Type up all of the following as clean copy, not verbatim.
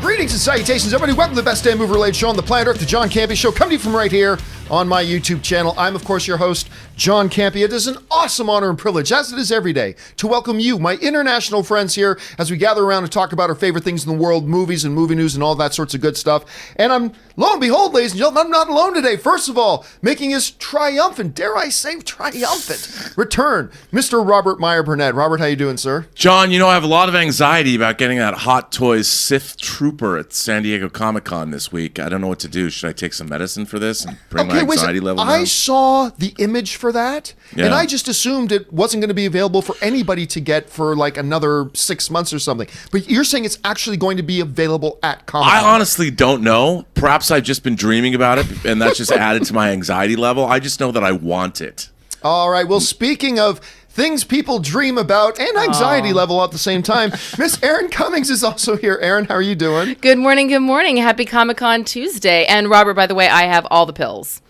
Greetings and salutations, everybody. Welcome to the best damn movie-related show on the planet Earth, the John Campea Show, coming to you from right here on my YouTube channel. I'm, of course, your host, John Campea. It is an awesome honor and privilege, as it is every day, to welcome you, my international friends here, as we gather around and talk about our favorite things in the world, movies and movie news and all that sorts of good stuff. And I'm, lo and behold, ladies and gentlemen, I'm not alone today. First of all, making his triumphant, dare I say triumphant, return, Mr. Robert Meyer Burnett. Robert, how you doing, sir? John, you know, I have a lot of anxiety about getting that Hot Toys Sith Trooper at San Diego Comic-Con this week. I don't know what to do. Should I take some medicine for this and bring my anxiety level down? I saw the image for that, and I just assumed it wasn't going to be available for anybody to get for like another 6 months or something. But you're saying it's actually going to be available at Comic-Con. I honestly don't know. Perhaps I've just been dreaming about it, and that's just added to my anxiety level. I just know that I want it. All right. Well, speaking of things people dream about and anxiety level at the same time, Miss Erin Cummings is also here. Erin, how are you doing? Good morning. Good morning. Happy Comic-Con Tuesday. And Robert, by the way, I have all the pills.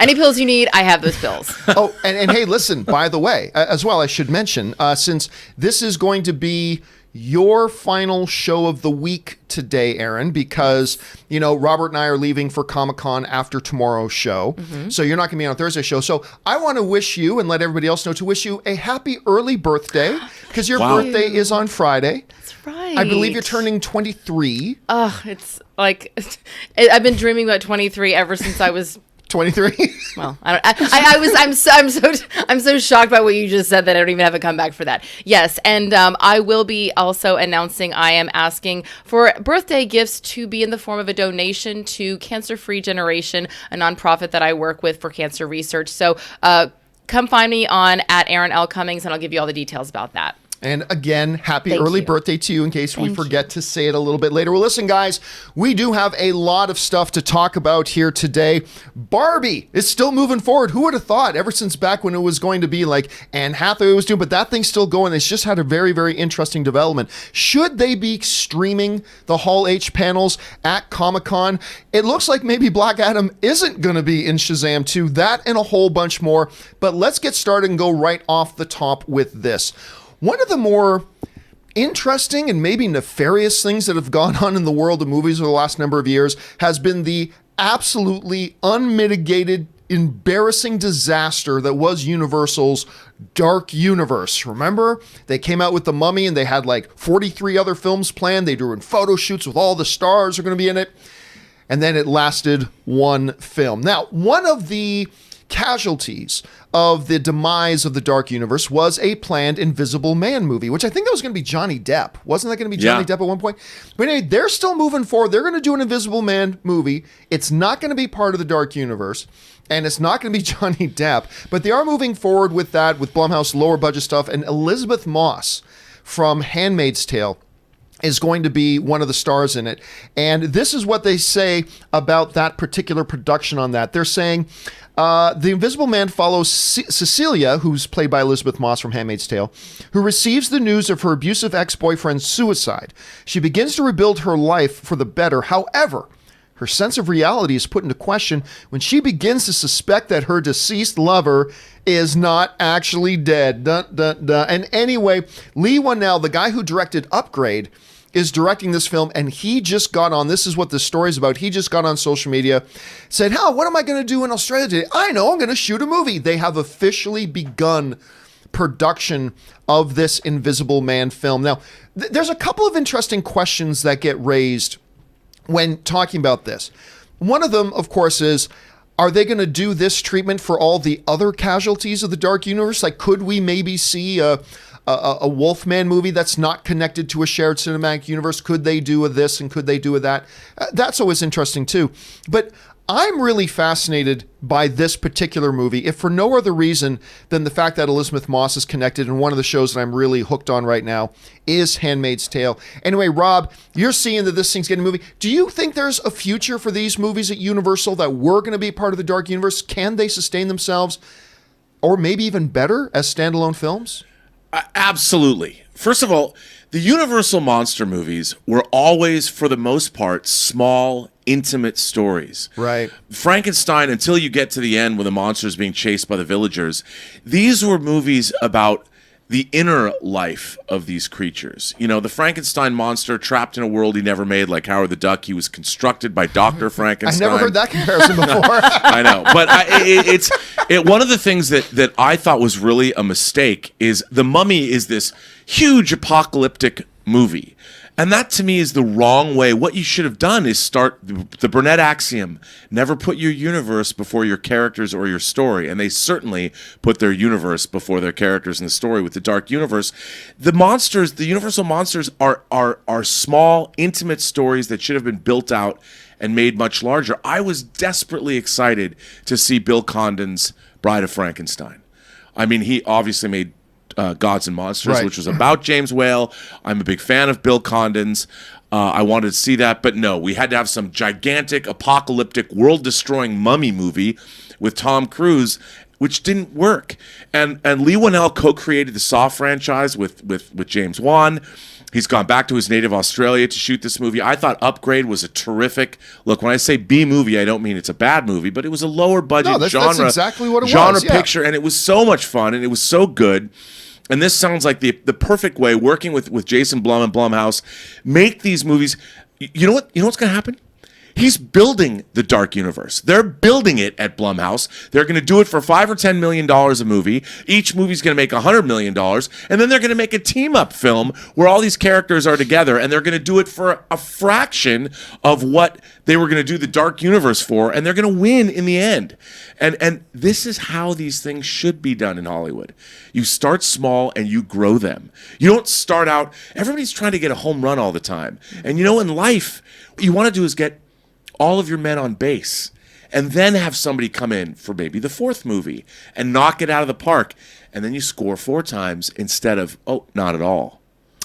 Any pills you need, I have those pills. Oh, and hey, listen, by the way, as well, I should mention, since this is going to be your final show of the week today, Erin, because, you know, Robert and I are leaving for Comic-Con after tomorrow's show. Mm-hmm. So you're not going to be on Thursday's show. So I want to wish you, and let everybody else know, to wish you a happy early birthday, because your birthday is on Friday. That's right. I believe you're turning 23. Oh, it's like, I've been dreaming about 23 ever since I was 23. Well, I'm so shocked by what you just said that I don't even have a comeback for that. Yes, and I will be also announcing I am asking for birthday gifts to be in the form of a donation to Cancer Free Generation, a nonprofit that I work with for cancer research. So come find me on @ErinLCummings, and I'll give you all the details about that. And again, happy early birthday to you in case we forget to say it a little bit later. Well, listen, guys, we do have a lot of stuff to talk about here today. Barbie is still moving forward. Who would have thought ever since back when it was going to be like Anne Hathaway was doing, but that thing's still going. It's just had a very, very interesting development. Should they be streaming the Hall H panels at Comic-Con? It looks like maybe Black Adam isn't going to be in Shazam 2. That and a whole bunch more. But let's get started and go right off the top with this. One of the more interesting and maybe nefarious things that have gone on in the world of movies over the last number of years has been the absolutely unmitigated, embarrassing disaster that was Universal's Dark Universe. Remember? They came out with The Mummy and they had like 43 other films planned. They were doing photo shoots with all the stars are going to be in it. And then it lasted one film. Now, one of the casualties of the demise of the Dark Universe was a planned Invisible Man movie, which I think that was going to be Johnny Depp. Wasn't that going to be Johnny Depp at one point? But anyway, they're still moving forward. They're going to do an Invisible Man movie. It's not going to be part of the Dark Universe, and it's not going to be Johnny Depp, but they are moving forward with that, with Blumhouse lower budget stuff, and Elisabeth Moss from Handmaid's Tale is going to be one of the stars in it. And this is what they say about that particular production on that. They're saying, the Invisible Man follows Cecilia, who's played by Elisabeth Moss from Handmaid's Tale, who receives the news of her abusive ex-boyfriend's suicide. She begins to rebuild her life for the better. However, her sense of reality is put into question when she begins to suspect that her deceased lover is not actually dead. Dun, dun, dun. And anyway, Lee Whannell, the guy who directed Upgrade, is directing this film, and he just got on, this is what this story is about, he just got on social media, said, what am I going to do in Australia today? I know, I'm going to shoot a movie. They have officially begun production of this Invisible Man film. Now, there's a couple of interesting questions that get raised when talking about this. One of them, of course, is, are they going to do this treatment for all the other casualties of the Dark Universe? Like, could we maybe see a Wolfman movie that's not connected to a shared cinematic universe? Could they do a this and could they do a that? That's always interesting too. But I'm really fascinated by this particular movie, if for no other reason than the fact that Elisabeth Moss is connected, and one of the shows that I'm really hooked on right now is Handmaid's Tale. Anyway, Rob, you're seeing that this thing's getting a movie. Do you think there's a future for these movies at Universal that were going to be part of the Dark Universe? Can they sustain themselves, or maybe even better, as standalone films? Absolutely. First of all, the Universal monster movies were always, for the most part, small, intimate stories. Right. Frankenstein, until you get to the end when the monster is being chased by the villagers, these were movies about the inner life of these creatures. You know, the Frankenstein monster trapped in a world he never made, like Howard the Duck. He was constructed by Dr. Frankenstein. I never heard that comparison before. I know. But one of the things that I thought was really a mistake is The Mummy is this huge apocalyptic movie. And that, to me, is the wrong way. What you should have done is start the Burnett axiom: never put your universe before your characters or your story. And they certainly put their universe before their characters in the story with the Dark Universe. The monsters, the Universal monsters, are small, intimate stories that should have been built out and made much larger. I was desperately excited to see Bill Condon's Bride of Frankenstein. I mean, he obviously made Gods and Monsters, right, which was about James Whale. I'm a big fan of Bill Condon's. I wanted to see that, but no, we had to have some gigantic, apocalyptic, world-destroying mummy movie with Tom Cruise, which didn't work. And Lee Whannell co-created the Saw franchise with James Wan. He's gone back to his native Australia to shoot this movie. I thought Upgrade was a terrific look. When I say B movie, I don't mean it's a bad movie, but it was a lower budget that's exactly what it genre was, picture, and it was so much fun, and it was so good. And this sounds like the perfect way, working with Jason Blum and Blumhouse, make these movies. You know what's going to happen? He's building the Dark Universe. They're building it at Blumhouse. They're going to do it for $5 or $10 million a movie. Each movie's going to make $100 million. And then they're going to make a team-up film where all these characters are together, and they're going to do it for a fraction of what they were going to do the Dark Universe for, and they're going to win in the end. And this is how these things should be done in Hollywood. You start small and you grow them. You don't start out, everybody's trying to get a home run all the time. And in life, what you want to do is get all of your men on base, and then have somebody come in for maybe the fourth movie and knock it out of the park, and then you score 4 times instead of, not at all.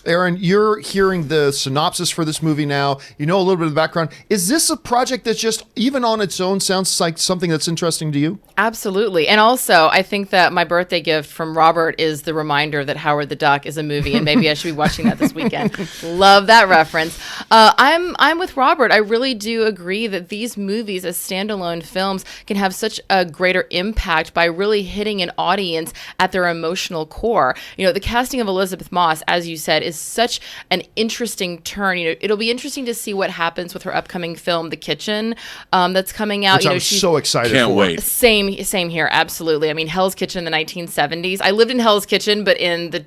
Erin, you're hearing the synopsis for this movie now. You know a little bit of the background. Is this a project that just, even on its own, sounds like something that's interesting to you? Absolutely. And also, I think that my birthday gift from Robert is the reminder that Howard the Duck is a movie, and maybe I should be watching that this weekend. Love that reference. I'm with Robert. I really do agree that these movies as standalone films can have such a greater impact by really hitting an audience at their emotional core. The casting of Elisabeth Moss, as you said, is such an interesting turn. It'll be interesting to see what happens with her upcoming film, The Kitchen, that's coming out. Which I'm so excited for. Can't wait. Same here, absolutely. I mean, Hell's Kitchen in the 1970s. I lived in Hell's Kitchen, but in the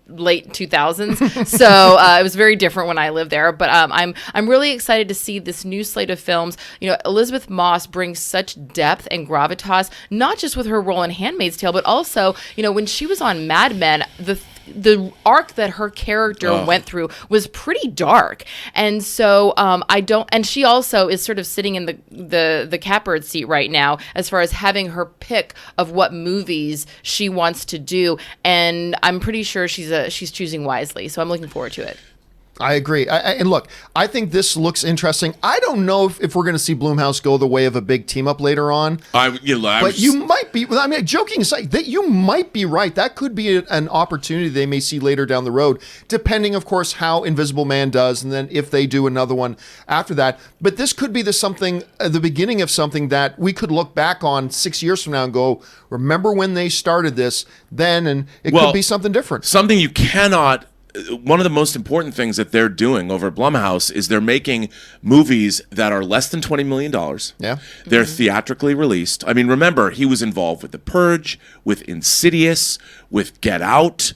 late 2000s, so it was very different when I lived there. But I'm really excited to see this new slate of films. Elisabeth Moss brings such depth and gravitas, not just with her role in Handmaid's Tale, but also when she was on Mad Men, the arc that her character went through was pretty dark. And so and she also is sort of sitting in the catbird seat right now as far as having her pick of what movies she wants to do. And I'm pretty sure she's choosing wisely. So I'm looking forward to it. I agree. And look, I think this looks interesting. I don't know if we're going to see Blumhouse go the way of a big team up later on. But you might be. I mean, joking aside, you might be right. That could be an opportunity they may see later down the road, depending, of course, how Invisible Man does, and then if they do another one after that. But this could be the beginning of something that we could look back on 6 years from now and go, remember when they started this then, and it could be something different. Something you cannot. One of the most important things that they're doing over at Blumhouse is they're making movies that are less than $20 million. Yeah. They're theatrically released. I mean, remember, he was involved with The Purge, with Insidious, with Get Out.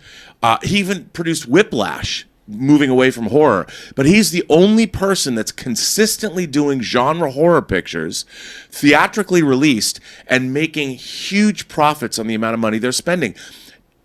He even produced Whiplash, moving away from horror. But he's the only person that's consistently doing genre horror pictures, theatrically released, and making huge profits on the amount of money they're spending.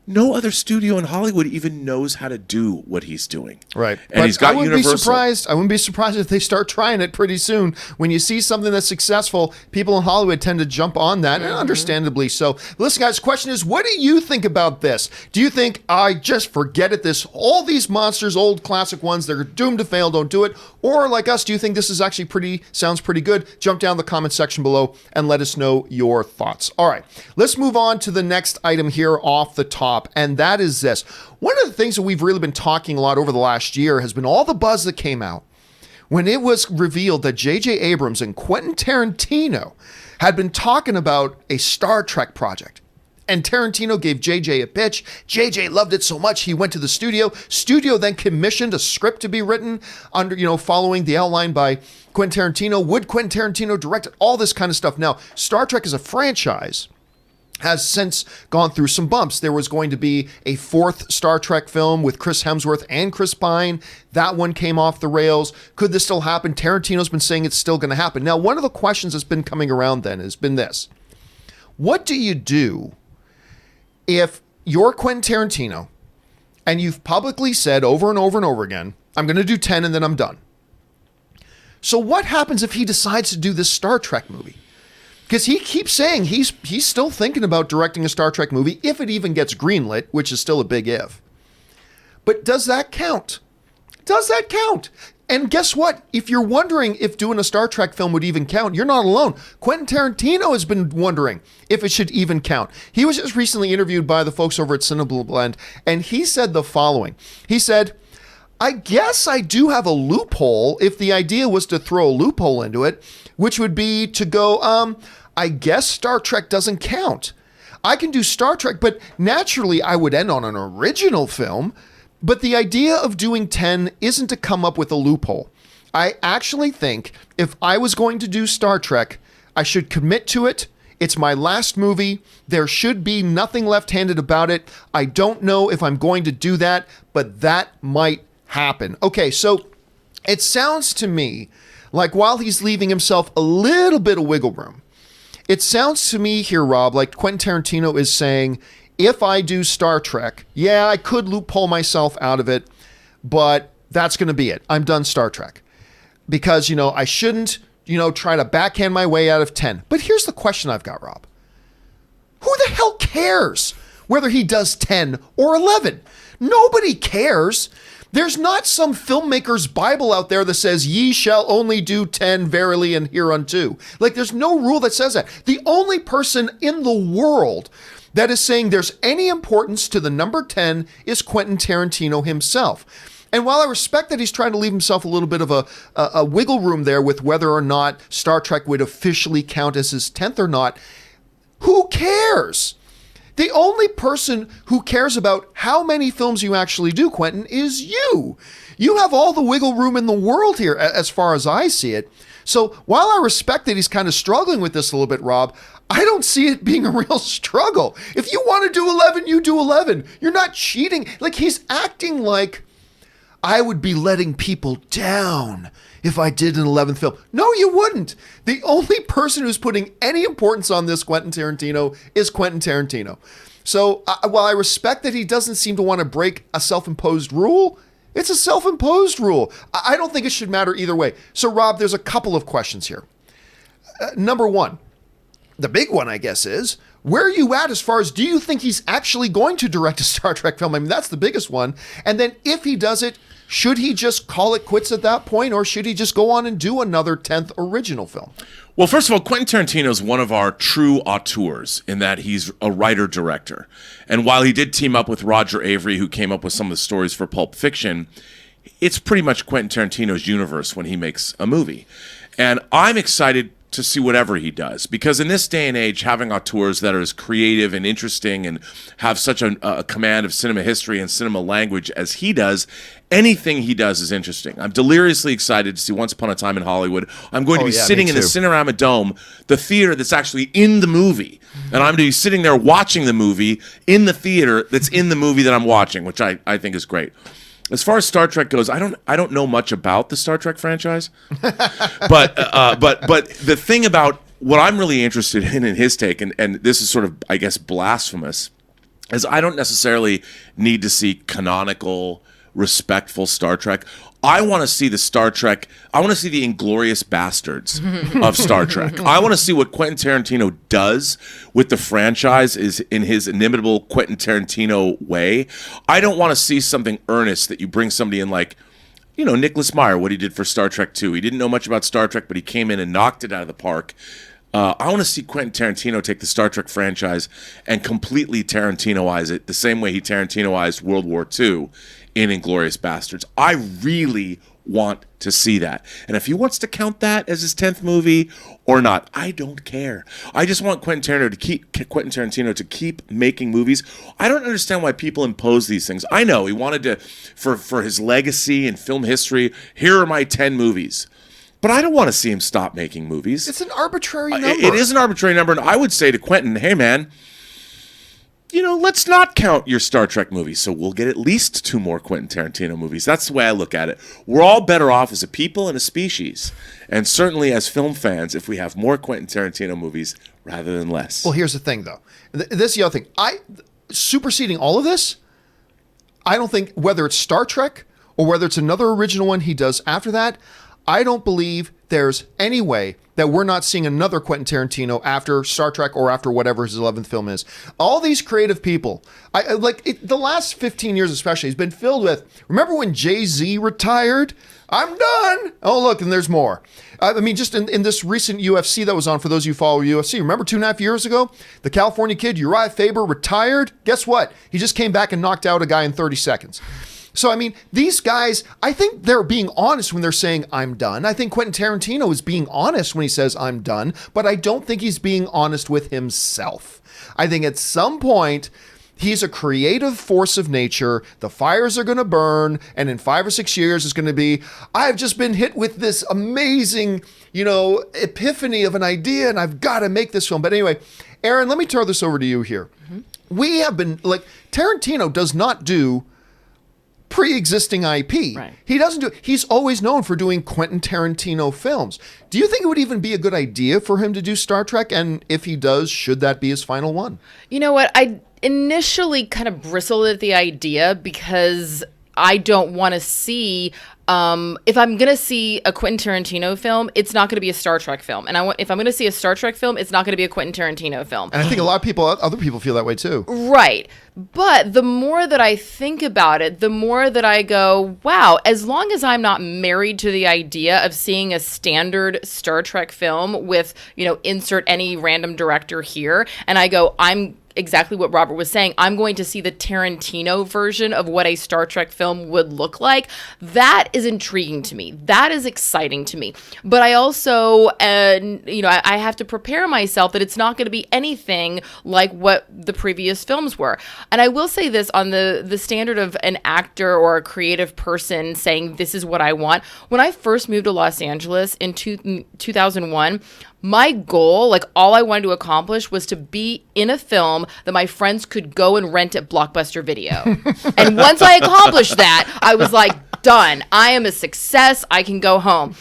No other studio in Hollywood even knows how to do what he's doing. Right. And he's got Universal. I wouldn't be surprised if they start trying it pretty soon. When you see something that's successful, people in Hollywood tend to jump on that, and understandably so. Listen, guys, the question is, what do you think about this? Do you think, I just forget it, all these monsters, old classic ones, they're doomed to fail, don't do it? Or like us, do you think this is actually sounds pretty good? Jump down the comment section below and let us know your thoughts. All right, let's move on to the next item here off the top. And that is this. One of the things that we've really been talking a lot over the last year has been all the buzz that came out when it was revealed that J.J. Abrams and Quentin Tarantino had been talking about a Star Trek project. And Tarantino gave JJ a pitch. JJ loved it so much he went to the studio. Studio then commissioned a script to be written under, following the outline by Quentin Tarantino. Would Quentin Tarantino direct it? All this kind of stuff. Now, Star Trek as a franchise has since gone through some bumps. There was going to be a 4th Star Trek film with Chris Hemsworth and Chris Pine. That one came off the rails. Could this still happen? Tarantino's been saying it's still going to happen. Now, one of the questions that's been coming around then has been this. What do you do if you're Quentin Tarantino and you've publicly said over and over and over again, I'm going to do 10 and then I'm done? So what happens if he decides to do this Star Trek movie? Because he keeps saying he's still thinking about directing a Star Trek movie if it even gets greenlit, which is still a big if. But does that count? Does that count? And guess what? If you're wondering if doing a Star Trek film would even count, you're not alone. Quentin Tarantino has been wondering if it should even count. He was just recently interviewed by the folks over at Cineblend, and he said the following. He said, I guess I do have a loophole if the idea was to throw a loophole into it, which would be to go, I guess Star Trek doesn't count. I can do Star Trek, but naturally I would end on an original film. But the idea of doing 10 isn't to come up with a loophole. I actually think if I was going to do Star Trek, I should commit to it. It's my last movie. There should be nothing left-handed about it. I don't know if I'm going to do that, but that might happen. Okay, so it sounds to me like while he's leaving himself a little bit of wiggle room, it sounds to me here, Rob, like Quentin Tarantino is saying, if I do Star Trek, yeah, I could loophole myself out of it, but that's going to be it. I'm done Star Trek. Because, I shouldn't, try to backhand my way out of 10. But here's the question I've got, Rob. Who the hell cares whether he does 10 or 11? Nobody cares. There's not some filmmaker's Bible out there that says, ye shall only do 10 verily and hereunto. Like, there's no rule that says that. The only person in the world that is saying there's any importance to the number 10 is Quentin Tarantino himself. And while I respect that he's trying to leave himself a little bit of a wiggle room there with whether or not Star Trek would officially count as his 10th or not, who cares? The only person who cares about how many films you actually do, Quentin, is you. You have all the wiggle room in the world here, as far as I see it. So while I respect that he's kind of struggling with this a little bit, Rob, I don't see it being a real struggle. If you want to do 11, you do 11. You're not cheating. Like, he's acting like I would be letting people down if I did an 11th film. No, you wouldn't. The only person who's putting any importance on this Quentin Tarantino is Quentin Tarantino. So while I respect that he doesn't seem to want to break a self-imposed rule, it's a self-imposed rule. I don't think it should matter either way. So, Rob, there's a couple of questions here. Number one, the big one, I guess, is where are you at as far as do you think he's actually going to direct a Star Trek film? I mean, that's the biggest one. And then if he does it, should he just call it quits at that point, or should he just go on and do another 10th original film? Well, first of all, Quentin Tarantino is one of our true auteurs in that he's a writer-director. And while he did team up with Roger Avery, who came up with some of the stories for Pulp Fiction, it's pretty much Quentin Tarantino's universe when he makes a movie. And I'm excited to see whatever he does, because in this day and age, having auteurs that are as creative and interesting and have such a command of cinema history and cinema language as he does, anything he does is interesting. I'm deliriously excited to see Once Upon a Time in Hollywood. I'm going to be sitting in the Cinerama Dome, the theater that's actually in the movie, and I'm going to be sitting there watching the movie in the theater that's in the movie that I'm watching, which I think is great. As far as Star Trek goes, I don't know much about the Star Trek franchise, but the thing about what I'm really interested in his take, and this is sort of, I guess, blasphemous, is I don't necessarily need to see canonical, respectful Star Trek. I want to see the Star Trek. I want to see the Inglorious Bastards of Star Trek. I want to see what Quentin Tarantino does with the franchise is in his inimitable Quentin Tarantino way. I don't want to see something earnest that you bring somebody in like, Nicholas Meyer, what he did for Star Trek 2. He didn't know much about Star Trek, but he came in and knocked it out of the park. I want to see Quentin Tarantino take the Star Trek franchise and completely Tarantinoize it the same way he Tarantinoized World War II in Inglourious Bastards. I really want to see that. And if he wants to count that as his 10th movie or not, I don't care. I just want Quentin Tarantino to keep making movies. I don't understand why people impose these things. I know he wanted to, for his legacy and film history, here are my 10 movies. But I don't want to see him stop making movies. It's an arbitrary number. It is an arbitrary number. And I would say to Quentin, hey, man, let's not count your Star Trek movies. So we'll get at least 2 more Quentin Tarantino movies. That's the way I look at it. We're all better off as a people and a species. And certainly as film fans, if we have more Quentin Tarantino movies rather than less. Well, here's the thing, though. This is the other thing. Superseding all of this, I don't think, whether it's Star Trek or whether it's another original one he does after that, I don't believe there's any way that we're not seeing another Quentin Tarantino after Star Trek or after whatever his 11th film is. All these creative people, the last 15 years especially, has been filled with, remember when Jay-Z retired? I'm done. Oh, look, and there's more. I mean, just in this recent UFC that was on, for those of you who follow UFC, remember 2.5 years ago, the California kid, Uriah Faber, retired? Guess what? He just came back and knocked out a guy in 30 seconds. So, I mean, these guys, I think they're being honest when they're saying, I'm done. I think Quentin Tarantino is being honest when he says, I'm done, but I don't think he's being honest with himself. I think at some point, he's a creative force of nature. The fires are going to burn, and in 5 or 6 years, it's going to be, I've just been hit with this amazing, epiphany of an idea, and I've got to make this film. But anyway, Erin, let me turn this over to you here. Mm-hmm. We have been, Tarantino does not do pre-existing IP. Right. He doesn't do. He's always known for doing Quentin Tarantino films. Do you think it would even be a good idea for him to do Star Trek? And if he does, should that be his final one? You know what? I initially kind of bristled at the idea because I don't want to see. If I'm going to see a Quentin Tarantino film, it's not going to be a Star Trek film. And if I'm going to see a Star Trek film, it's not going to be a Quentin Tarantino film. And I think a lot of other people feel that way too. Right. But the more that I think about it, the more that I go, wow, as long as I'm not married to the idea of seeing a standard Star Trek film with, insert any random director here, and I go, I'm exactly what Robert was saying, I'm going to see the Tarantino version of what a Star Trek film would look like. That is intriguing to me. That is exciting to me. But I also, I have to prepare myself that it's not going to be anything like what the previous films were. And I will say this on the standard of an actor or a creative person saying, this is what I want. When I first moved to Los Angeles in 2001, my goal, all I wanted to accomplish was to be in a film that my friends could go and rent at Blockbuster Video. And once I accomplished that, I was like, done. I am a success. I can go home.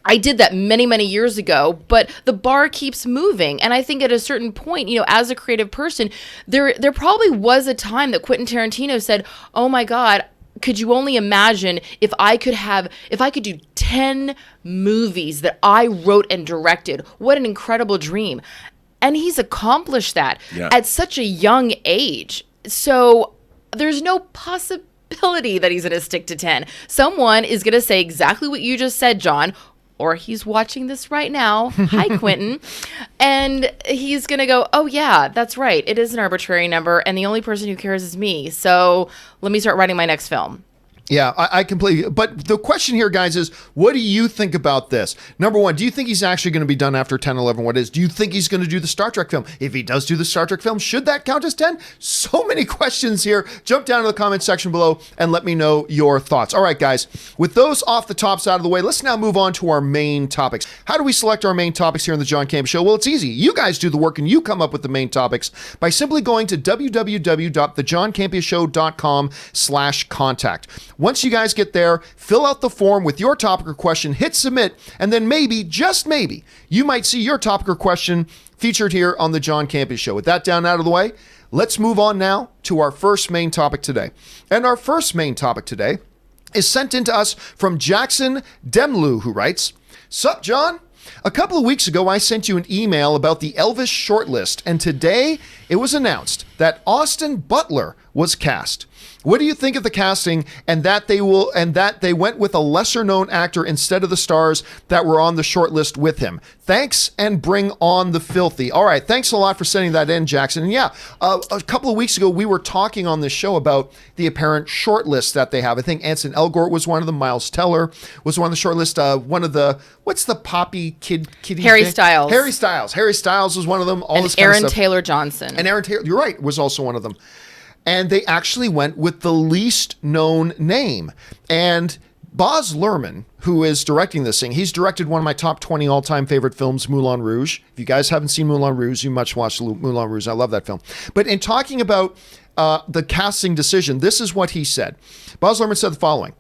I did that many, many years ago, but the bar keeps moving. And I think at a certain point, as a creative person, there probably was a time that Quentin Tarantino said, oh my God, could you only imagine if I could do 10 movies that I wrote and directed? What an incredible dream. And he's accomplished that at such a young age. So there's no possibility that he's going to stick to 10. Someone is going to say exactly what you just said, John, or he's watching this right now. Hi, Quentin. And he's going to go, oh, yeah, that's right. It is an arbitrary number. And the only person who cares is me. So let me start writing my next film. Yeah, I completely. But the question here, guys, is what do you think about this? Number one, do you think he's actually going to be done after 10, 11? What is? Do you think he's going to do the Star Trek film? If he does do the Star Trek film, should that count as 10? So many questions here. Jump down to the comment section below and let me know your thoughts. All right, guys, with those off the tops out of the way, let's now move on to our main topics. How do we select our main topics here on the John Campea Show? Well, it's easy. You guys do the work and you come up with the main topics by simply going to www.thejohncampeashow.com/contact. Once you guys get there, fill out the form with your topic or question, hit submit, and then maybe, just maybe, you might see your topic or question featured here on the John Campea Show. With that down out of the way, let's move on now to our first main topic today. And our first main topic today is sent in to us from Jackson Demlu, who writes, "Sup, John? A couple of weeks ago, I sent you an email about the Elvis shortlist, and today it was announced that Austin Butler was cast. What do you think of the casting and that they went with a lesser known actor instead of the stars that were on the short list with him? Thanks, and bring on the filthy. All right, thanks a lot for sending that in, Jackson. And yeah, a couple of weeks ago, we were talking on this show about the apparent short list that they have. I think Anson Elgort was one of them. Miles Teller was one of the short list. One of the, what's the poppy kitty? Harry Styles. Harry Styles was one of them. All and this kind Aaron of stuff. Taylor Johnson. And Aaron Taylor, you're right, was also one of them. And they actually went with the least known name. And Baz Luhrmann, who is directing this thing, he's directed one of my top 20 all-time favorite films, Moulin Rouge. If you guys haven't seen Moulin Rouge, you must watch Moulin Rouge. I love that film. But in talking about the casting decision, this is what he said. Baz Luhrmann said the following.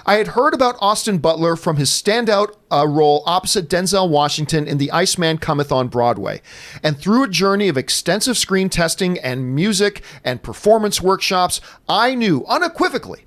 I had heard about Austin Butler from his standout role opposite Denzel Washington in The Iceman Cometh on Broadway. And through a journey of extensive screen testing and music and performance workshops, I knew unequivocally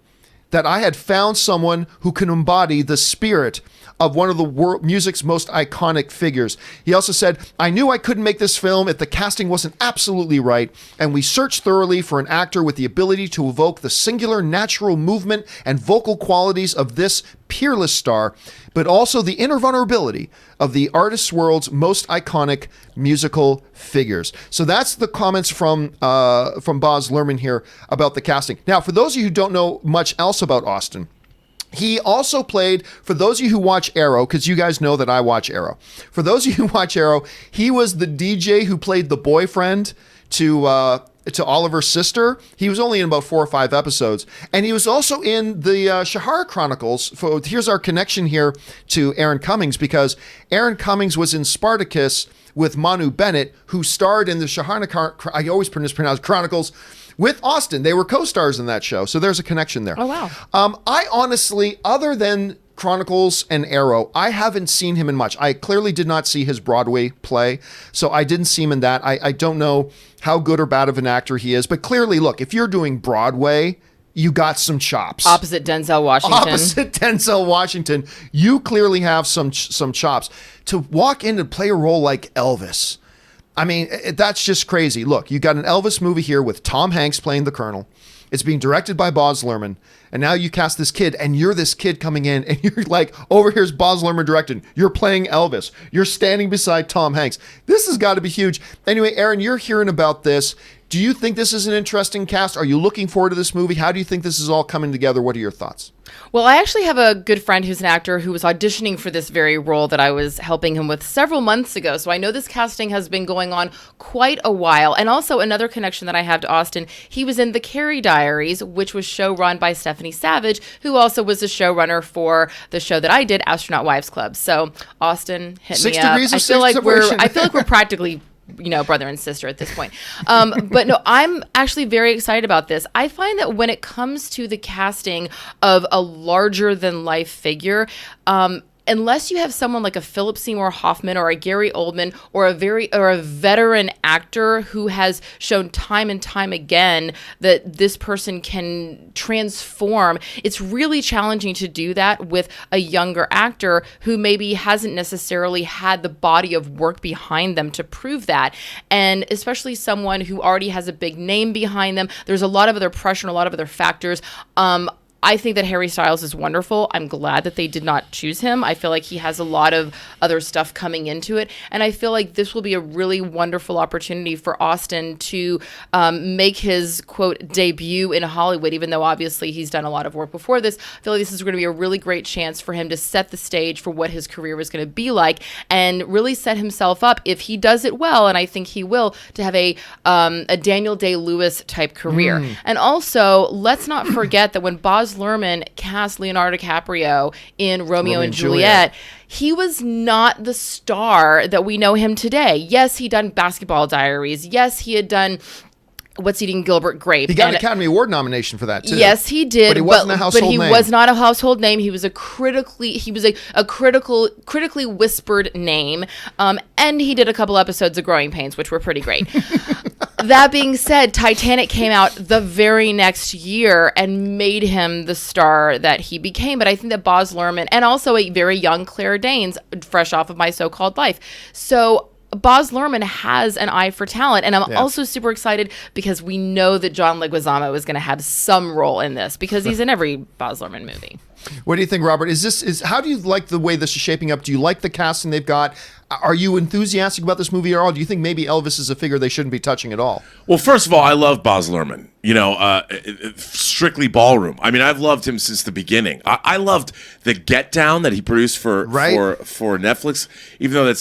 that I had found someone who can embody the spirit of one of the world music's most iconic figures. He also said, I knew I couldn't make this film if the casting wasn't absolutely right, and we searched thoroughly for an actor with the ability to evoke the singular natural movement and vocal qualities of this peerless star, but also the inner vulnerability of the artist's world's most iconic musical figures. So that's the comments from Baz Luhrmann here about the casting. Now, for those of you who don't know much else about Austin, he also played, for those of you who watch Arrow, because you guys know that I watch Arrow. For those of you who watch Arrow, he was the DJ who played the boyfriend to Oliver's sister. He was only in about 4 or 5 episodes. And he was also in the Shahar Chronicles. Here's our connection here to Erin Cummings, because Erin Cummings was in Spartacus with Manu Bennett, who starred in the Shahar, I always pronounce Chronicles, with Austin. They were co-stars in that show. So there's a connection there. Oh, wow. I honestly, other than Chronicles and Arrow, I haven't seen him in much. I clearly did not see his Broadway play, so I didn't see him in that. I don't know how good or bad of an actor he is, but clearly, look, if you're doing Broadway, you got some chops. Opposite Denzel Washington. You clearly have some chops. To walk in and play a role like Elvis, I mean, that's just crazy. Look, you got an Elvis movie here with Tom Hanks playing the Colonel. It's being directed by Baz Luhrmann. And now you cast this kid, and you're this kid coming in, and you're like, over here's Baz Luhrmann directing. You're playing Elvis. You're standing beside Tom Hanks. This has got to be huge. Anyway, Erin, you're hearing about this. Do you think this is an interesting cast? Are you looking forward to this movie? How do you think this is all coming together? What are your thoughts? Well, I actually have a good friend who's an actor who was auditioning for this very role that I was helping him with several months ago. So I know this casting has been going on quite a while. And also another connection that I have to Austin, he was in The Carrie Diaries, which was show run by Stephanie Savage, who also was a showrunner for the show that I did, Astronaut Wives Club. So Austin, hit me up. I feel like we're practically brother and sister at this point. But no, I'm actually very excited about this. I find that when it comes to the casting of a larger than life figure, unless you have someone like a Philip Seymour Hoffman or a Gary Oldman or a veteran actor who has shown time and time again that this person can transform, it's really challenging to do that with a younger actor who maybe hasn't necessarily had the body of work behind them to prove that. And especially someone who already has a big name behind them. There's a lot of other pressure and a lot of other factors. I think that Harry Styles is wonderful. I'm glad that they did not choose him. I feel like he has a lot of other stuff coming into it. And I feel like this will be a really wonderful opportunity for Austin to make his, quote, debut in Hollywood, even though obviously he's done a lot of work before this. I feel like this is going to be a really great chance for him to set the stage for what his career was going to be like and really set himself up, if he does it well, and I think he will, to have a Daniel Day-Lewis type career. And also, let's not forget that when Baz Luhrmann cast Leonardo DiCaprio in Romeo and Juliet, he was not the star that we know him today. Yes, he'd done Basketball Diaries. Yes, he had done What's Eating Gilbert Grape. He got an Academy Award nomination for that too. Yes, he did. But he wasn't a household name. But he was not a household name. He was a critically whispered name. And he did a couple episodes of Growing Pains, which were pretty great. That being said, Titanic came out the very next year and made him the star that he became. But I think that Baz Luhrmann, and also a very young Claire Danes, fresh off of My So-Called Life. So Baz Luhrmann has an eye for talent, and I'm also super excited because we know that John Leguizamo is going to have some role in this because he's in every Baz Luhrmann movie. What do you think, Robert? How do you like the way this is shaping up? Do you like the casting they've got? Are you enthusiastic about this movie at all? Do you think maybe Elvis is a figure they shouldn't be touching at all? Well, first of all, I love Baz Luhrmann. Strictly Ballroom. I mean, I've loved him since the beginning. I loved the Get Down that he produced for Netflix. Even though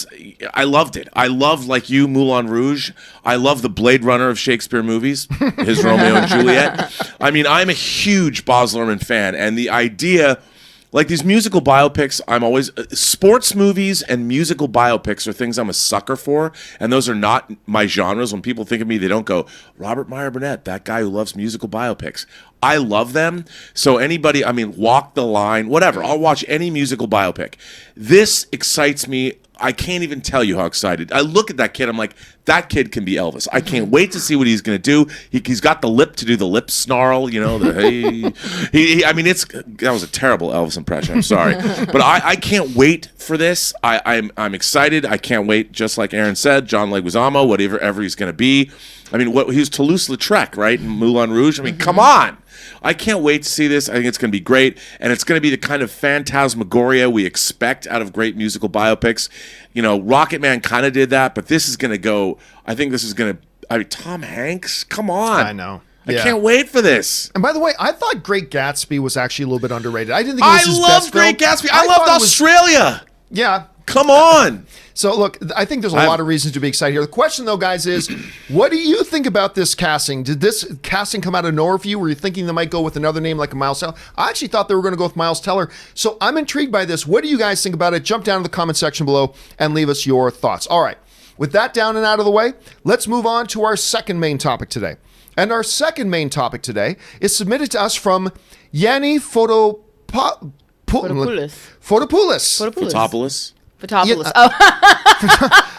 I loved it. I loved, like you, Moulin Rouge. I love the Blade Runner of Shakespeare movies, his Romeo and Juliet. I mean, I'm a huge Baz Luhrmann fan, and the idea. Like these musical biopics, I'm always sports movies and musical biopics are things I'm a sucker for, and those are not my genres. When people think of me, they don't go Robert Meyer Burnett, that guy who loves musical biopics. I love them. So anybody, Walk the Line, whatever. I'll watch any musical biopic. This excites me. I can't even tell you how excited. I look at that kid. I'm like, that kid can be Elvis. I can't wait to see what he's going to do. He's got the lip to do the lip snarl. That was a terrible Elvis impression. I'm sorry, but I can't wait for this. I'm excited. I can't wait. Just like Erin said, John Leguizamo, whatever he's going to be. He was Toulouse-Lautrec, right? In Moulin Rouge. Come on. I can't wait to see this. I think it's going to be great, and it's going to be the kind of phantasmagoria we expect out of great musical biopics. Rocket Man kind of did that, but this is going to go. I think this is going to. Tom Hanks, come on! I know. I can't wait for this. And by the way, I thought Great Gatsby was actually a little bit underrated. I didn't think it was his best film. I love Great Gatsby. I loved Australia. Yeah. Come on. So, look, I think there's a lot of reasons to be excited here. The question, though, guys, is what do you think about this casting? Did this casting come out of nowhere for you? Were you thinking they might go with another name like a Miles Teller? I actually thought they were going to go with Miles Teller. So I'm intrigued by this. What do you guys think about it? Jump down to the comment section below and leave us your thoughts. All right. With that down and out of the way, let's move on to our second main topic today. And our second main topic today is submitted to us from Yanni Fotopoulos. Fotopoulos. Fotopoulos. Yeah,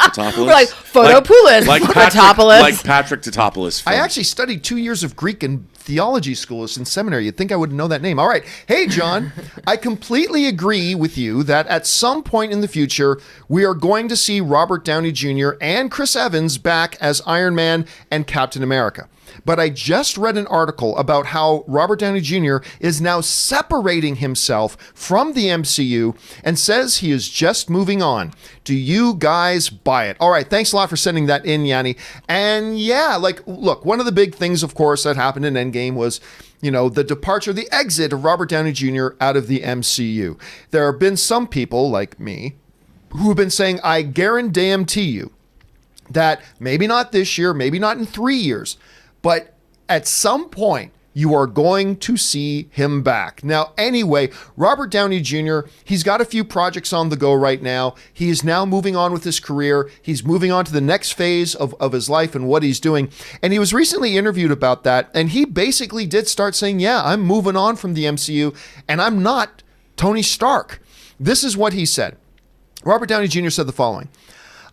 Fotopoulos. We're like Fotopoulos. Like Patrick Totopoulos. I actually studied 2 years of Greek in theology school in seminary. You'd think I would know that name. All right. Hey, John, I completely agree with you that at some point in the future, we are going to see Robert Downey Jr. and Chris Evans back as Iron Man and Captain America. But I just read an article about how Robert Downey Jr. is now separating himself from the MCU and says he is just moving on. Do you guys buy it? All right, thanks a lot for sending that in, Yanni. And yeah, look, one of the big things, of course, that happened in Endgame was, the departure, the exit of Robert Downey Jr. out of the MCU. There have been some people, like me, who have been saying, I guarantee you that maybe not this year, maybe not in 3 years, but at some point, you are going to see him back. Now, anyway, Robert Downey Jr., he's got a few projects on the go right now. He is now moving on with his career. He's moving on to the next phase of his life and what he's doing. And he was recently interviewed about that. And he basically did start saying, yeah, I'm moving on from the MCU and I'm not Tony Stark. This is what he said. Robert Downey Jr. said the following: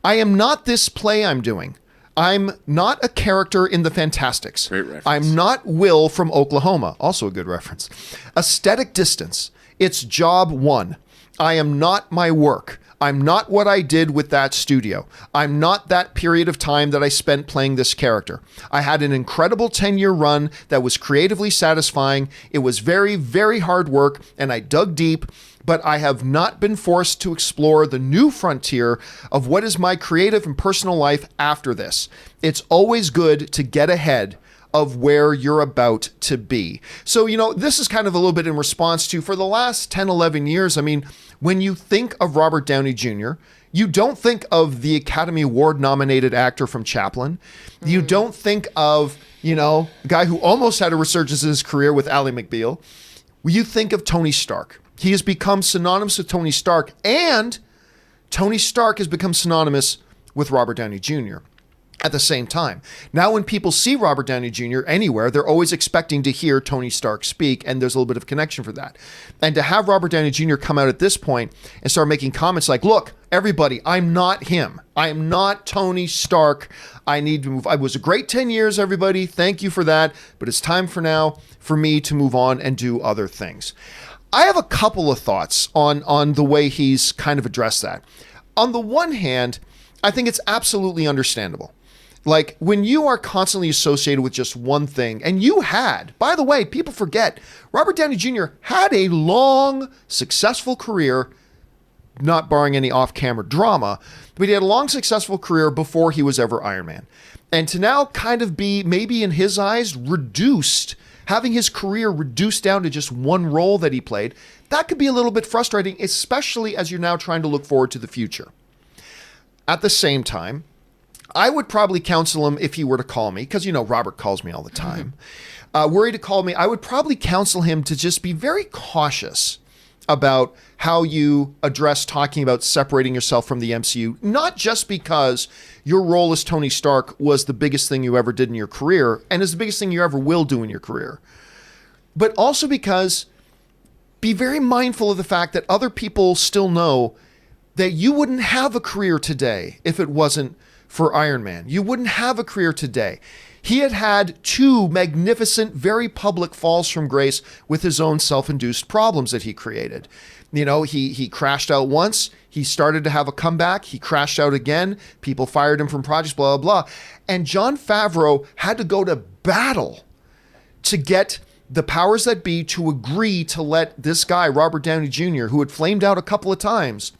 I am not this play I'm doing. I'm not a character in the Fantastics. Great reference. I'm not Will from Oklahoma. Also a good reference. Aesthetic distance. It's job one. I am not my work. I'm not what I did with that studio. I'm not that period of time that I spent playing this character. I had an incredible 10-year run that was creatively satisfying. It was very, very hard work, and I dug deep, but I have not been forced to explore the new frontier of what is my creative and personal life after this. It's always good to get ahead of where you're about to be. So, this is kind of a little bit in response to, for the last 10, 11 years, when you think of Robert Downey Jr., you don't think of the Academy Award nominated actor from Chaplin. You don't think of, a guy who almost had a resurgence in his career with Ally McBeal. You think of Tony Stark. He has become synonymous with Tony Stark, and Tony Stark has become synonymous with Robert Downey Jr. at the same time. Now, when people see Robert Downey Jr. anywhere, they're always expecting to hear Tony Stark speak, and there's a little bit of connection for that. And to have Robert Downey Jr. come out at this point and start making comments like, look, everybody, I'm not him. I am not Tony Stark. I need to move. I was a great 10 years, everybody. Thank you for that. But it's time for me to move on and do other things. I have a couple of thoughts on the way he's kind of addressed that. On the one hand, I think it's absolutely understandable. Like, when you are constantly associated with just one thing, and you had, by the way, people forget, Robert Downey Jr. had a long, successful career, not barring any off-camera drama, but he had a long, successful career before he was ever Iron Man. And to now kind of be, maybe in his eyes, reduced, having his career reduced down to just one role that he played, that could be a little bit frustrating, especially as you're now trying to look forward to the future. At the same time, I would probably counsel him if he were to call me, because, Robert calls me all the time. Were he to call me, I would probably counsel him to just be very cautious about how you address talking about separating yourself from the MCU, not just because your role as Tony Stark was the biggest thing you ever did in your career and is the biggest thing you ever will do in your career, but also because be very mindful of the fact that other people still know that you wouldn't have a career today if it wasn't for Iron Man. You wouldn't have a career today. He had 2 magnificent, very public falls from grace with his own self-induced problems that he created. He crashed out once. He started to have a comeback. He crashed out again. People fired him from projects, blah, blah, blah. And Jon Favreau had to go to battle to get the powers that be to agree to let this guy, Robert Downey Jr., who had flamed out a couple of times,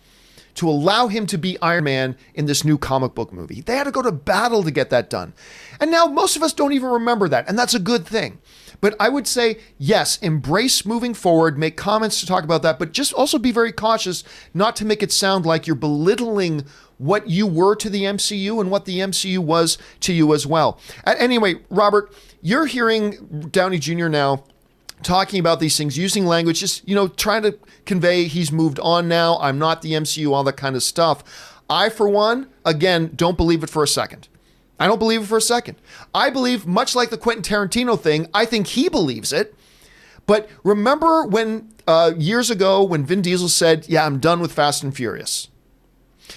to allow him to be Iron Man in this new comic book movie. They had to go to battle to get that done. And now most of us don't even remember that, and that's a good thing. But I would say, yes, embrace moving forward, make comments to talk about that, but just also be very cautious not to make it sound like you're belittling what you were to the MCU and what the MCU was to you as well. Anyway, Robert, you're hearing Downey Jr. now talking about these things, using language, just, trying to convey he's moved on now, I'm not the MCU, all that kind of stuff. I, for one, again, don't believe it for a second. I don't believe it for a second. I believe, much like the Quentin Tarantino thing, I think he believes it. But remember when years ago when Vin Diesel said, yeah, I'm done with Fast and Furious.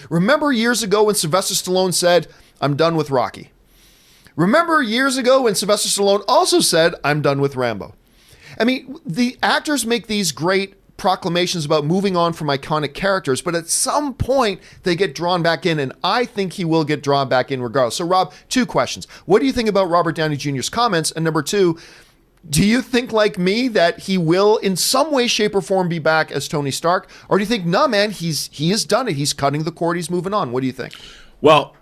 Remember years ago when Sylvester Stallone said, I'm done with Rocky. Remember years ago when Sylvester Stallone also said, I'm done with Rambo. I mean, the actors make these great proclamations about moving on from iconic characters, but at some point they get drawn back in, and I think he will get drawn back in regardless. So, Rob, 2 questions. What do you think about Robert Downey Jr.'s comments? And number 2, do you think, like me, that he will in some way, shape, or form be back as Tony Stark? Or do you think, nah, man, he has done it. He's cutting the cord. He's moving on. What do you think? Well,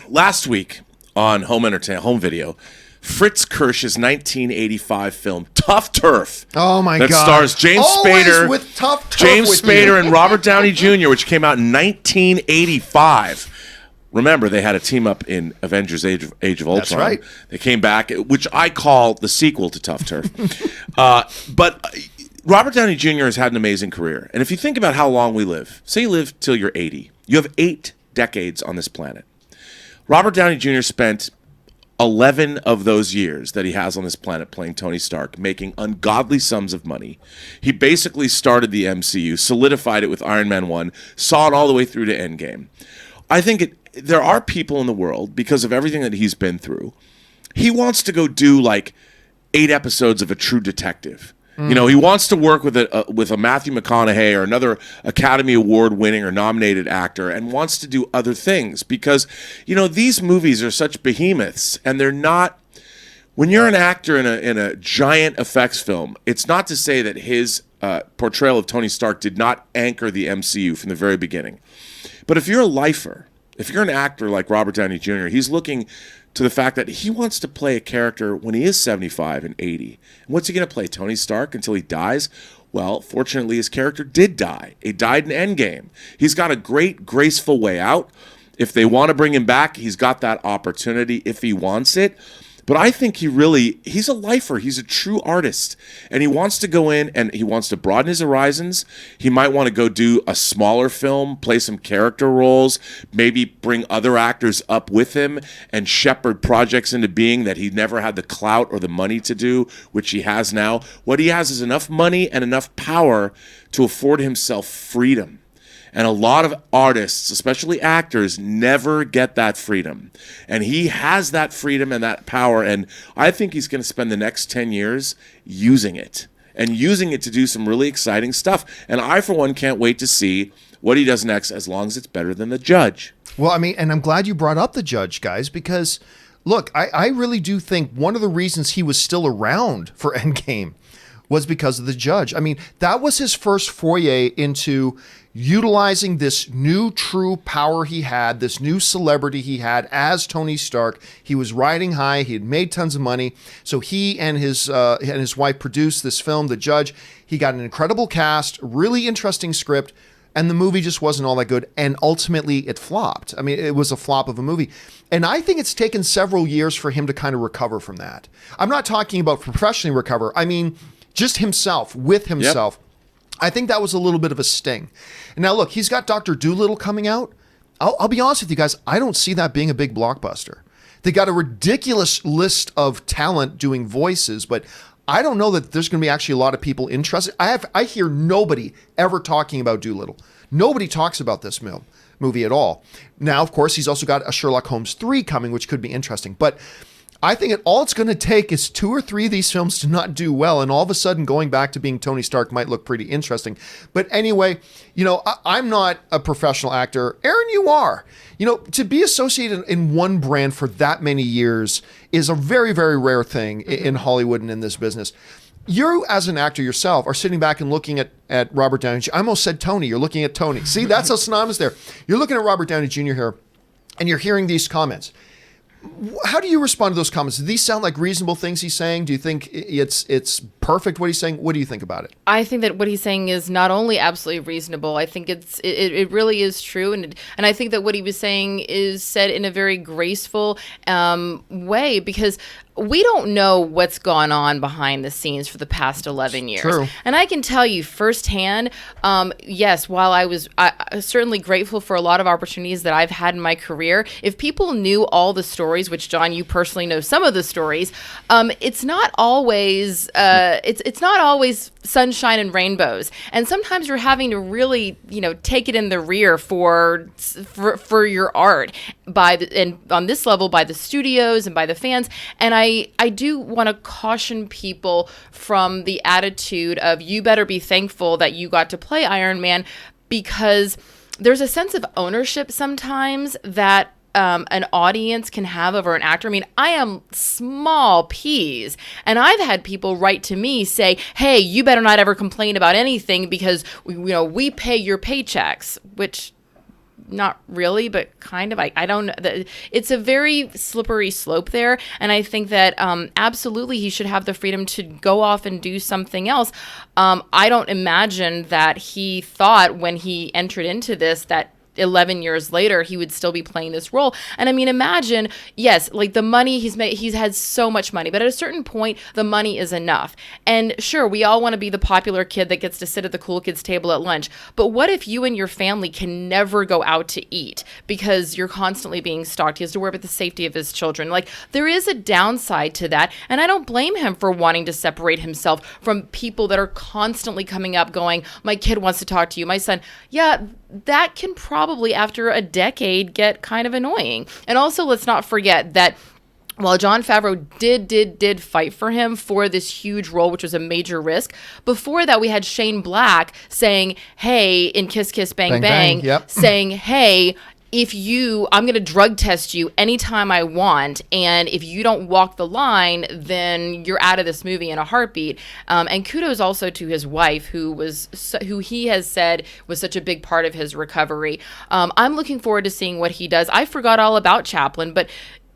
last week on home video, Fritz Kirsch's 1985 film Tough Turf. Oh my God! That stars James Spader, with Tough Turf James with Spader, you. and Robert Downey Jr., which came out in 1985. Remember, they had a team up in Avengers: Age of Ultron. That's right. They came back, which I call the sequel to Tough Turf. But Robert Downey Jr. has had an amazing career, and if you think about how long we live, say you live till you're 80, you have 8 decades on this planet. Robert Downey Jr. spent 11 of those years that he has on this planet playing Tony Stark, making ungodly sums of money. He basically started the MCU, solidified it with Iron Man 1, saw it all the way through to Endgame. I think there are people in the world, because of everything that he's been through, he wants to go do like 8 episodes of a True Detective. He wants to work with a Matthew McConaughey or another Academy Award winning or nominated actor, and wants to do other things because, these movies are such behemoths, and they're not. When you're an actor in a giant effects film, it's not to say that his portrayal of Tony Stark did not anchor the MCU from the very beginning. But if you're a lifer, if you're an actor like Robert Downey Jr., he's looking to the fact that he wants to play a character when he is 75 and 80. And what's he going to play, Tony Stark, until he dies? Well, fortunately, his character did die. He died in Endgame. He's got a great, graceful way out. If they want to bring him back, he's got that opportunity if he wants it. But I think he's a lifer. He's a true artist. And he wants to go in and he wants to broaden his horizons. He might want to go do a smaller film, play some character roles, maybe bring other actors up with him and shepherd projects into being that he never had the clout or the money to do, which he has now. What he has is enough money and enough power to afford himself freedom. And a lot of artists, especially actors, never get that freedom. And he has that freedom and that power. And I think he's going to spend the next 10 years using it. And using it to do some really exciting stuff. And I, for one, can't wait to see what he does next, as long as it's better than The Judge. Well, I mean, and I'm glad you brought up the judge, guys, because look, I really do think one of the reasons he was still around for Endgame was because of the judge. I mean, that was his first foray into utilizing this new true power he had, this new celebrity he had as Tony Stark. He was riding high. He had made tons of money. So he and his wife produced this film, The Judge. He got an incredible cast, really interesting script, and the movie just wasn't all that good. And ultimately, it flopped. I mean, it was a flop of a movie. And I think it's taken several years for him to kind of recover from that. I'm not talking about professionally recover. I mean, just himself, with himself. Yep. I think that was a little bit of a sting. And now, look, he's got Dr. Dolittle coming out. I'll be honest with you guys. I don't see that being a big blockbuster. They got a ridiculous list of talent doing voices, but I don't know that there's going to be actually a lot of people interested. I hear nobody ever talking about Dolittle. Nobody talks about this movie at all. Now, of course, he's also got a Sherlock Holmes 3 coming, which could be interesting. But I think all it's going to take is 2 or 3 of these films to not do well, and all of a sudden going back to being Tony Stark might look pretty interesting. But anyway, I'm not a professional actor. Erin, you are. To be associated in one brand for that many years is a very, very rare thing in Hollywood and in this business. You, as an actor yourself, are sitting back and looking at Robert Downey Jr. I almost said Tony. You're looking at Tony. See, that's how synonymous there. You're looking at Robert Downey Jr. here, and you're hearing these comments. How do you respond to those comments? Do these sound like reasonable things he's saying? Do you think it's perfect what he's saying? What do you think about it? I think that what he's saying is not only absolutely reasonable. I think it really is true, and I think that what he was saying is said in a very graceful way, because we don't know what's gone on behind the scenes for the past 11 years. True. And I can tell you firsthand, yes, while I was certainly grateful for a lot of opportunities that I've had in my career, if people knew all the stories, which, John, you personally know some of the stories, it's not always it's not always sunshine and rainbows. And sometimes you're having to really, take it in the rear for your art and on this level by the studios and by the fans. And I do want to caution people from the attitude of, you better be thankful that you got to play Iron Man, because there's a sense of ownership sometimes that an audience can have over an actor. I mean, I am small peas, and I've had people write to me say, hey, you better not ever complain about anything because we pay your paychecks, which not really, but kind of. I don't know. It's a very slippery slope there, and I think that absolutely he should have the freedom to go off and do something else. I don't imagine that he thought when he entered into this that 11 years later he would still be playing this role. And I mean, imagine, yes, like the money he's made, he's had so much money, but at a certain point the money is enough. And sure, we all want to be the popular kid that gets to sit at the cool kids table at lunch, but what if you and your family can never go out to eat because you're constantly being stalked? He has to worry about the safety of his children. Like, there is a downside to that, and I don't blame him for wanting to separate himself from people that are constantly coming up going, my kid wants to talk to you, my son. Yeah, that can probably, after a decade, get kind of annoying. And also, let's not forget that while Jon Favreau did fight for him for this huge role, which was a major risk, before that we had Shane Black saying, hey, in Kiss Kiss Bang Bang, yep. saying, hey, I'm going to drug test you anytime I want, and if you don't walk the line, then you're out of this movie in a heartbeat. And kudos also to his wife, who he has said was such a big part of his recovery. I'm looking forward to seeing what he does. I forgot all about Chaplin, but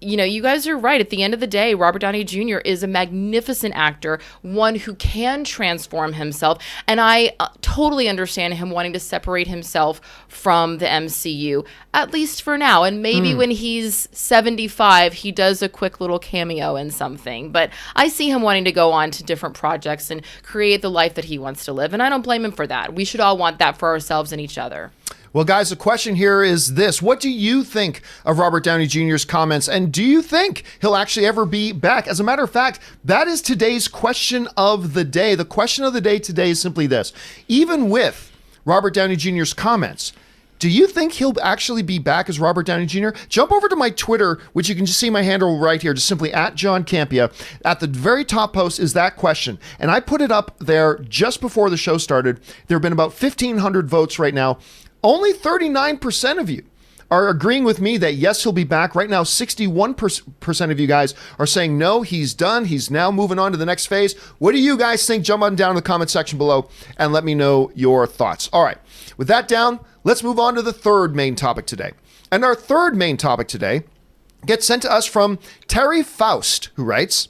you guys are right. At the end of the day, Robert Downey Jr. is a magnificent actor, one who can transform himself. And I totally understand him wanting to separate himself from the MCU, at least for now. And maybe when he's 75, he does a quick little cameo in something. But I see him wanting to go on to different projects and create the life that he wants to live. And I don't blame him for that. We should all want that for ourselves and each other. Well, guys, the question here is this. What do you think of Robert Downey Jr.'s comments? And do you think he'll actually ever be back? As a matter of fact, that is today's question of the day. The question of the day today is simply this. Even with Robert Downey Jr.'s comments, do you think he'll actually be back as Robert Downey Jr.? Jump over to my Twitter, which you can just see my handle right here, just simply at John Campea. At the very top post is that question. And I put it up there just before the show started. There have been about 1,500 votes right now. Only 39% of you are agreeing with me that yes, he'll be back. Right now, 61% of you guys are saying no, he's done. He's now moving on to the next phase. What do you guys think? Jump on down in the comment section below and let me know your thoughts. All right, with that down, let's move on to the third main topic today. And our third main topic today gets sent to us from Terry Faust, who writes,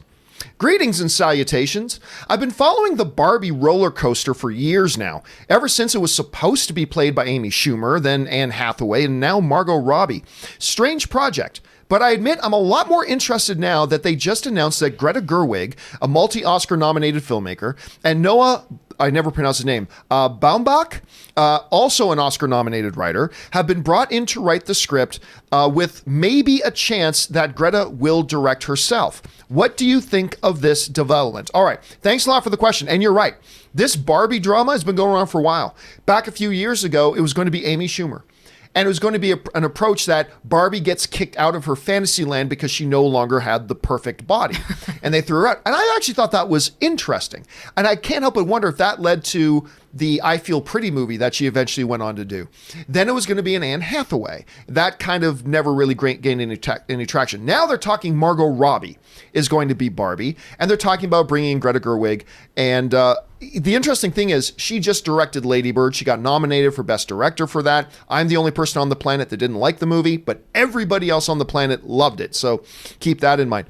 "Greetings and salutations. I've been following the Barbie roller coaster for years now, ever since it was supposed to be played by Amy Schumer, then Anne Hathaway, and now Margot Robbie. Strange project. But I admit I'm a lot more interested now that they just announced that Greta Gerwig, a multi-Oscar nominated filmmaker, and Noah, I never pronounce his name, Baumbach, also an Oscar nominated writer, have been brought in to write the script with maybe a chance that Greta will direct herself. What do you think of this development?" All right, thanks a lot for the question. And you're right. This Barbie drama has been going on for a while. Back a few years ago, it was going to be Amy Schumer. And it was going to be an approach that Barbie gets kicked out of her fantasy land because she no longer had the perfect body. And they threw her out. And I actually thought that was interesting. And I can't help but wonder if that led to the I Feel Pretty movie that she eventually went on to do. Then it was going to be an Anne Hathaway. That kind of never really gained any traction. Now they're talking Margot Robbie is going to be Barbie. And they're talking about bringing in Greta Gerwig. And the interesting thing is she just directed Lady Bird. She got nominated for Best Director for that. I'm the only person on the planet that didn't like the movie, but everybody else on the planet loved it. So keep that in mind.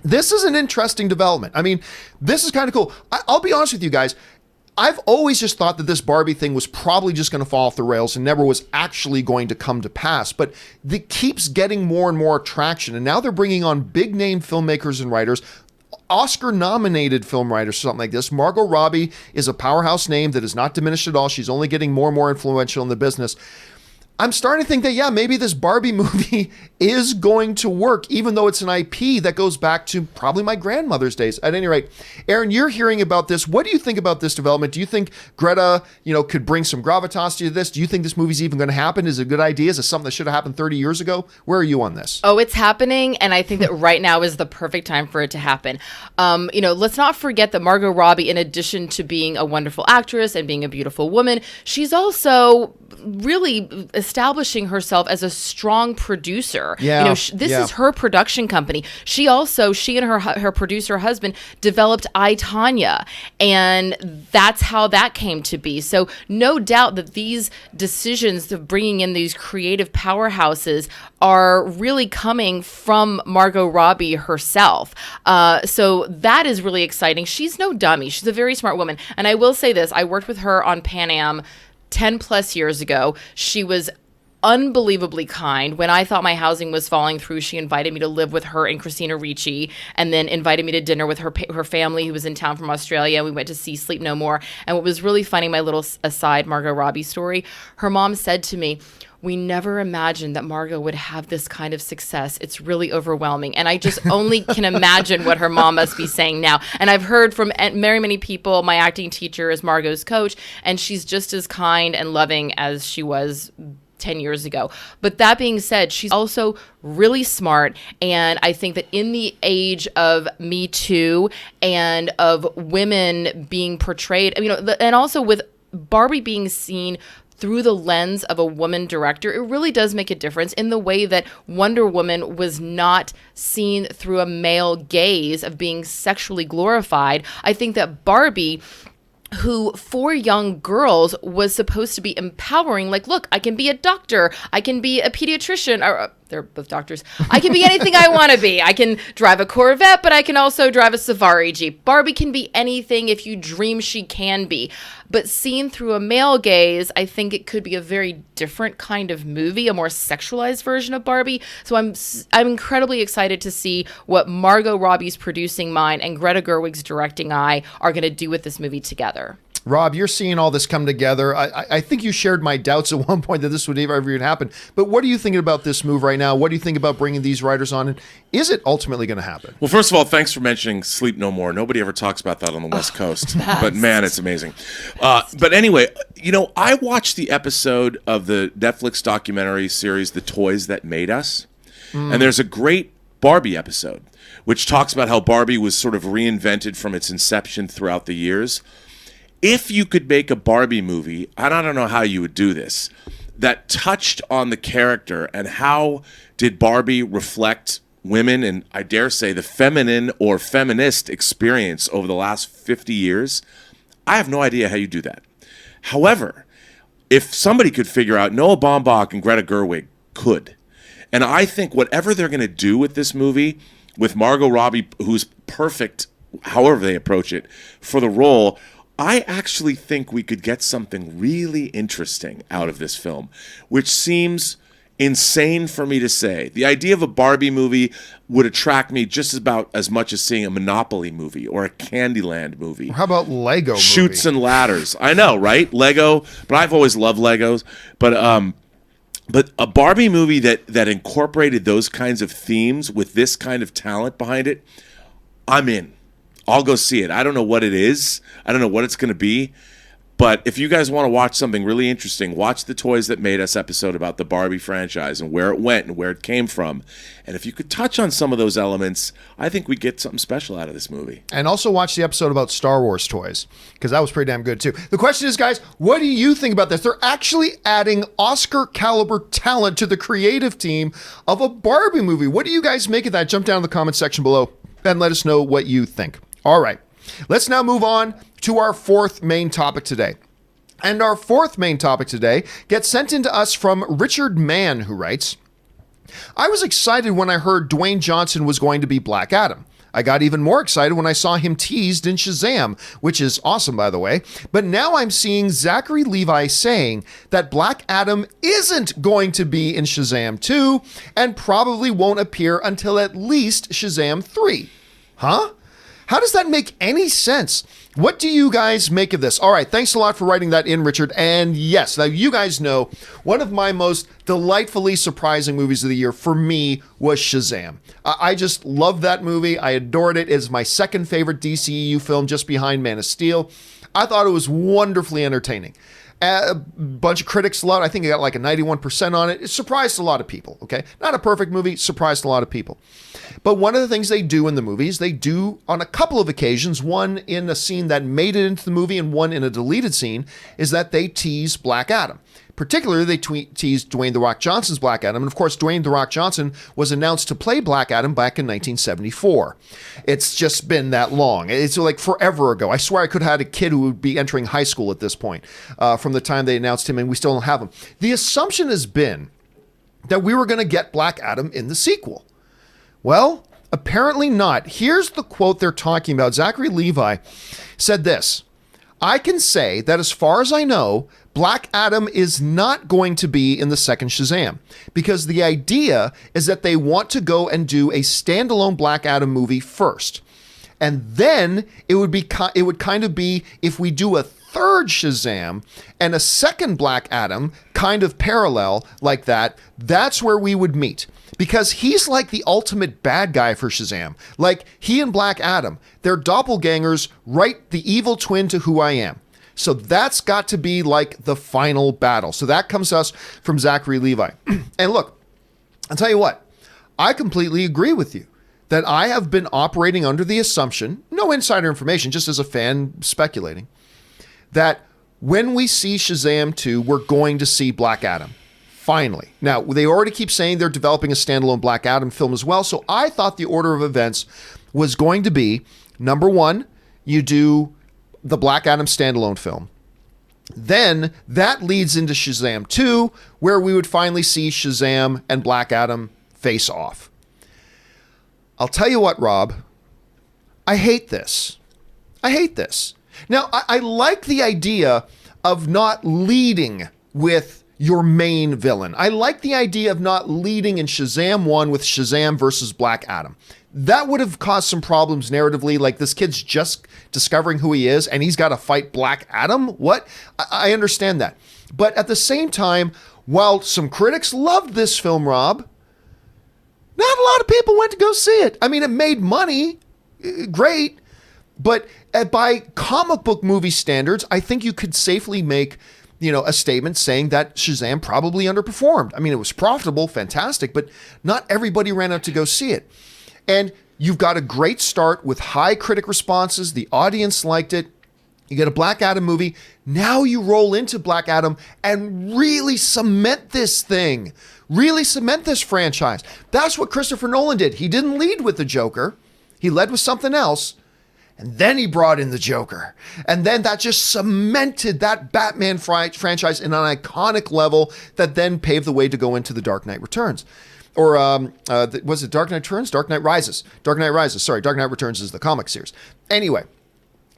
This is an interesting development. I mean, this is kind of cool. I'll be honest with you guys. I've always just thought that this Barbie thing was probably just going to fall off the rails and never was actually going to come to pass, but it keeps getting more and more traction. And now they're bringing on big name filmmakers and writers, Oscar nominated film writers, something like this. Margot Robbie is a powerhouse name that is not diminished at all. She's only getting more and more influential in the business. I'm starting to think that, yeah, maybe this Barbie movie is going to work, even though it's an IP that goes back to probably my grandmother's days. At any rate, Erin, you're hearing about this. What do you think about this development? Do you think Greta, could bring some gravitas to this? Do you think this movie's even going to happen? Is it a good idea? Is it something that should have happened 30 years ago? Where are you on this? Oh, it's happening, and I think that right now is the perfect time for it to happen. Let's not forget that Margot Robbie, in addition to being a wonderful actress and being a beautiful woman, she's also really establishing herself as a strong producer. Yeah, this is her production company. She and her producer husband developed I, Tonya, and that's how that came to be. So no doubt that these decisions of bringing in these creative powerhouses are really coming from Margot Robbie herself. So that is really exciting. She's no dummy. She's a very smart woman. And I will say this, I worked with her on Pan Am 10 plus years ago. She was unbelievably kind. When I thought my housing was falling through, she invited me to live with her and Christina Ricci, and then invited me to dinner with her family who was in town from Australia. We went to see Sleep No More. And what was really funny, my little aside Margot Robbie story, her mom said to me, "We never imagined that Margot would have this kind of success. It's really overwhelming." And I just only can imagine what her mom must be saying now. And I've heard from very many people. My acting teacher is Margot's coach, and she's just as kind and loving as she was 10 years ago. But that being said, she's also really smart. And I think that in the age of Me Too and of women being portrayed, and also with Barbie being seen through the lens of a woman director, it really does make a difference in the way that Wonder Woman was not seen through a male gaze of being sexually glorified. I think that Barbie, who for young girls was supposed to be empowering, like, look, I can be a doctor, I can be a pediatrician, or they're both doctors, I can be anything I want to be. I can drive a Corvette, but I can also drive a Safari Jeep. Barbie can be anything if you dream she can be. But seen through a male gaze, I think it could be a very different kind of movie, a more sexualized version of Barbie. So I'm incredibly excited to see what Margot Robbie's producing mind and Greta Gerwig's directing eye are going to do with this movie together. Rob, you're seeing all this come together. I think you shared my doubts at one point that this would ever even happen. But what are you thinking about this move right now? What do you think about bringing these writers on? And is it ultimately going to happen? Well, first of all, thanks for mentioning Sleep No More. Nobody ever talks about that on the West Coast. But man, it's amazing. But anyway, I watched the episode of the Netflix documentary series, The Toys That Made Us. And there's a great Barbie episode, which talks about how Barbie was sort of reinvented from its inception throughout the years. If you could make a Barbie movie, and I don't know how you would do this, that touched on the character and how did Barbie reflect women and, I dare say, the feminine or feminist experience over the last 50 years. I have no idea how you do that. However, if somebody could figure out, Noah Baumbach and Greta Gerwig could. And I think whatever they're going to do with this movie, with Margot Robbie, who's perfect, however they approach it, for the role, I actually think we could get something really interesting out of this film, which seems insane for me to say. The idea of a Barbie movie would attract me just about as much as seeing a Monopoly movie or a Candyland movie. How about Lego Chutes movie? and ladders. I know, right? Lego, but I've always loved Legos. But a Barbie movie that incorporated those kinds of themes with this kind of talent behind it, I'm in. I'll go see it. I don't know what it is. I don't know what it's going to be. But if you guys want to watch something really interesting, watch the Toys That Made Us episode about the Barbie franchise and where it went and where it came from. And if you could touch on some of those elements, I think we'd get something special out of this movie. And also watch the episode about Star Wars toys, because that was pretty damn good too. The question is, guys, what do you think about this? They're actually adding Oscar caliber talent to the creative team of a Barbie movie. What do you guys make of that? Jump down in the comment section below and let us know what you think. All right, let's now move on to our fourth main topic today. And our fourth main topic today gets sent in to us from Richard Mann, who writes, I was excited when I heard Dwayne Johnson was going to be Black Adam. I got even more excited when I saw him teased in Shazam, which is awesome, by the way. But now I'm seeing Zachary Levi saying that Black Adam isn't going to be in Shazam 2 and probably won't appear until at least Shazam 3. Huh? How does that make any sense? What do you guys make of this? All right, thanks a lot for writing that in, Richard. And yes, now you guys know one of my most delightfully surprising movies of the year for me was Shazam. I just love that movie. I adored it. It's my second favorite DCEU film, just behind Man of Steel. I thought it was wonderfully entertaining. A bunch of critics loved it. I think it got like a 91% on it. It surprised a lot of people, okay? Not a perfect movie, surprised a lot of people. But one of the things they do in the movies, they do on a couple of occasions, one in a scene that made it into the movie and one in a deleted scene, is that they tease Black Adam. Particularly, they teased Dwayne "The Rock" Johnson's Black Adam. And of course, Dwayne "The Rock" Johnson was announced to play Black Adam back in 1974. It's just been that long. It's like forever ago. I swear I could have had a kid who would be entering high school at this point from the time they announced him, and we still don't have him. The assumption has been that we were going to get Black Adam in the sequel. Well, apparently not. Here's the quote they're talking about. Zachary Levi said this, I can say that as far as I know, Black Adam is not going to be in the second Shazam, because the idea is that they want to go and do a standalone Black Adam movie first. And then it would kind of be if we do a third Shazam and a second Black Adam kind of parallel like that, that's where we would meet. Because he's like the ultimate bad guy for Shazam. Like he and Black Adam, they're doppelgangers, right? The evil twin to who I am. So that's got to be like the final battle. So that comes to us from Zachary Levi. And look, I'll tell you what, I completely agree with you that I have been operating under the assumption, no insider information, just as a fan speculating, that when we see Shazam 2, we're going to see Black Adam. Finally. Now, they already keep saying they're developing a standalone Black Adam film as well. So I thought the order of events was going to be, number one, you do the Black Adam standalone film. Then that leads into Shazam 2, where we would finally see Shazam and Black Adam face off. I'll tell you what, Rob, I hate this. I hate this. Now, I like the idea of not leading with your main villain. I like the idea of not leading in Shazam 1 with Shazam versus Black Adam. That would have caused some problems narratively, like this kid's just discovering who he is and he's got to fight Black Adam? What? I understand that. But at the same time, while some critics loved this film, Rob, not a lot of people went to go see it. I mean, it made money, great, but by comic book movie standards, I think you could safely make a statement saying that Shazam probably underperformed. I mean, it was profitable, fantastic, but not everybody ran out to go see it. And you've got a great start with high critic responses. The audience liked it. You get a Black Adam movie. Now you roll into Black Adam and really cement this thing. Really cement this franchise. That's what Christopher Nolan did. He didn't lead with the Joker. He led with something else. And then he brought in the Joker. And then that just cemented that Batman franchise in an iconic level that then paved the way to go into The Dark Knight Returns. Or was it Dark Knight Returns? Dark Knight Rises. Dark Knight Rises. Sorry, Dark Knight Returns is the comic series. Anyway,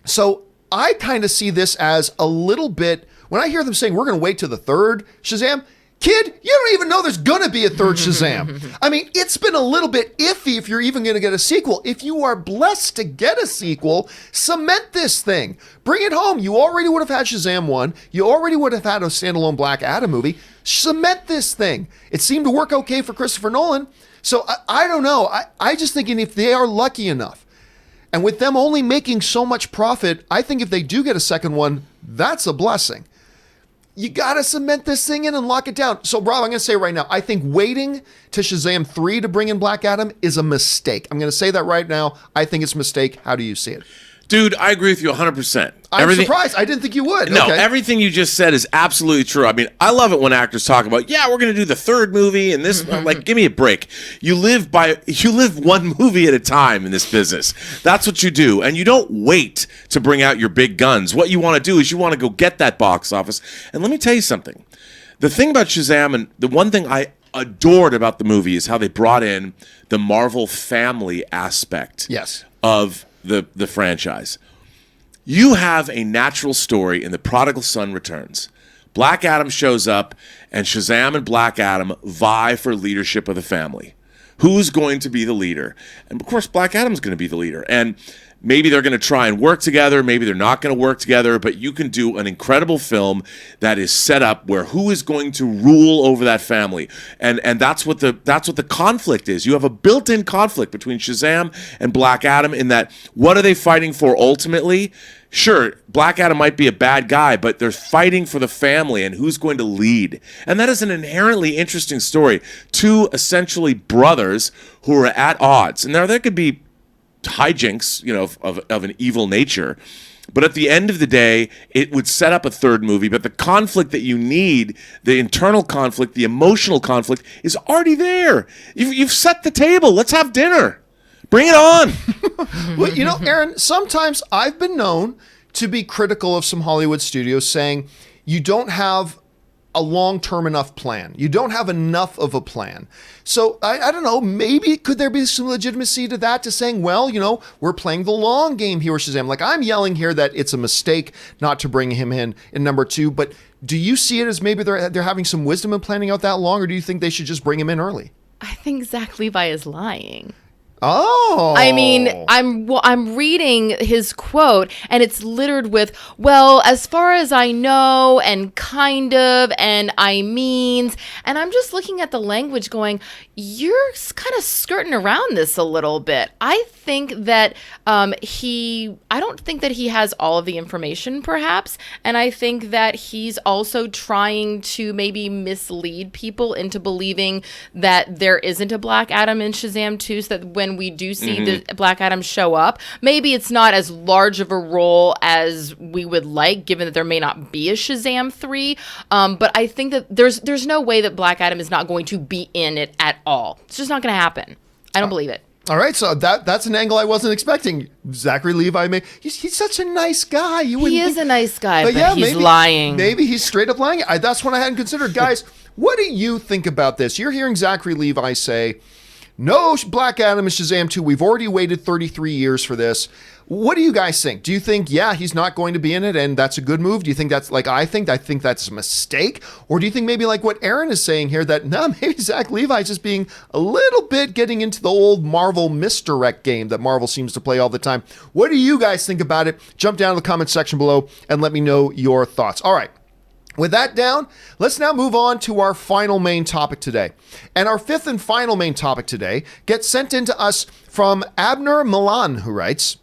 so I kind of see this as a little bit, when I hear them saying we're going to wait till the third Shazam, kid, you don't even know there's going to be a third Shazam. I mean, it's been a little bit iffy if you're even going to get a sequel. If you are blessed to get a sequel, cement this thing. Bring it home. You already would have had Shazam 1. You already would have had a standalone Black Adam movie. Cement this thing. It seemed to work okay for Christopher Nolan. So I don't know. I just thinking if they are lucky enough, and with them only making so much profit, I think if they do get a second one, that's a blessing. You got to cement this thing in and lock it down. So, Rob, I'm going to say right now, I think waiting to Shazam 3 to bring in Black Adam is a mistake. I'm going to say that right now. I think it's a mistake. How do you see it? Dude, I agree with you 100%. I'm surprised. I didn't think you would. No, okay. Everything you just said is absolutely true. I mean, I love it when actors talk about, yeah, we're going to do the third movie and this. I'm like, give me a break. You live one movie at a time in this business. That's what you do. And you don't wait to bring out your big guns. What you want to do is you want to go get that box office. And let me tell you something. The thing about Shazam, and the one thing I adored about the movie is how they brought in the Marvel family aspect of the franchise. You have a natural story in The Prodigal Son Returns. Black Adam shows up, and Shazam and Black Adam vie for leadership of the family. Who's going to be the leader? And, of course, Black Adam's going to be the leader. And maybe they're going to try and work together. Maybe they're not going to work together. But you can do an incredible film that is set up where who is going to rule over that family. And that's what the conflict is. You have a built-in conflict between Shazam and Black Adam in that what are they fighting for ultimately? Sure, Black Adam might be a bad guy, but they're fighting for the family and who's going to lead. And that is an inherently interesting story. Two essentially brothers who are at odds. And now there could be hijinks, of an evil nature. But at the end of the day, it would set up a third movie. But the conflict that you need, the internal conflict, the emotional conflict, is already there. You've set the table. Let's have dinner. Bring it on. Well, Erin, sometimes I've been known to be critical of some Hollywood studios saying you don't have a long-term enough plan. You don't have enough of a plan. So I don't know, maybe could there be some legitimacy to that, to saying, well, we're playing the long game here with Shazam. Like, I'm yelling here that it's a mistake not to bring him in number 2, but do you see it as maybe they're having some wisdom in planning out that long, or do you think they should just bring him in early? I think Zach Levi is lying. Oh, I mean, I'm reading his quote, and it's littered with, well, as far as I know, and kind of, and I means, and I'm just looking at the language going, you're kind of skirting around this a little bit. I think that I don't think that he has all of the information, perhaps, and I think that he's also trying to maybe mislead people into believing that there isn't a Black Adam in Shazam 2, so that when we do see the Black Adam show up, maybe it's not as large of a role as we would like, given that there may not be a Shazam 3. But I think that there's no way that Black Adam is not going to be in it at all. It's just not going to happen. I don't believe it. All right, so that's an angle I wasn't expecting. Zachary Levi, he's such a nice guy. He is a nice guy, but he's lying. Maybe he's straight up lying. That's one I hadn't considered. Guys, what do you think about this? You're hearing Zachary Levi say, no Black Adam and Shazam 2. We've already waited 33 years for this. What do you guys think? Do you think, he's not going to be in it and that's a good move? Do you think that's like I think that's a mistake? Or do you think maybe like what Erin is saying here, that maybe Zach Levi is just being a little bit getting into the old Marvel misdirect game that Marvel seems to play all the time? What do you guys think about it? Jump down to the comment section below and let me know your thoughts. All right. With that down, let's now move on to our final main topic today. And our fifth and final main topic today gets sent in to us from Abner Milan, who writes,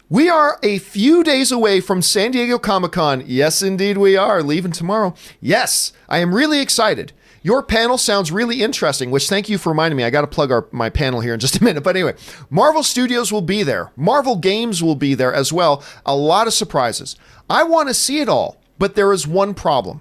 we are a few days away from San Diego Comic-Con. Yes, indeed we are. Leaving tomorrow. Yes, I am really excited. Your panel sounds really interesting, which thank you for reminding me. I got to plug my panel here in just a minute. But anyway, Marvel Studios will be there. Marvel Games will be there as well. A lot of surprises. I want to see it all, but there is one problem.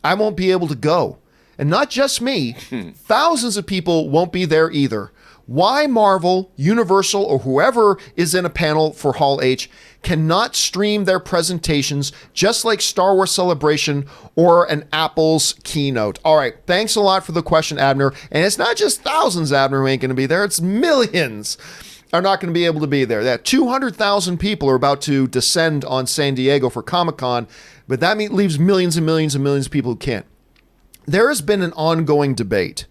I won't be able to go. And not just me. Thousands of people won't be there either. Why Marvel, Universal, or whoever is in a panel for Hall H cannot stream their presentations just like Star Wars Celebration or an Apple's keynote? All right, thanks a lot for the question, Abner. And it's not just thousands, Abner, who ain't going to be there. It's millions are not going to be able to be there. That 200,000 people are about to descend on San Diego for Comic-Con, but that leaves millions and millions and millions of people who can't. There has been an ongoing debate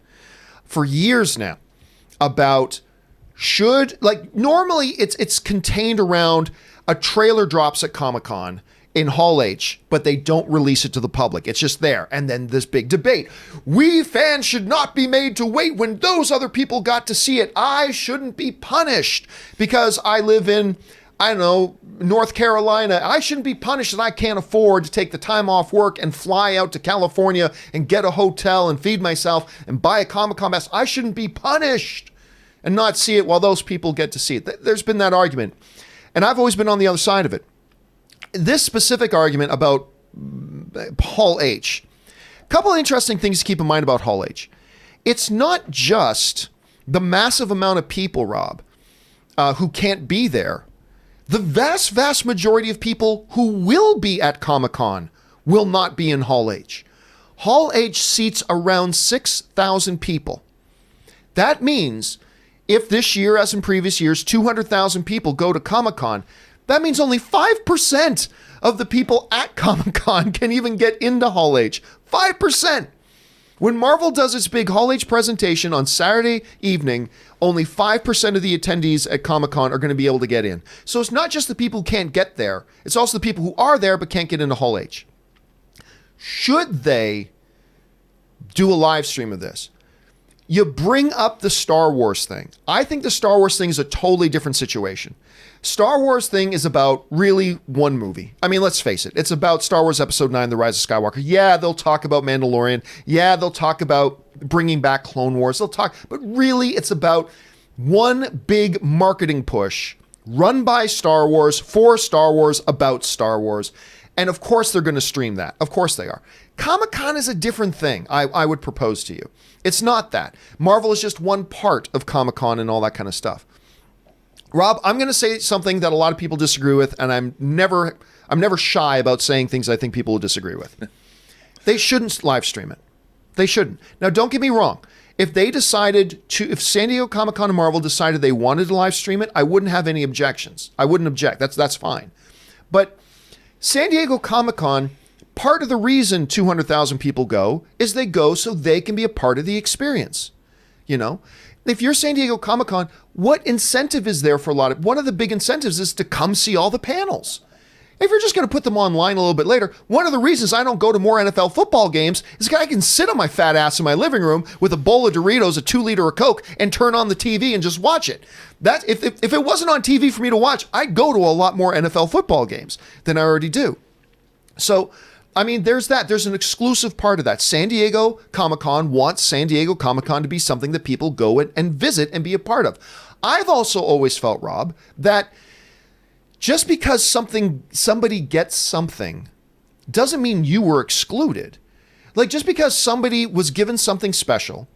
for years now about normally it's contained around a trailer drops at Comic-Con in Hall H, but they don't release it to the public. It's just there. And then this big debate. We fans should not be made to wait when those other people got to see it. I shouldn't be punished because I live in, I don't know, North Carolina. I shouldn't be punished that I can't afford to take the time off work and fly out to California and get a hotel and feed myself and buy a Comic-Con pass. I shouldn't be punished and not see it while those people get to see it. There's been that argument. And I've always been on the other side of it. This specific argument about Hall H, a couple of interesting things to keep in mind about Hall H. It's not just the massive amount of people, Rob, who can't be there. The vast, vast majority of people who will be at Comic-Con will not be in Hall H. Hall H seats around 6,000 people. That means if this year, as in previous years, 200,000 people go to Comic-Con, that means only 5% of the people at Comic-Con can even get into Hall H. 5%. When Marvel does its big Hall H presentation on Saturday evening, only 5% of the attendees at Comic-Con are going to be able to get in. So it's not just the people who can't get there. It's also the people who are there but can't get into Hall H. Should they do a live stream of this? You bring up the Star Wars thing. I think the Star Wars thing is a totally different situation. Star Wars thing is about really one movie. I mean, let's face it. It's about Star Wars Episode 9, The Rise of Skywalker. Yeah, they'll talk about Mandalorian. Yeah, they'll talk about bringing back Clone Wars. But really, it's about one big marketing push run by Star Wars, for Star Wars, about Star Wars. And of course, they're going to stream that. Of course they are. Comic-Con is a different thing, I would propose to you. It's not that. Marvel is just one part of Comic-Con and all that kind of stuff. Rob, I'm going to say something that a lot of people disagree with, and I'm never shy about saying things I think people will disagree with. They shouldn't live stream it. They shouldn't. Now, don't get me wrong. If San Diego Comic-Con and Marvel decided they wanted to live stream it, I wouldn't have any objections. I wouldn't object. That's fine. But San Diego Comic-Con, part of the reason 200,000 people go is they go so they can be a part of the experience. You know, if you're San Diego Comic-Con, what incentive is there for one of the big incentives is to come see all the panels. If you're just going to put them online a little bit later, one of the reasons I don't go to more NFL football games is because I can sit on my fat ass in my living room with a bowl of Doritos, a 2-liter of Coke, and turn on the TV and just watch it. That if it wasn't on TV for me to watch, I'd go to a lot more NFL football games than I already do. So, I mean, there's that. There's an exclusive part of that. San Diego Comic-Con wants San Diego Comic-Con to be something that people go and visit and be a part of. I've also always felt, Rob, that just because somebody gets something doesn't mean you were excluded. Like, just because somebody was given something special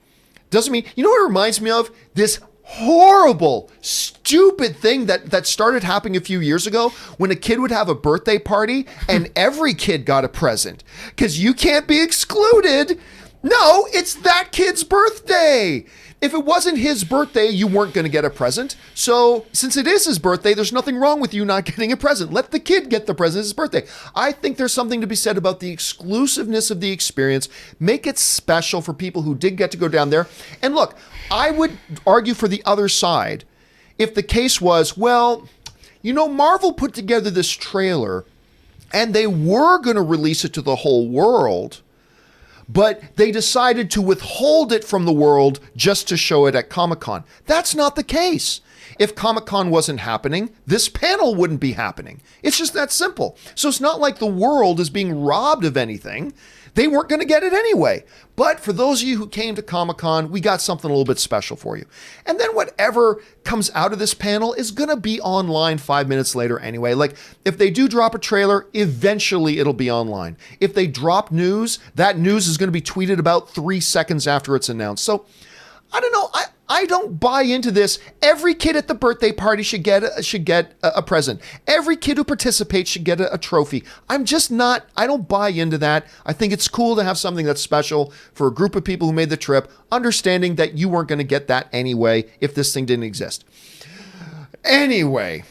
doesn't mean, you know what it reminds me of? This horrible, stupid thing that started happening a few years ago when a kid would have a birthday party and every kid got a present because you can't be excluded. No, it's that kid's birthday. If it wasn't his birthday, you weren't going to get a present. So since it is his birthday, there's nothing wrong with you not getting a present. Let the kid get the present. It's his birthday. I think there's something to be said about the exclusiveness of the experience. Make it special for people who did get to go down there. And look, I would argue for the other side if the case was, well, you know, Marvel put together this trailer and they were going to release it to the whole world, but they decided to withhold it from the world just to show it at Comic-Con. That's not the case. If Comic-Con wasn't happening, this panel wouldn't be happening. It's just that simple. So it's not like the world is being robbed of anything. They weren't going to get it anyway. But for those of you who came to Comic-Con, we got something a little bit special for you. And then whatever comes out of this panel is going to be online 5 minutes later anyway. Like, if they do drop a trailer, eventually it'll be online. If they drop news, that news is going to be tweeted about 3 seconds after it's announced. So, I don't know. I don't buy into this. Every kid at the birthday party should get a present. Every kid who participates should get a trophy. I don't buy into that. I think it's cool to have something that's special for a group of people who made the trip, understanding that you weren't going to get that anyway if this thing didn't exist. Anyway,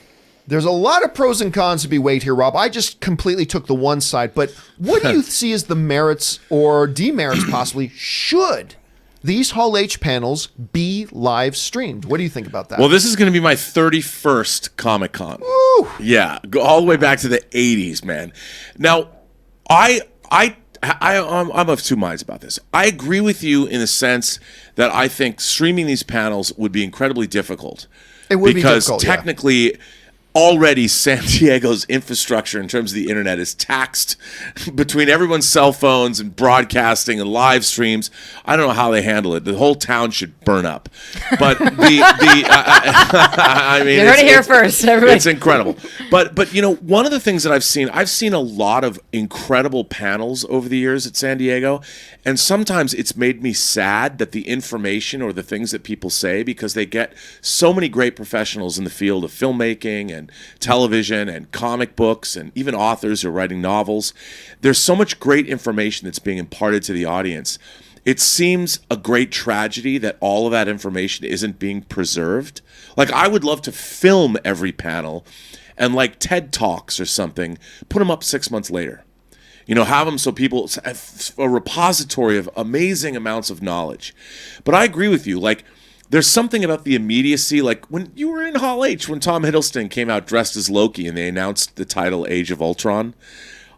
there's a lot of pros and cons to be weighed here, Rob. I just completely took the one side, but what do you see as the merits or demerits possibly should these Hall H panels be live streamed? What do you think about that? Well, this is going to be my 31st Comic-Con. Woo! Yeah, go all the way back to the 80s, man. Now, I'm of two minds about this. I agree with you in the sense that I think streaming these panels would be incredibly difficult. It would be difficult, because technically, already San Diego's infrastructure in terms of the internet is taxed between everyone's cell phones and broadcasting and live streams. I don't know how they handle it. The whole town should burn up. But I mean, you heard it here first. Everybody. It's incredible. But you know, one of the things that I've seen a lot of incredible panels over the years at San Diego, and sometimes it's made me sad that the information or the things that people say, because they get so many great professionals in the field of filmmaking and television and comic books and even authors who are writing novels. There's so much great information that's being imparted to the audience. It seems a great tragedy that all of that information isn't being preserved. Like, I would love to film every panel and, like TED Talks or something, put them up 6 months later. You know, have them so people have a repository of amazing amounts of knowledge. But I agree with you. Like, there's something about the immediacy, like when you were in Hall H, when Tom Hiddleston came out dressed as Loki and they announced the title Age of Ultron.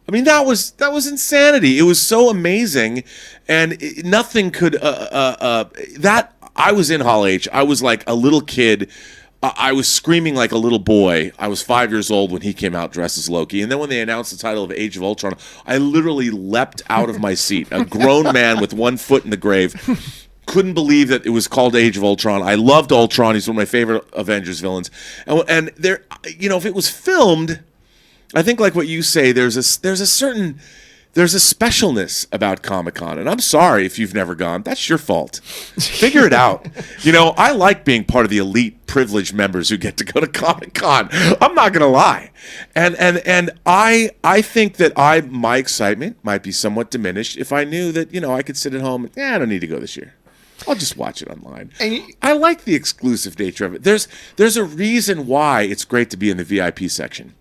I mean, that was insanity. It was so amazing, and nothing could. That I was in Hall H. I was like a little kid. I was screaming like a little boy. I was 5 years old when he came out dressed as Loki. And then when they announced the title of Age of Ultron, I literally leapt out of my seat. A grown man with 1 foot in the grave. Couldn't believe that it was called Age of Ultron. I loved Ultron. He's one of my favorite Avengers villains. And there, you know, if it was filmed, I think like what you say, there's a specialness about Comic-Con. And I'm sorry if you've never gone. That's your fault. Figure it out. You know, I like being part of the elite privileged members who get to go to Comic-Con. I'm not going to lie. And I think that my excitement might be somewhat diminished if I knew that, you know, I could sit at home and, I don't need to go this year. I'll just watch it online. I like the exclusive nature of it. There's a reason why it's great to be in the VIP section.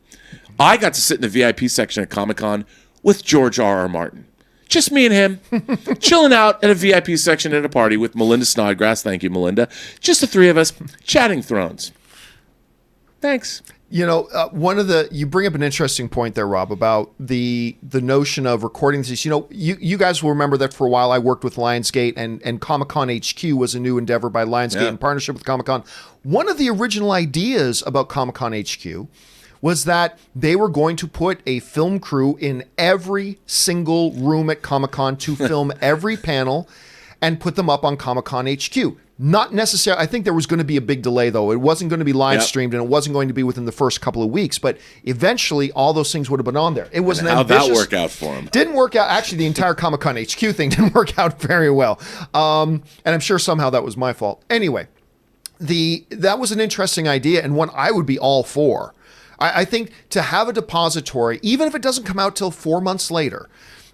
I got to sit in the VIP section at Comic-Con with George R.R. Martin. Just me and him, chilling out at a VIP section at a party with Melinda Snodgrass. Thank you, Melinda. Just the three of us, chatting Thrones. Thanks. You know, you bring up an interesting point there, Rob, about the notion of recording these. You know, you guys will remember that for a while I worked with Lionsgate, and Comic-Con HQ was a new endeavor by Lionsgate in partnership with Comic-Con. One of the original ideas about Comic-Con HQ was that they were going to put a film crew in every single room at Comic-Con to film every panel and put them up on Comic-Con HQ. Not necessarily. I think there was going to be a big delay, though. It wasn't going to be live streamed, and it wasn't going to be within the first couple of weeks. But eventually, all those things would have been on there. It was how'd that work out for him? Didn't work out. Actually, the entire Comic-Con HQ thing didn't work out very well. And I'm sure somehow that was my fault. Anyway, that was an interesting idea and one I would be all for. I think to have a depository, even if it doesn't come out till 4 months later,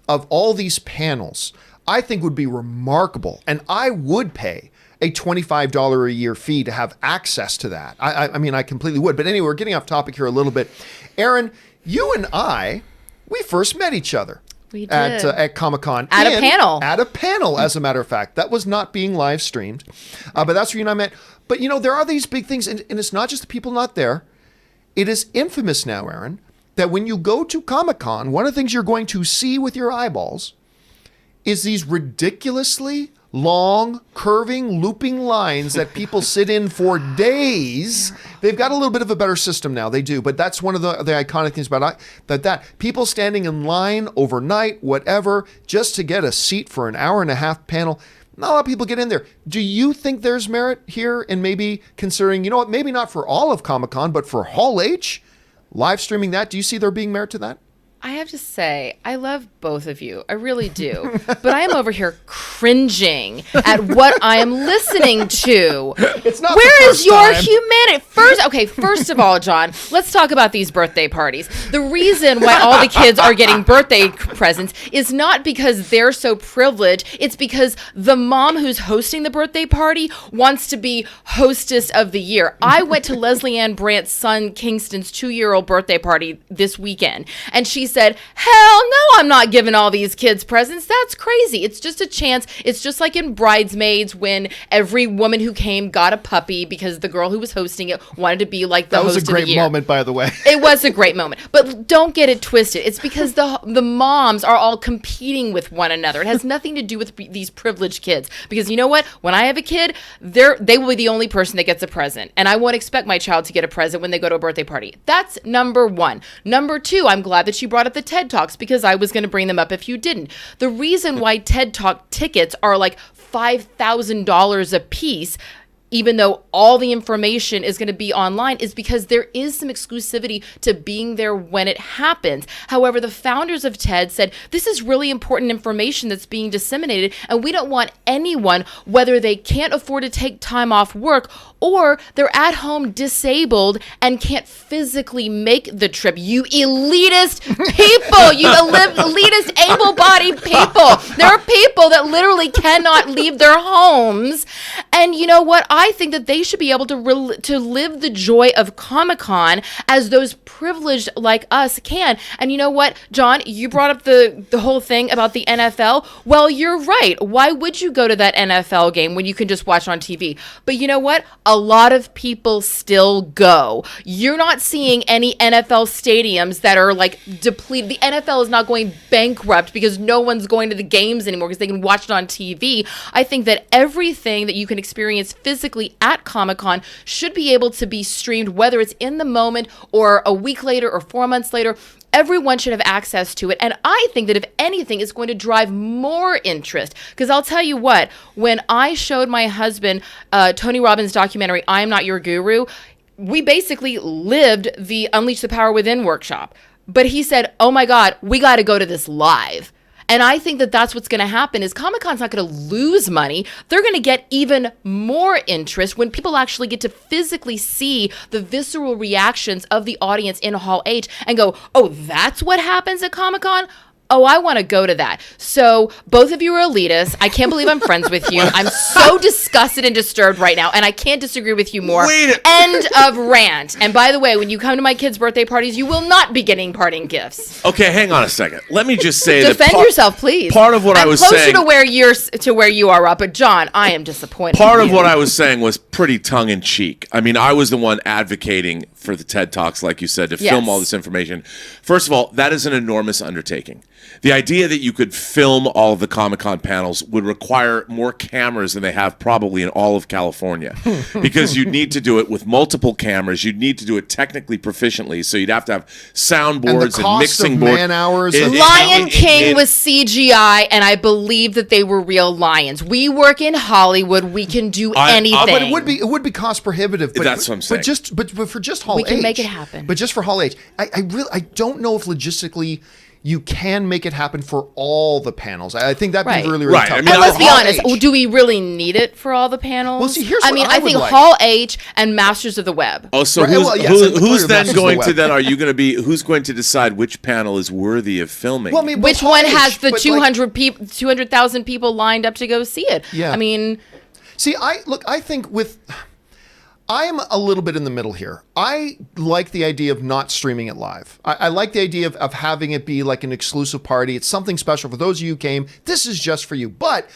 of all these panels, I think would be remarkable. And I would pay a $25 a year fee to have access to that. I mean, I completely would. But anyway, we're getting off topic here a little bit. Erin, you and I, we first met each other. We did. At Comic-Con. At a panel. At a panel, as a matter of fact. That was not being live streamed. But that's where you and I met. But, you know, there are these big things, and it's not just the people not there. It is infamous now, Erin, that when you go to Comic-Con, one of the things you're going to see with your eyeballs is these ridiculously long, curving, looping lines that people sit in for days. They've got a little bit of a better system now. They do. But that's one of the iconic things about that. People standing in line overnight, whatever, just to get a seat for an hour and a half panel. Not a lot of people get in there. Do you think there's merit here in maybe considering, you know what, maybe not for all of Comic-Con, but for Hall H, live streaming that? Do you see there being merit to that? I have to say, I love both of you. I really do. But I am over here cringing at what I am listening to. It's not Where is your humanity? First of all, John, let's talk about these birthday parties. The reason why all the kids are getting birthday presents is not because they're so privileged. It's because the mom who's hosting the birthday party wants to be hostess of the year. I went to Leslie Ann Brandt's son Kingston's 2-year-old birthday party this weekend, and she said, hell no, I'm not giving all these kids presents. That's crazy. It's just a chance. It's just like in Bridesmaids when every woman who came got a puppy because the girl who was hosting it wanted to be like the host of the year. That was a great moment, by the way. It was a great moment. But don't get it twisted. It's because the moms are all competing with one another. It has nothing to do with these privileged kids. Because you know what? When I have a kid, they will be the only person that gets a present. And I won't expect my child to get a present when they go to a birthday party. That's number one. Number two, I'm glad that you brought up the TED Talks because I was going to bring them up if you didn't. The reason why TED Talk tickets are like $5,000 a piece, even though all the information is going to be online, is because there is some exclusivity to being there when it happens. However, the founders of TED said, this is really important information that's being disseminated, and we don't want anyone, whether they can't afford to take time off work or they're at home disabled and can't physically make the trip. You elitist people, you elitist able-bodied people. There are people that literally cannot leave their homes. And you know what? I think that they should be able to live the joy of Comic-Con as those privileged like us can. And you know what, John, you brought up the whole thing about the NFL. Well, you're right. Why would you go to that NFL game when you can just watch it on TV? But you know what? A lot of people still go. You're not seeing any NFL stadiums that are like depleted. The NFL is not going bankrupt because no one's going to the games anymore because they can watch it on TV. I think that everything that you can experience physically at Comic-Con should be able to be streamed, whether it's in the moment or a week later or 4 months later. Everyone should have access to it. And I think that if anything, it's going to drive more interest. Because I'll tell you what, when I showed my husband Tony Robbins' documentary, I Am Not Your Guru, we basically lived the Unleash the Power Within workshop. But he said, oh my God, we got to go to this live. And I think that that's what's going to happen is Comic-Con's not going to lose money. They're going to get even more interest when people actually get to physically see the visceral reactions of the audience in Hall H and go, oh, that's what happens at Comic-Con? Oh, I want to go to that. So both of you are elitists. I can't believe I'm friends with you. I'm so disgusted and disturbed right now, and I can't disagree with you more. End of rant. And by the way, when you come to my kids' birthday parties, you will not be getting parting gifts. Okay, hang on a second. Let me just say defend yourself, please. Part of what I was saying, closer to where you are, Rob. But John, I am disappointed. Part of what I was saying was pretty tongue in cheek. I mean, I was the one advocating for the TED Talks, like you said, to film all this information. First of all, that is an enormous undertaking. The idea that you could film all of the Comic-Con panels would require more cameras than they have probably in all of California because you'd need to do it with multiple cameras. You'd need to do it technically proficiently. So you'd have to have soundboards and mixing boards. Man hours. Lion King was CGI, and I believe that they were real lions. We work in Hollywood. We can do anything. But it would be cost prohibitive. But, that's what I'm saying. But for just Hall H. We can make it happen. But just for Hall H. I don't know if logistically you can make it happen for all the panels. I think that'd be really, really tough. I mean, and let's be honest. Do we really need it for all the panels? Well, see, here's what I think Hall H and Masters of the Web. Oh, so who's then going to then? Are you going to be? Who's going to decide which panel is worthy of filming? Well, I mean, which one has the 200,000 people lined up to go see it? Yeah. I mean, see, I think I'm a little bit in the middle here. I like the idea of not streaming it live. I like the idea of having it be like an exclusive party. It's something special. For those of you who came, this is just for you. But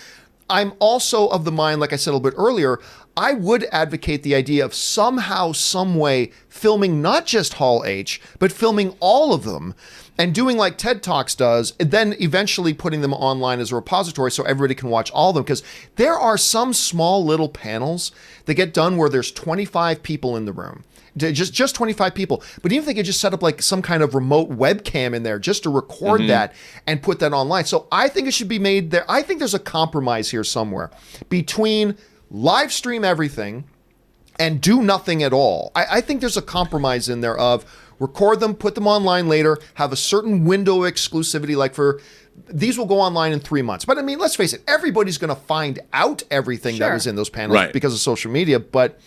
I'm also of the mind, like I said a little bit earlier, I would advocate the idea of somehow, some way filming not just Hall H, but filming all of them and doing like TED Talks does, and then eventually putting them online as a repository so everybody can watch all of them. Because there are some small little panels that get done where there's 25 people in the room. Just 25 people. But even if they could just set up like some kind of remote webcam in there just to record that and put that online. So I think it should be made there. I think there's a compromise here somewhere between live stream everything and do nothing at all. I think there's a compromise in there of record them, put them online later, have a certain window of exclusivity, like for these will go online in 3 months. But I mean, let's face it, everybody's going to find out everything that was in those panels because of social media. But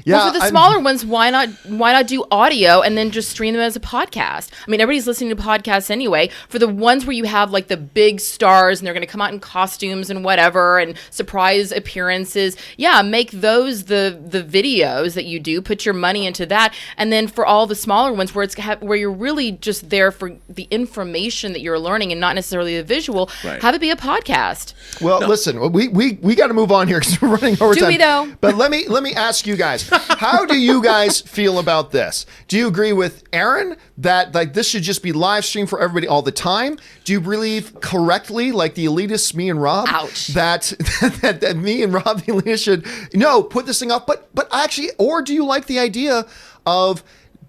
yeah, well, for the smaller ones, why not do audio and then just stream them as a podcast? I mean, everybody's listening to podcasts anyway. For the ones where you have like the big stars and they're going to come out in costumes and whatever and surprise appearances, yeah, make those the videos that you do. Put your money into that, and then for all the smaller ones where where you're really just there for the information that you're learning and not necessarily the visual, have it be a podcast. Well, listen, we got to move on here because we're running over time. Do we though? But let me ask you guys. How do you guys feel about this? Do you agree with Erin that like this should just be live streamed for everybody all the time? Do you believe correctly, like the elitists, me and Rob, that me and Rob, the elitists, should put this thing up? But actually, or do you like the idea of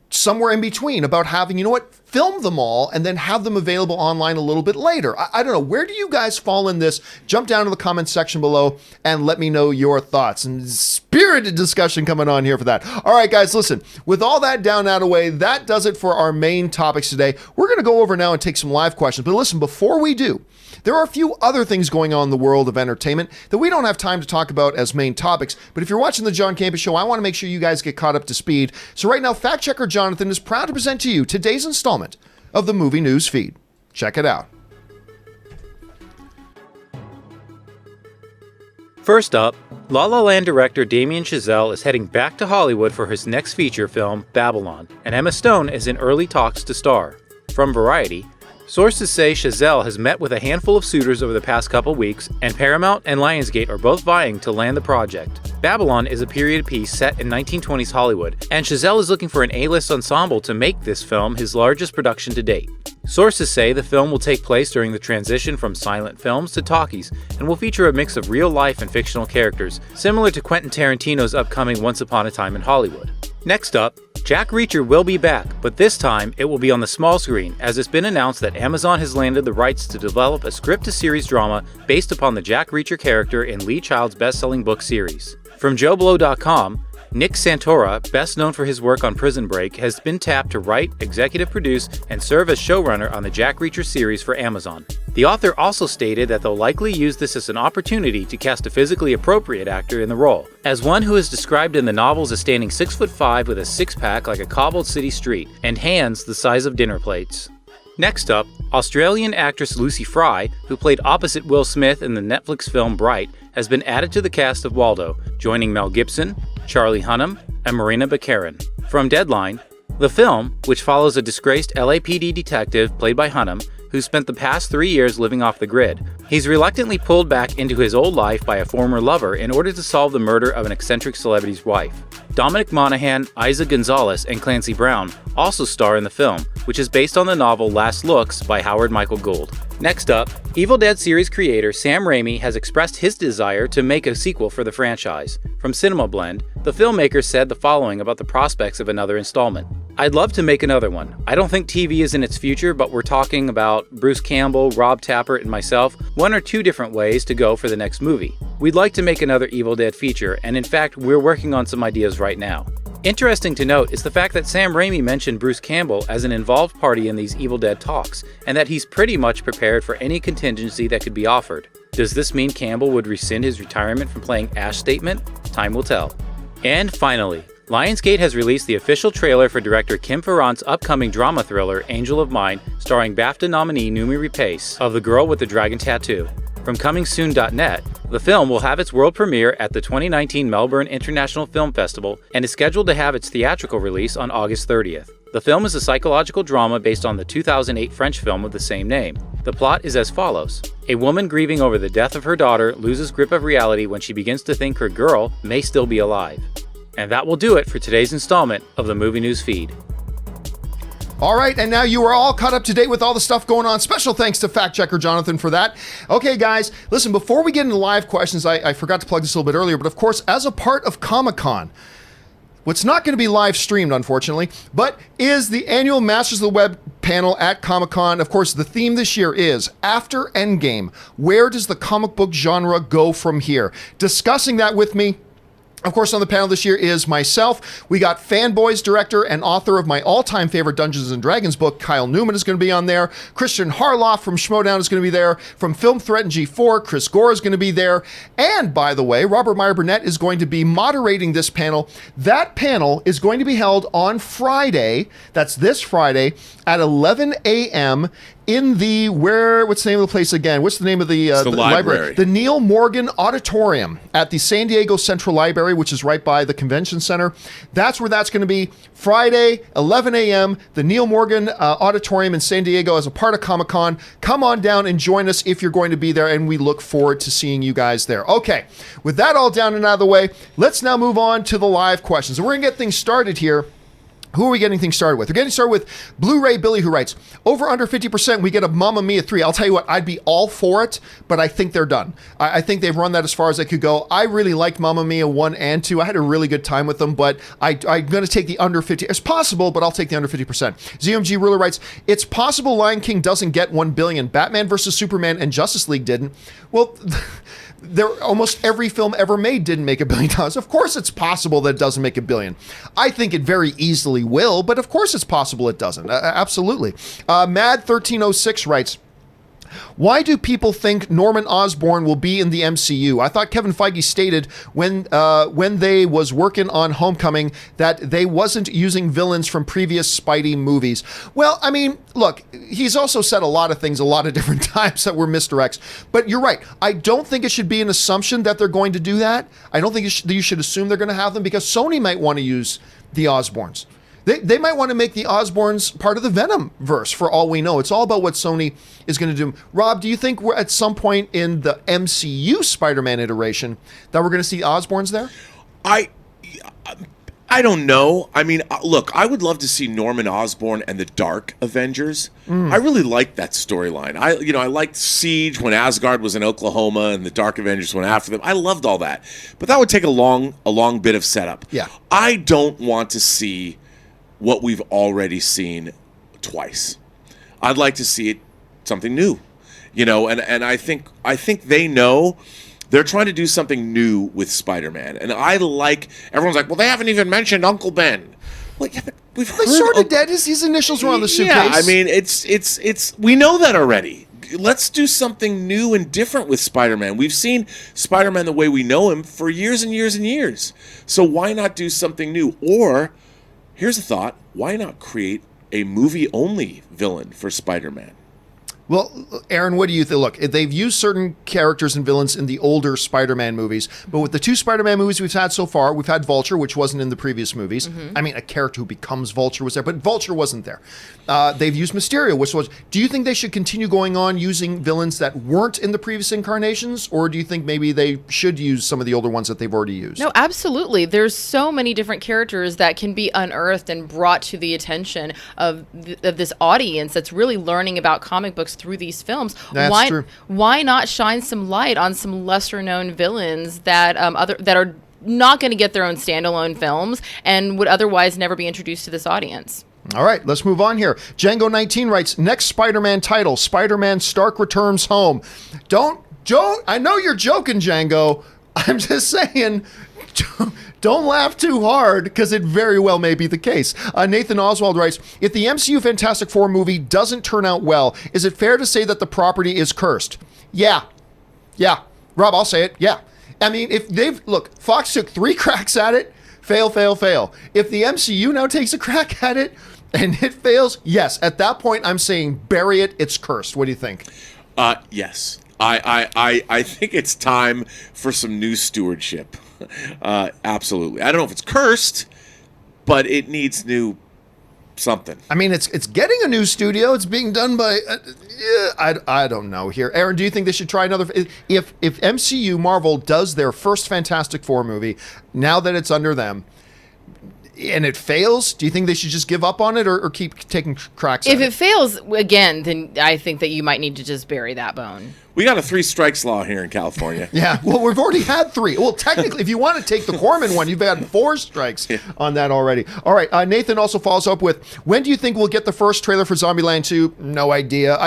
somewhere in between about having, film them all and then have them available online a little bit later? I don't know. Where do you guys fall in this? Jump down to the comments section below and let me know your thoughts. And spirited discussion coming on here for that. All right, guys, listen, with all that down out of the way, that does it for our main topics today. We're going to go over now and take some live questions. But listen, before we do, there are a few other things going on in the world of entertainment that we don't have time to talk about as main topics. But if you're watching the John Campea Show, I want to make sure you guys get caught up to speed. So right now, fact checker Jonathan is proud to present to you today's installment of the Movie News Feed. Check it out. First up, La La Land director Damien Chazelle is heading back to Hollywood for his next feature film, Babylon, and Emma Stone is in early talks to star. From Variety, sources say Chazelle has met with a handful of suitors over the past couple weeks, and Paramount and Lionsgate are both vying to land the project. Babylon is a period piece set in 1920s Hollywood, and Chazelle is looking for an A-list ensemble to make this film his largest production to date. Sources say the film will take place during the transition from silent films to talkies and will feature a mix of real-life and fictional characters, similar to Quentin Tarantino's upcoming Once Upon a Time in Hollywood. Next up, Jack Reacher will be back, but this time it will be on the small screen, as it's been announced that Amazon has landed the rights to develop a script-to-series drama based upon the Jack Reacher character in Lee Child's best-selling book series. From JoBlo.com, Nick Santora, best known for his work on Prison Break, has been tapped to write, executive produce, and serve as showrunner on the Jack Reacher series for Amazon. The author also stated that they'll likely use this as an opportunity to cast a physically appropriate actor in the role, as one who is described in the novels as standing 6'5" with a six-pack like a cobbled city street, and hands the size of dinner plates. Next up, Australian actress Lucy Fry, who played opposite Will Smith in the Netflix film Bright, has been added to the cast of Waldo, joining Mel Gibson, Charlie Hunnam, and Marina Baccarin. From Deadline, the film, which follows a disgraced LAPD detective played by Hunnam, who spent the past 3 years living off the grid. He's reluctantly pulled back into his old life by a former lover in order to solve the murder of an eccentric celebrity's wife. Dominic Monaghan, Isa Gonzalez, and Clancy Brown also star in the film, which is based on the novel Last Looks by Howard Michael Gould. Next up, Evil Dead series creator Sam Raimi has expressed his desire to make a sequel for the franchise. From Cinema Blend, the filmmaker said the following about the prospects of another installment. "I'd love to make another one. I don't think TV is in its future, but we're talking about Bruce Campbell, Rob Tapert, and myself, 1 or 2 different ways to go for the next movie. We'd like to make another Evil Dead feature, and in fact, we're working on some ideas right now." Interesting to note is the fact that Sam Raimi mentioned Bruce Campbell as an involved party in these Evil Dead talks, and that he's pretty much prepared for any contingency that could be offered. Does this mean Campbell would rescind his retirement from playing Ash Statement? Time will tell. And finally, Lionsgate has released the official trailer for director Kim Ferrant's upcoming drama thriller Angel of Mine, starring BAFTA nominee Noomi Rapace of The Girl with the Dragon Tattoo. From ComingSoon.net, the film will have its world premiere at the 2019 Melbourne International Film Festival and is scheduled to have its theatrical release on August 30th. The film is a psychological drama based on the 2008 French film of the same name. The plot is as follows. A woman grieving over the death of her daughter loses grip of reality when she begins to think her girl may still be alive. And that will do it for today's installment of the Movie News Feed. All right, and now you are all caught up to date with all the stuff going on. Special thanks to fact checker Jonathan for that. Okay, guys, listen, before we get into live questions, I forgot to plug this a little bit earlier, but of course, as a part of Comic-Con, what's not going to be live streamed, unfortunately, but is the annual Masters of the Web panel at Comic-Con. Of course, the theme this year is After Endgame. Where does the comic book genre go from here? Discussing that with me, of course, on the panel this year is myself. We got Fanboys director and author of my all-time favorite Dungeons & Dragons book, Kyle Newman, is going to be on there. Christian Harloff from Schmodown is going to be there. From Film Threat and G4, Chris Gore is going to be there. And, by the way, Robert Meyer Burnett is going to be moderating this panel. That panel is going to be held on Friday, that's this Friday, at 11 a.m. in the, what's the name of the place again? What's the name of the library? The Neil Morgan Auditorium at the San Diego Central Library, which is right by the Convention Center. That's where that's going to be Friday, 11 a.m., the Neil Morgan Auditorium in San Diego as a part of Comic-Con. Come on down and join us if you're going to be there, and we look forward to seeing you guys there. Okay, with that all down and out of the way, let's now move on to the live questions. And we're going to get things started here. Who are we getting things started with? We're getting started with Blu-ray Billy, who writes, over under 50%, we get a Mamma Mia 3. I'll tell you what, I'd be all for it, but I think they're done. I think they've run that as far as they could go. I really liked Mamma Mia 1 and 2. I had a really good time with them, but I'm going to take the under 50. It's possible, but I'll take the under 50%. ZMG Ruler writes, it's possible Lion King doesn't get 1 billion. Batman vs. Superman and Justice League didn't. Well... almost every film ever made didn't make $1 billion. Of course it's possible that it doesn't make $1 billion. I think it very easily will, but of course it's possible it doesn't. Absolutely. Mad1306 writes, why do people think Norman Osborn will be in the MCU? I thought Kevin Feige stated when they was working on Homecoming that they wasn't using villains from previous Spidey movies. Well, I mean, look, he's also said a lot of things a lot of different times that were misdirects. But you're right. I don't think it should be an assumption that they're going to do that. I don't think you should assume they're going to have them because Sony might want to use the Osborns. They might want to make the Osborns part of the Venom verse for all we know. It's all about what Sony is going to do. Rob, do you think we're at some point in the MCU Spider-Man iteration that we're going to see Osborns there? I don't know. I mean, look, I would love to see Norman Osborn and the Dark Avengers. I really liked that storyline. I liked Siege when Asgard was in Oklahoma and the Dark Avengers went after them. I loved all that. But that would take a long bit of setup. Yeah. I don't want to see what we've already seen twice. I'd like to see it something new, and I think they know they're trying to do something new with Spider-Man. And everyone's like, well, they haven't even mentioned Uncle Ben. Well, yeah, but we've heard. They sort of did. His initials were on the suitcase. Yeah, I mean, it's we know that already. Let's do something new and different with Spider-Man. We've seen Spider-Man the way we know him for years and years and years. So why not do something new? Or here's a thought. Why not create a movie-only villain for Spider-Man? Well, Erin, what do you think? Look, they've used certain characters and villains in the older Spider-Man movies, but with the 2 Spider-Man movies we've had so far, we've had Vulture, which wasn't in the previous movies. I mean, a character who becomes Vulture was there, but Vulture wasn't there. They've used Mysterio, which was... Do you think they should continue going on using villains that weren't in the previous incarnations, or do you think maybe they should use some of the older ones that they've already used? No, absolutely. There's so many different characters that can be unearthed and brought to the attention of this audience that's really learning about comic books through these films. That's true. Why not shine some light on some lesser known villains that that are not going to get their own standalone films and would otherwise never be introduced to this audience? All right, let's move on here. Django19 writes, next Spider-Man title, Spider-Man Stark Returns Home. Don't, I know you're joking, Django. I'm just saying, don't laugh too hard, because it very well may be the case. Nathan Oswald writes, if the MCU Fantastic Four movie doesn't turn out well, is it fair to say that the property is cursed? Yeah. Rob, I'll say it. Yeah. I mean, Fox took 3 cracks at it, fail. If the MCU now takes a crack at it and it fails, yes, at that point I'm saying bury it, it's cursed. What do you think? Yes. I think it's time for some new stewardship. Absolutely. I don't know if it's cursed, but it needs new something. I mean, it's getting a new studio. It's being done by, I don't know here. Aaron, do you think they should try another? If MCU Marvel does their first Fantastic Four movie, now that it's under them, and it fails, do you think they should just give up on it or keep taking cracks at it? If it fails, again, then I think that you might need to just bury that bone. We got a 3 strikes law here in California. Yeah, well, we've already had 3. Well, technically, if you want to take the Corman one, you've had 4 strikes on that already. All right, Nathan also follows up with, when do you think we'll get the first trailer for Zombieland 2? No idea.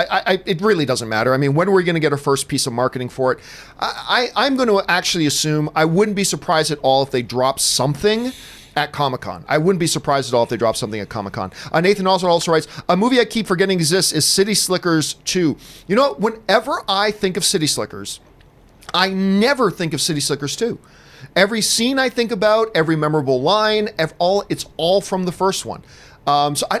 It really doesn't matter. I mean, when are we going to get our first piece of marketing for it? I'm going to actually assume, I wouldn't be surprised at all if they drop something at Comic-Con. I wouldn't be surprised at all if they drop something at Comic-Con. Nathan also writes, a movie I keep forgetting exists is City Slickers 2. You know, whenever I think of City Slickers, I never think of City Slickers 2. Every scene I think about, every memorable line, it's all from the first one.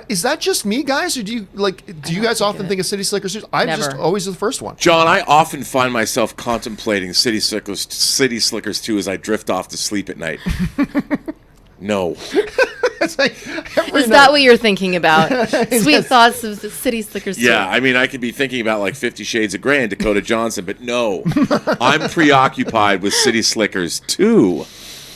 Is that just me, guys, or do you guys often think of City Slickers 2? I'm just always the first one. John, I often find myself contemplating City Slickers 2 as I drift off to sleep at night. No. It's like is that what you're thinking about? Sweet thoughts of the City Slickers 2. Yeah, I mean, I could be thinking about like 50 Shades of Grey and Dakota Johnson, but no. I'm preoccupied with City Slickers 2.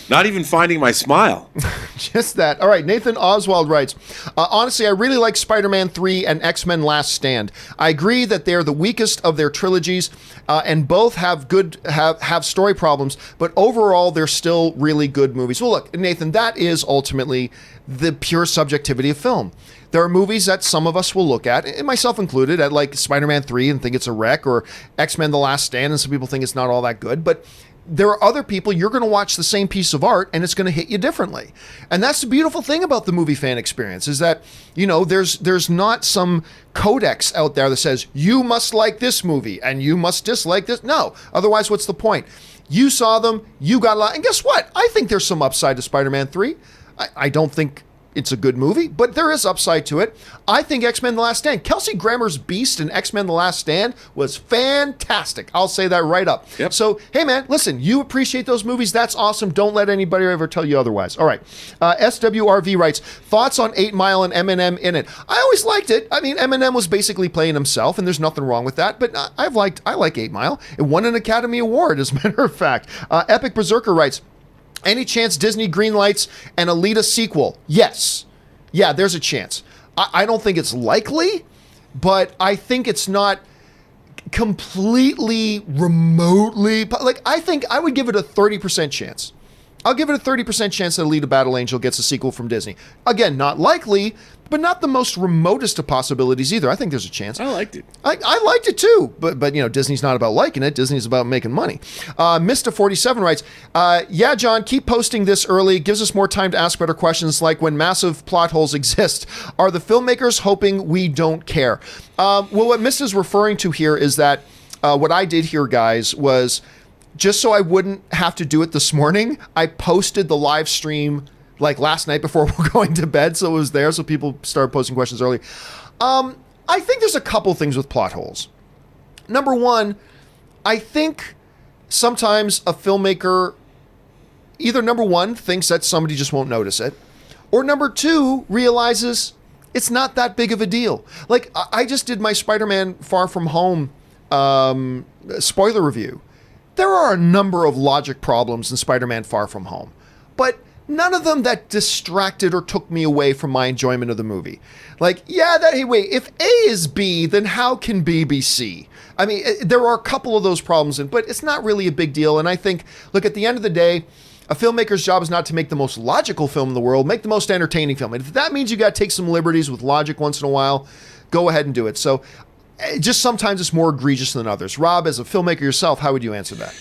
Not even finding my smile. Just that. All right, Nathan Oswald writes, honestly, I really like Spider-Man 3 and X-Men Last Stand. I agree that they're the weakest of their trilogies, and both have have story problems, but overall, they're still really good movies. Well, look, Nathan, that is ultimately the pure subjectivity of film. There are movies that some of us will look at, and myself included, at like Spider-Man 3 and think it's a wreck, or X-Men The Last Stand, and some people think it's not all that good, but there are other people, you're going to watch the same piece of art and it's going to hit you differently. And that's the beautiful thing about the movie fan experience, is that, you know, there's not some codex out there that says you must like this movie and you must dislike this. No, otherwise what's the point? You saw them, you got a lot, and guess what? I think there's some upside to Spider-Man 3. I don't think it's a good movie, but there is upside to it. I think X-Men The Last Stand, Kelsey Grammer's Beast in X-Men The Last Stand was fantastic. I'll say that right up. Yep. So, hey man, listen, you appreciate those movies. That's awesome. Don't let anybody ever tell you otherwise. All right. SWRV writes, thoughts on 8 Mile and Eminem in it. I always liked it. I mean, Eminem was basically playing himself, and there's nothing wrong with that, but I like 8 Mile. It won an Academy Award, as a matter of fact. Epic Berserker writes, any chance Disney greenlights an Alita sequel? Yes. Yeah, there's a chance. I don't think it's likely, but I think it's not completely remotely... Like, I think I would give it a 30% chance. I'll give it a 30% chance that Alita Battle Angel gets a sequel from Disney. Again, not likely, but not the most remotest of possibilities either. I think there's a chance. I liked it. I liked it too, but you know, Disney's not about liking it. Disney's about making money. Mr. 47 writes, yeah, John, keep posting this early. Gives us more time to ask better questions, like when massive plot holes exist. Are the filmmakers hoping we don't care? Well, what Mist is referring to here is that what I did here, guys, was just so I wouldn't have to do it this morning, I posted the live stream like last night before we're going to bed, so it was there, so people started posting questions early. I think there's a couple things with plot holes. Number one, I think sometimes a filmmaker either, number one, thinks that somebody just won't notice it, or number two, realizes it's not that big of a deal. Like, I just did my Spider-Man Far From Home spoiler review. There are a number of logic problems in Spider-Man Far From Home, but none of them that distracted or took me away from my enjoyment of the movie. Like, yeah, hey, wait, if A is B, then how can B be C? I mean, there are a couple of those problems, but it's not really a big deal. And I think, look, at the end of the day, a filmmaker's job is not to make the most logical film in the world, make the most entertaining film. And if that means you got to take some liberties with logic once in a while, go ahead and do it. So just sometimes it's more egregious than others. Rob, as a filmmaker yourself, how would you answer that?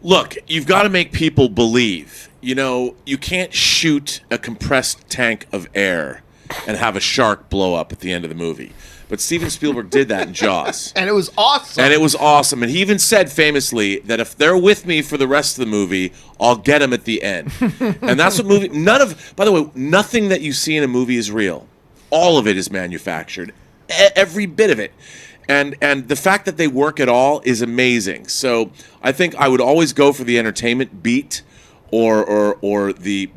Look, you've got to make people believe. You know, you can't shoot a compressed tank of air and have a shark blow up at the end of the movie. But Steven Spielberg did that in Jaws. And it was awesome. And it was awesome. And he even said famously that if they're with me for the rest of the movie, I'll get them at the end. And that's what movie... By the way, nothing that you see in a movie is real. All of it is manufactured. Every bit of it. And the fact that they work at all is amazing. So I think I would always go for the entertainment beat or the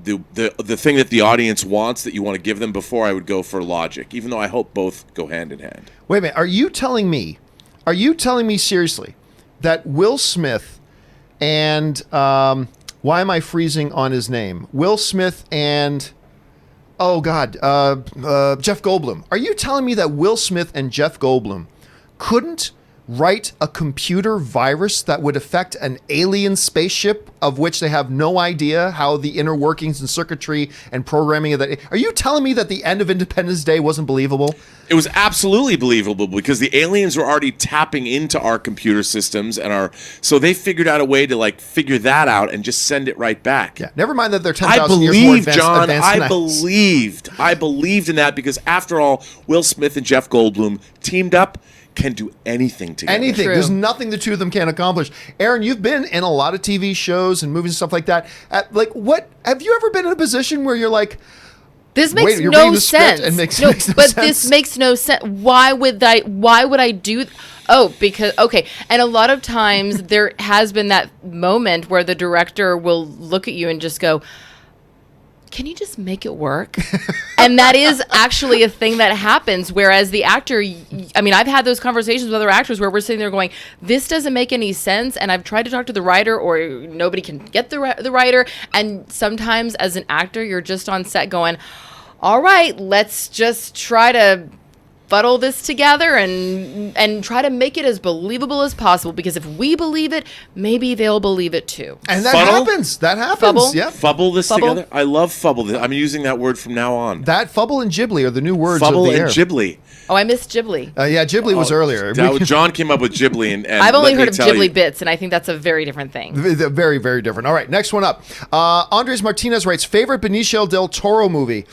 thing that the audience wants that you want to give them before I would go for logic, even though I hope both go hand in hand. Wait a minute. Are you telling me seriously that Will Smith and why am I freezing on his name? Will Smith and Jeff Goldblum. Are you telling me that Will Smith and Jeff Goldblum couldn't write a computer virus that would affect an alien spaceship of which they have no idea how the inner workings and circuitry and programming of that? Are you telling me that the end of Independence Day wasn't believable? It was absolutely believable because the aliens were already tapping into our computer systems so they figured out a way to figure that out and just send it right back. Yeah. Never mind that they're 10,000 years more advanced. John, advanced I believed in that because after all, Will Smith and Jeff Goldblum teamed up, can do anything together. Anything. True. There's nothing the two of them can't accomplish. Erin, you've been in a lot of TV shows and movies and stuff like that. What have you ever been in a position where you're like, this makes no sense. This makes no sense. Why would I do? Because and a lot of times there has been that moment where the director will look at you and just go, can you just make it work? And that is actually a thing that happens. Whereas the actor, I've had those conversations with other actors where we're sitting there going, this doesn't make any sense. And I've tried to talk to the writer or nobody can get the writer. And sometimes as an actor, you're just on set going, all right, let's just try to fuddle this together and try to make it as believable as possible, because if we believe it, maybe they'll believe it too. And that happens. Fubble? Yeah. Fubble this together. I love fubble this. I'm using that word from now on. That fubble and ghibli are the new words fubble of the and ghibli. Oh, I missed ghibli. Yeah, ghibli was earlier. John came up with ghibli, and I've only heard of ghibli bits, and I think that's a very different thing. Very, very different. All right, next one up. Andres Martinez writes, favorite Benicio del Toro movie?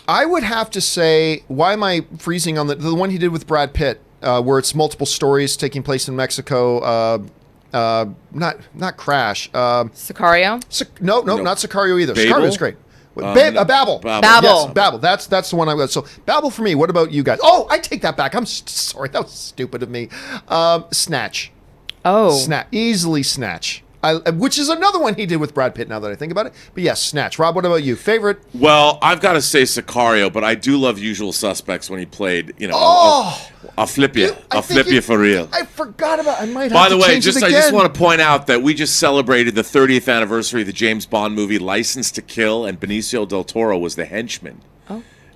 I would have to say, why am I freezing on the one he did with Brad Pitt, where it's multiple stories taking place in Mexico? Not Crash. Sicario? No, not Sicario either. Babel? Sicario is great. Babel. Babel. Yes, Babel. That's the one I got. So Babel for me. What about you guys? Oh, I take that back. I'm sorry. That was stupid of me. Snatch. Easily Snatch. Which is another one he did with Brad Pitt, now that I think about it. But yes, Snatch. Rob, what about you? Favorite? Well, I've got to say Sicario, but I do love Usual Suspects when he played, I'll flip you. I'll flip you for real. I forgot about it. I might have By the way, I just want to point out that we just celebrated the 30th anniversary of the James Bond movie License to Kill, and Benicio del Toro was the henchman.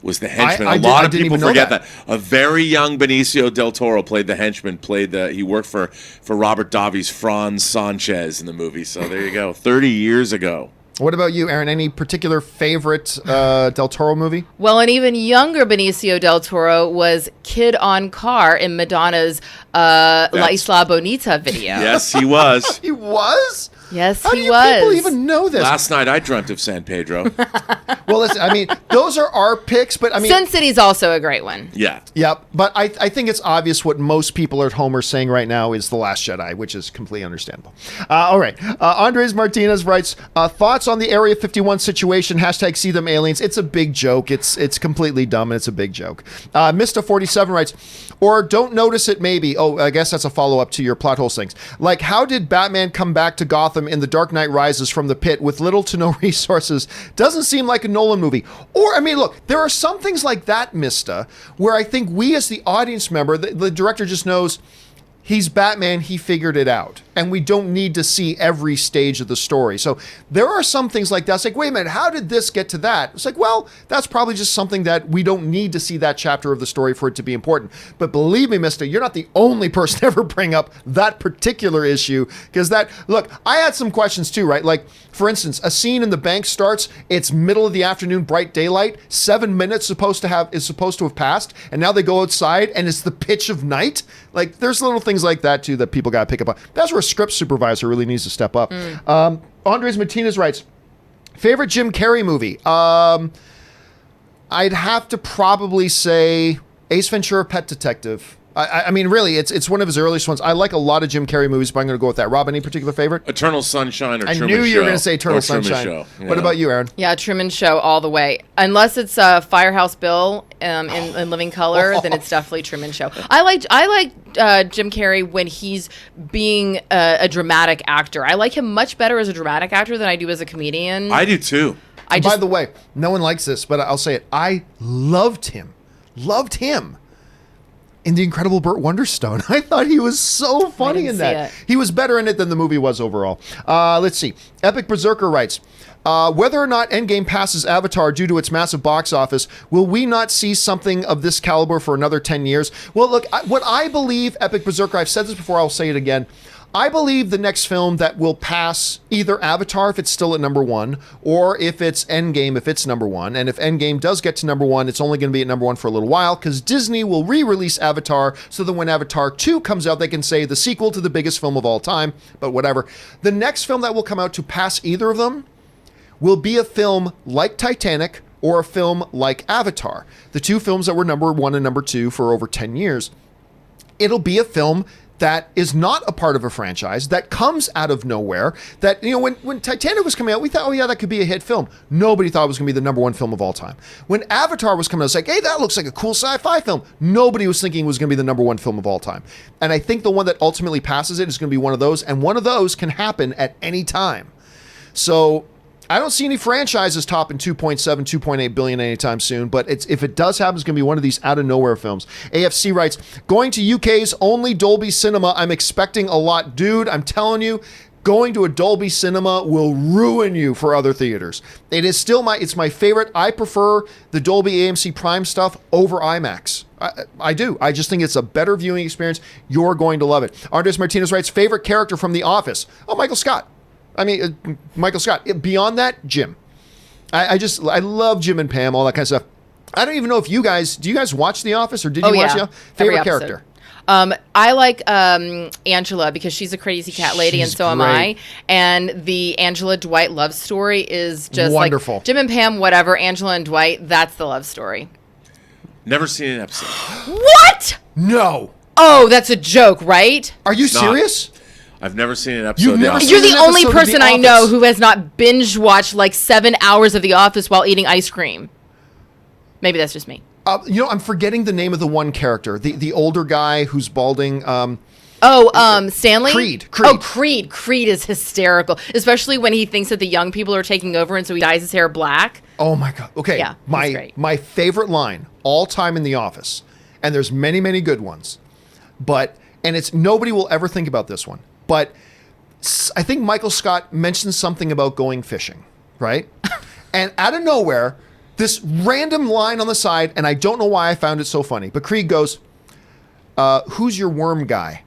Was the henchman. A lot of people forget that. A very young Benicio del Toro played the henchman, he worked for Robert Davi's Franz Sanchez in the movie. So there you go, 30 years ago. What about you, Erin? Any particular favorite Del Toro movie? Well, an even younger Benicio del Toro was Kid on Car in Madonna's La Isla Bonita video. Yes, he was. He was? Yes, How he do was. People even know this? Last night I dreamt of San Pedro. Well, listen, those are our picks, but Sin City's also a great one. Yeah. Yep, but I think it's obvious what most people at home are saying right now is The Last Jedi, which is completely understandable. All right. Andres Martinez writes, thoughts on the Area 51 situation, # see them aliens. It's a big joke. It's completely dumb, and it's a big joke. Mr. 47 writes, or don't notice it maybe. Oh, I guess that's a follow-up to your plot holes things. Like, how did Batman come back to Gotham in The Dark Knight Rises from the pit with little to no resources? Doesn't seem like a Nolan movie. Or, look, there are some things like that, Mista, where I think we as the audience member, the director just knows he's Batman, he figured it out. And we don't need to see every stage of the story. So there are some things like that. It's like, wait a minute, how did this get to that? It's like, well, that's probably just something that we don't need to see that chapter of the story for it to be important. But believe me, mister, you're not the only person to ever bring up that particular issue. Because look, I had some questions too, right? Like, for instance, a scene in the bank starts, it's middle of the afternoon, bright daylight, 7 minutes is supposed to have passed, and now they go outside and it's the pitch of night. Like, there's little things like that too that people got to pick up on. That's where a script supervisor really needs to step up. Andres Martinez writes, favorite Jim Carrey movie? I'd have to probably say Ace Ventura: Pet Detective. I mean, really, it's one of his earliest ones. I like a lot of Jim Carrey movies, but I'm going to go with that. Rob, any particular favorite? Eternal Sunshine or I Truman knew you were Show. going to say Eternal Or Truman Sunshine. Show, yeah. What about you, Erin? Yeah, Truman Show all the way. Unless it's Firehouse Bill in Living Color, then it's definitely Truman Show. I like Jim Carrey when he's being a dramatic actor. I like him much better as a dramatic actor than I do as a comedian. I do too. By the way, no one likes this, but I'll say it. I loved him in The Incredible Burt Wonderstone. I thought he was so funny in that. He was better in it than the movie was overall. Let's see. Epic Berserker writes, whether or not Endgame passes Avatar due to its massive box office, will we not see something of this caliber for another 10 years? Well, look, what I believe, Epic Berserker, I've said this before, I'll say it again. I believe the next film that will pass either Avatar if it's still at number 1, or if it's Endgame if it's number 1. And if Endgame does get to number 1, it's only going to be at number 1 for a little while, because Disney will re-release Avatar so that when Avatar 2 comes out, they can say the sequel to the biggest film of all time, but whatever. The next film that will come out to pass either of them will be a film like Titanic or a film like Avatar. The two films that were number 1 and number 2 for over 10 years. It'll be a film that is not a part of a franchise, that comes out of nowhere, that, you know, when Titanic was coming out, we thought, oh yeah, that could be a hit film. Nobody thought it was going to be the number 1 film of all time. When Avatar was coming out, it was like, hey, that looks like a cool sci-fi film. Nobody was thinking it was going to be the number 1 film of all time. And I think the one that ultimately passes it is going to be one of those, and one of those can happen at any time. So I don't see any franchises topping 2.7, 2.8 billion anytime soon, but if it does happen, it's going to be one of these out of nowhere films. AFC writes, going to UK's only Dolby Cinema, I'm expecting a lot. Dude, I'm telling you, going to a Dolby Cinema will ruin you for other theaters. It is still it's my favorite. I prefer the Dolby AMC Prime stuff over IMAX. I do. I just think it's a better viewing experience. You're going to love it. Andres Martinez writes, favorite character from The Office? Oh, Michael Scott. Michael Scott. Beyond that, Jim. I love Jim and Pam, all that kind of stuff. I don't even know if do you guys watch The Office, or did you watch The Office? Favorite character? I like Angela because she's a crazy cat lady, and so am I. And the Angela Dwight love story is just wonderful. Like Jim and Pam, whatever. Angela and Dwight, that's the love story. Never seen an episode. What? No. Oh, that's a joke, right? Are you serious? I've never seen an episode. You're the only person I know who has not binge watched like 7 hours of The Office while eating ice cream. Maybe that's just me. I'm forgetting the name of the one character, the older guy who's balding. Stanley? Creed. Oh, Creed. Creed is hysterical, especially when he thinks that the young people are taking over, and so he dyes his hair black. Oh my God. Okay. Yeah, my favorite line all time in The Office, and there's many, many good ones, and it's nobody will ever think about this one. But I think Michael Scott mentioned something about going fishing, right? And out of nowhere, this random line on the side, and I don't know why I found it so funny, but Creed goes, who's your worm guy?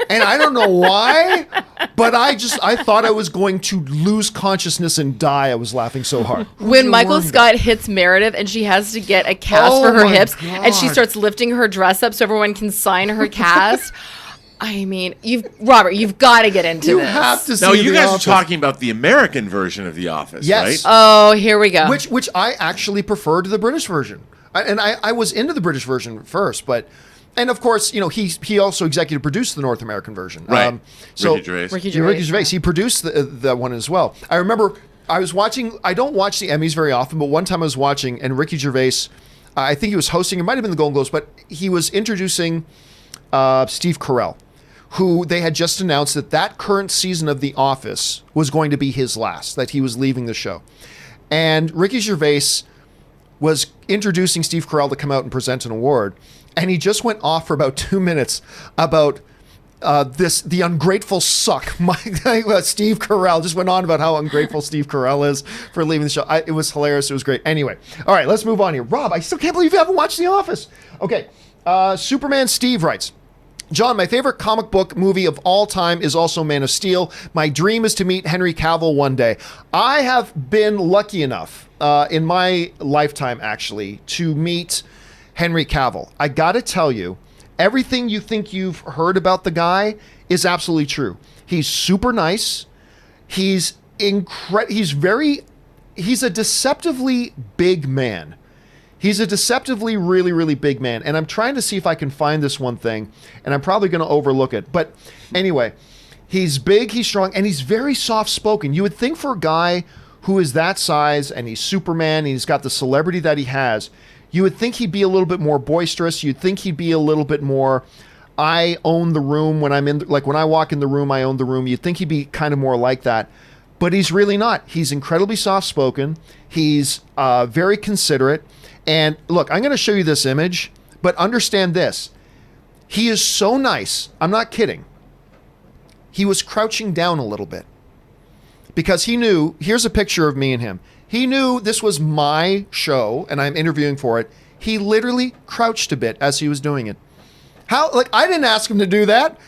And I don't know why, but I thought I was going to lose consciousness and die. I was laughing so hard. When Michael Scott hits Meredith and she has to get a cast for her hips, and she starts lifting her dress up so everyone can sign her cast. I mean, Robert, you've got to get into this. You have to see now, you guys Office. are talking about the American version of The Office, yes. right? Oh, here we go. Which I actually prefer to the British version. I was into the British version first, and of course, you know, he also executive produced the North American version. Right. Ricky Gervais. He produced that one as well. I remember I was watching, I don't watch the Emmys very often, but one time I was watching, and Ricky Gervais, I think he was hosting, it might have been the Golden Globes, but he was introducing Steve Carell, who they had just announced that current season of The Office was going to be his last, that he was leaving the show. And Ricky Gervais was introducing Steve Carell to come out and present an award, and he just went off for about 2 minutes about the ungrateful suck. Steve Carell just went on about how ungrateful Steve Carell is for leaving the show. It was hilarious. It was great. Anyway, all right, let's move on here. Rob, I still can't believe you haven't watched The Office. Okay, Superman Steve writes, John, my favorite comic book movie of all time is also Man of Steel. My dream is to meet Henry Cavill one day. I have been lucky enough in my lifetime, actually, to meet Henry Cavill. I got to tell you, everything you think you've heard about the guy is absolutely true. He's super nice. He's a deceptively big man. He's a deceptively really, really big man. And I'm trying to see if I can find this one thing, and I'm probably going to overlook it. But anyway, he's big, he's strong, and he's very soft-spoken. You would think for a guy who is that size, and he's Superman, and he's got the celebrity that he has, you would think he'd be a little bit more boisterous. You'd think he'd be a little bit more, I own the room when I'm in, like when I walk in the room, I own the room. You'd think he'd be kind of more like that. But he's really not. He's incredibly soft-spoken. He's very considerate. And look, I'm going to show you this image, but understand this. He is so nice. I'm not kidding. He was crouching down a little bit because he knew, here's a picture of me and him. He knew this was my show and I'm interviewing for it. He literally crouched a bit as he was doing it. How, like, I didn't ask him to do that.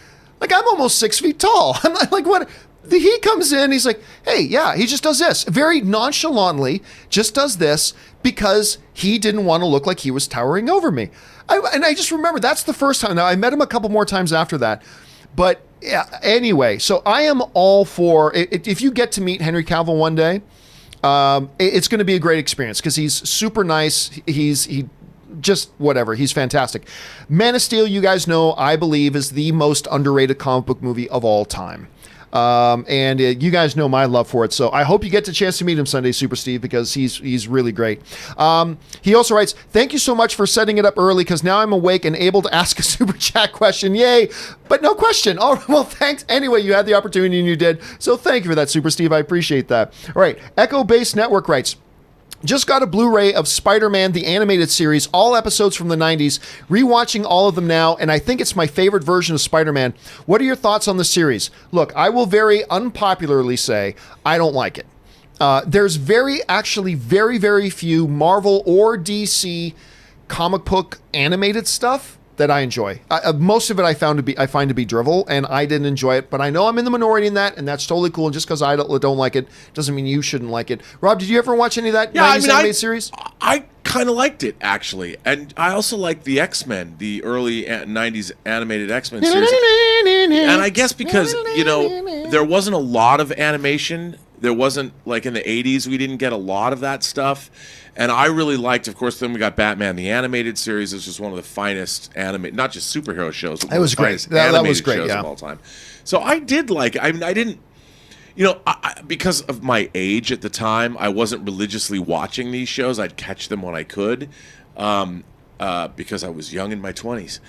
Like, I'm almost 6 feet tall. I'm like, what? He comes in, he's like, hey, yeah, he just does this. Very nonchalantly, just does this because he didn't want to look like he was towering over me. And I just remember that's the first time. Now, I met him a couple more times after that. But yeah, anyway, so I am all for, if you get to meet Henry Cavill one day, it's going to be a great experience because he's super nice. He just whatever. He's fantastic. Man of Steel, you guys know, I believe is the most underrated comic book movie of all time. And you guys know my love for it. So I hope you get the chance to meet him Sunday, Super Steve, because he's really great. He also writes, thank you so much for setting it up early because now I'm awake and able to ask a super chat question. Yay. But no question. Oh, well, thanks. Anyway, you had the opportunity and you did. So thank you for that, Super Steve. I appreciate that. All right. Echo Base Network writes, just got a Blu-ray of Spider-Man, the animated series, all episodes from the 90s, rewatching all of them now, and I think it's my favorite version of Spider-Man. What are your thoughts on the series? Look, I will very unpopularly say I don't like it. There's very few Marvel or DC comic book animated stuff that I enjoy. Most of it I find to be drivel, and I didn't enjoy it. But I know I'm in the minority in that, and that's totally cool. And just because I don't like it doesn't mean you shouldn't like it. Rob, did you ever watch any of that 90s animated series? I kind of liked it, actually. And I also liked the X-Men, the early 90s animated X-Men series. And I guess because, there wasn't a lot of animation. There wasn't, like in the 80s, we didn't get a lot of that stuff. And I really liked, of course, then we got Batman, the animated series. It's just one of the finest not just superhero shows. It was great. That was great, shows of all time. So I did like it. I mean, I didn't, because of my age at the time, I wasn't religiously watching these shows. I'd catch them when I could because I was young in my 20s.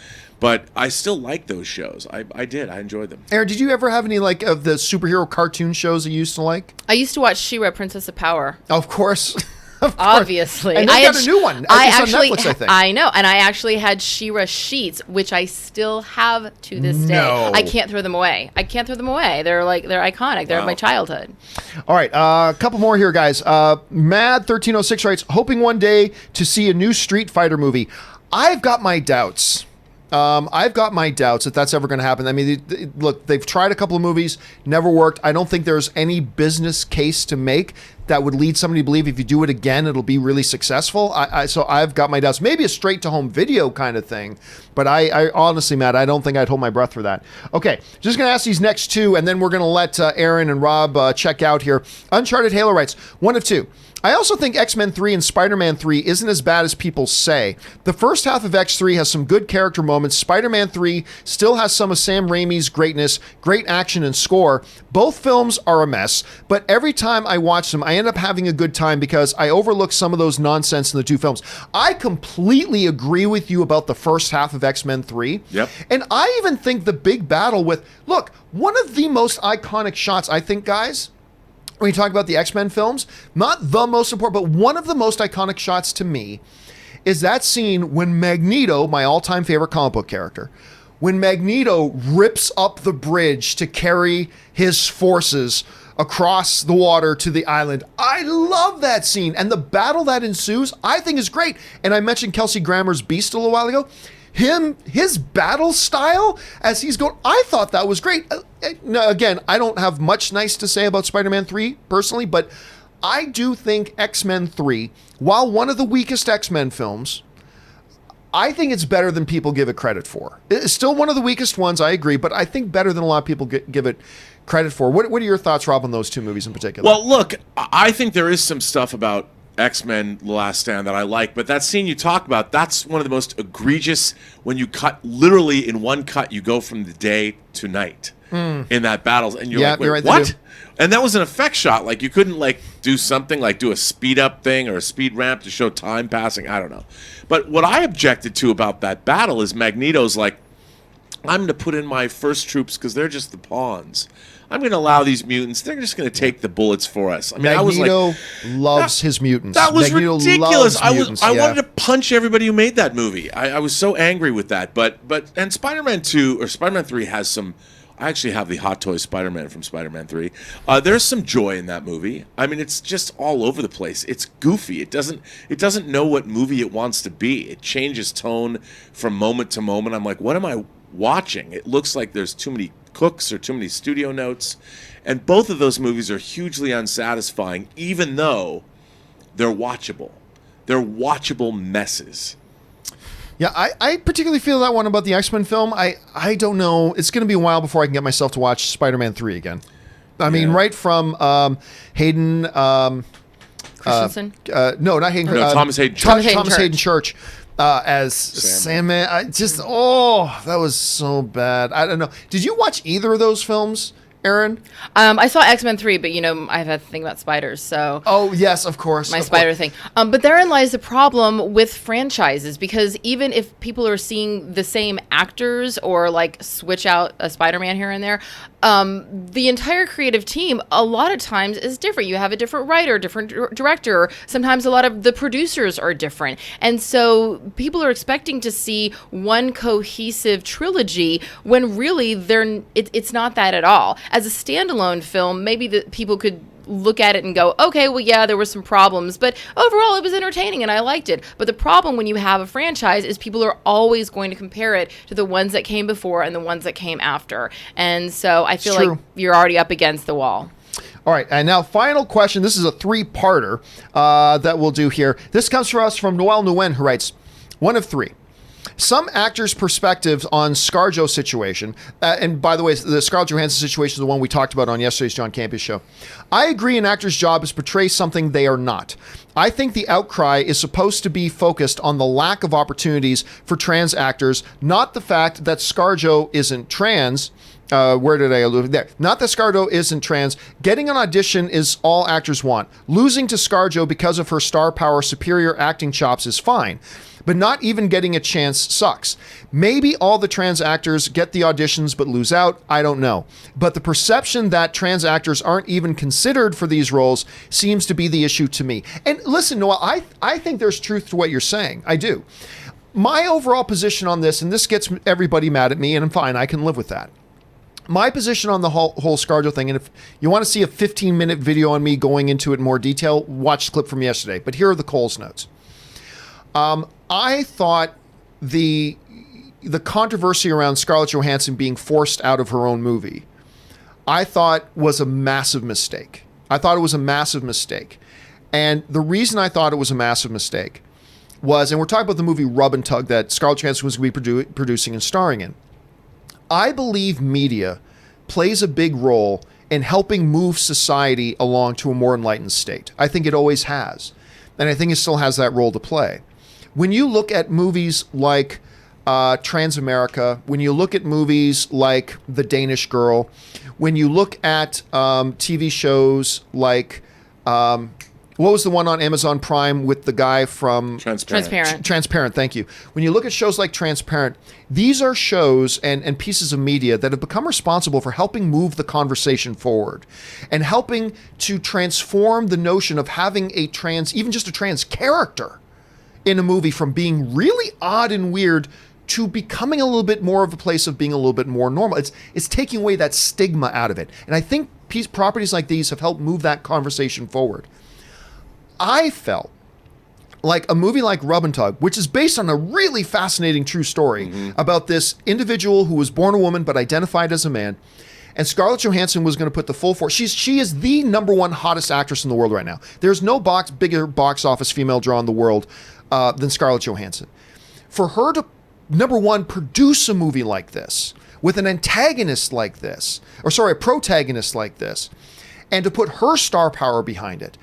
But I still like those shows. I did. I enjoyed them. Erin, did you ever have any of the superhero cartoon shows you used to like? I used to watch She-Ra, Princess of Power. Of course. Obviously. And they got a new one. It's on Netflix, I think. I know. And I actually had She-Ra sheets, which I still have to this day. I can't throw them away. They're iconic. They're my childhood. All right. A couple more here, guys. Mad1306 writes, hoping one day to see a new Street Fighter movie. I've got my doubts. If that's ever going to happen. I mean, look, they've tried a couple of movies, never worked. I don't think there's any business case to make that would lead somebody to believe if you do it again, it'll be really successful. So I've got my doubts. Maybe a straight-to-home video kind of thing. But I honestly, Matt, I don't think I'd hold my breath for that. Okay, just going to ask these next two, and then we're going to let Erin and Rob check out here. Uncharted Halo writes, one of two. I also think X-Men 3 and Spider-Man 3 isn't as bad as people say. The first half of X3 has some good character moments. Spider-Man 3 still has some of Sam Raimi's greatness, great action and score. Both films are a mess, but every time I watch them, I end up having a good time because I overlook some of those nonsense in the two films. I completely agree with you about the first half of X-Men 3. Yep. And I even think the big battle look, one of the most iconic shots, I think, guys, when you talk about the X-Men films, not the most important, but one of the most iconic shots to me is that scene when Magneto, my all-time favorite comic book character, when Magneto rips up the bridge to carry his forces across the water to the island. I love that scene. And the battle that ensues, I think is great. And I mentioned Kelsey Grammer's Beast a little while ago. His battle style as he's going, I thought that was great. Now, again, I don't have much nice to say about Spider-Man 3 personally, but I do think X-Men 3, while one of the weakest X-Men films, I think it's better than people give it credit for. It's still one of the weakest ones, I agree, but I think better than a lot of people give it credit for. What are your thoughts, Rob, on those two movies in particular? Well, look, I think there is some stuff about X-Men The Last Stand that I like, but that scene you talk about, that's one of the most egregious when you cut, literally in one cut, you go from the day to night in that battle. And you're like, wait, you're right, what? And that was an effect shot. Like, you couldn't, like, do something, like do a speed up thing or a speed ramp to show time passing. I don't know. But what I objected to about that battle is Magneto's like, I'm going to put in my first troops because they're just the pawns. I'm going to allow these mutants. They're just going to take the bullets for us. I mean, Magneto loves his mutants. That was Magneto ridiculous. I yeah. wanted to punch everybody who made that movie. I was so angry with that. And Spider-Man 2 or Spider-Man 3 has some. I actually have the Hot Toy Spider-Man from Spider-Man 3. There's some joy in that movie. I mean, it's just all over the place. It's goofy. It doesn't know what movie it wants to be. It changes tone from moment to moment. I'm like, what am I watching? It looks like there's too many cooks or too many studio notes. And both of those movies are hugely unsatisfying, even though they're watchable. They're watchable messes. Yeah, I particularly feel that one about the X-Men film. I don't know. It's going to be a while before I can get myself to watch Spider-Man 3 again. I mean, right from Hayden... Christensen? No, not Hayden. No, Thomas Hayden Church. Church. Thomas Hayden Church as Sandman. That was so bad. I don't know. Did you watch either of those films, Erin? I saw X-Men 3, but I've had to think about spiders, so. Oh yes, of course. My spider thing. But therein lies the problem with franchises, because even if people are seeing the same actors or like switch out a Spider-Man here and there, the entire creative team a lot of times is different. You have a different writer, different director. Sometimes a lot of the producers are different. And so people are expecting to see one cohesive trilogy when really it's not that at all. As a standalone film, maybe the people could look at it and go, okay, well, yeah, there were some problems, but overall it was entertaining and I liked it. But the problem when you have a franchise is people are always going to compare it to the ones that came before and the ones that came after. And so I feel like you're already up against the wall. All right, and now final question. This is a three-parter that we'll do here. This comes from us from Noel Nguyen, who writes, one of three. Some actors' perspectives on ScarJo situation, and by the way, the Scarlett Johansson situation is the one we talked about on yesterday's John Campea Show. I agree an actor's job is to portray something they are not. I think the outcry is supposed to be focused on the lack of opportunities for trans actors, not the fact that ScarJo isn't trans. Where did I allude? There. Not that ScarJo isn't trans. Getting an audition is all actors want. Losing to ScarJo because of her star power, superior acting chops is fine. But not even getting a chance sucks. Maybe all the trans actors get the auditions but lose out. I don't know. But the perception that trans actors aren't even considered for these roles seems to be the issue to me. And listen, Noah, I think there's truth to what you're saying. I do. My overall position on this, and this gets everybody mad at me, and I'm fine. I can live with that. My position on the whole ScarJo thing, and if you want to see a 15-minute video on me going into it in more detail, watch the clip from yesterday. But here are the Coles notes. I thought the controversy around Scarlett Johansson being forced out of her own movie, I thought was a massive mistake. I thought it was a massive mistake. And the reason I thought it was a massive mistake was, and we're talking about the movie Rub and Tug that Scarlett Johansson was going to be producing and starring in. I believe media plays a big role in helping move society along to a more enlightened state. I think it always has. And I think it still has that role to play. When you look at movies like Transamerica, when you look at movies like The Danish Girl, when you look at TV shows like, what was the one on Amazon Prime with the guy from... Transparent, thank you. When you look at shows like Transparent, these are shows and pieces of media that have become responsible for helping move the conversation forward and helping to transform the notion of having a trans, even just a trans character in a movie from being really odd and weird to becoming a little bit more of a place of being a little bit more normal. It's taking away that stigma out of it. And I think properties like these have helped move that conversation forward. I felt like a movie like Rub and Tug, which is based on a really fascinating true story about this individual who was born a woman but identified as a man, and Scarlett Johansson was going to put the full force. She is the #1 hottest actress in the world right now. There's no bigger box office female draw in the world than Scarlett Johansson. For her to, #1, produce a movie like this with an antagonist like this, a protagonist like this, and to put her star power behind it,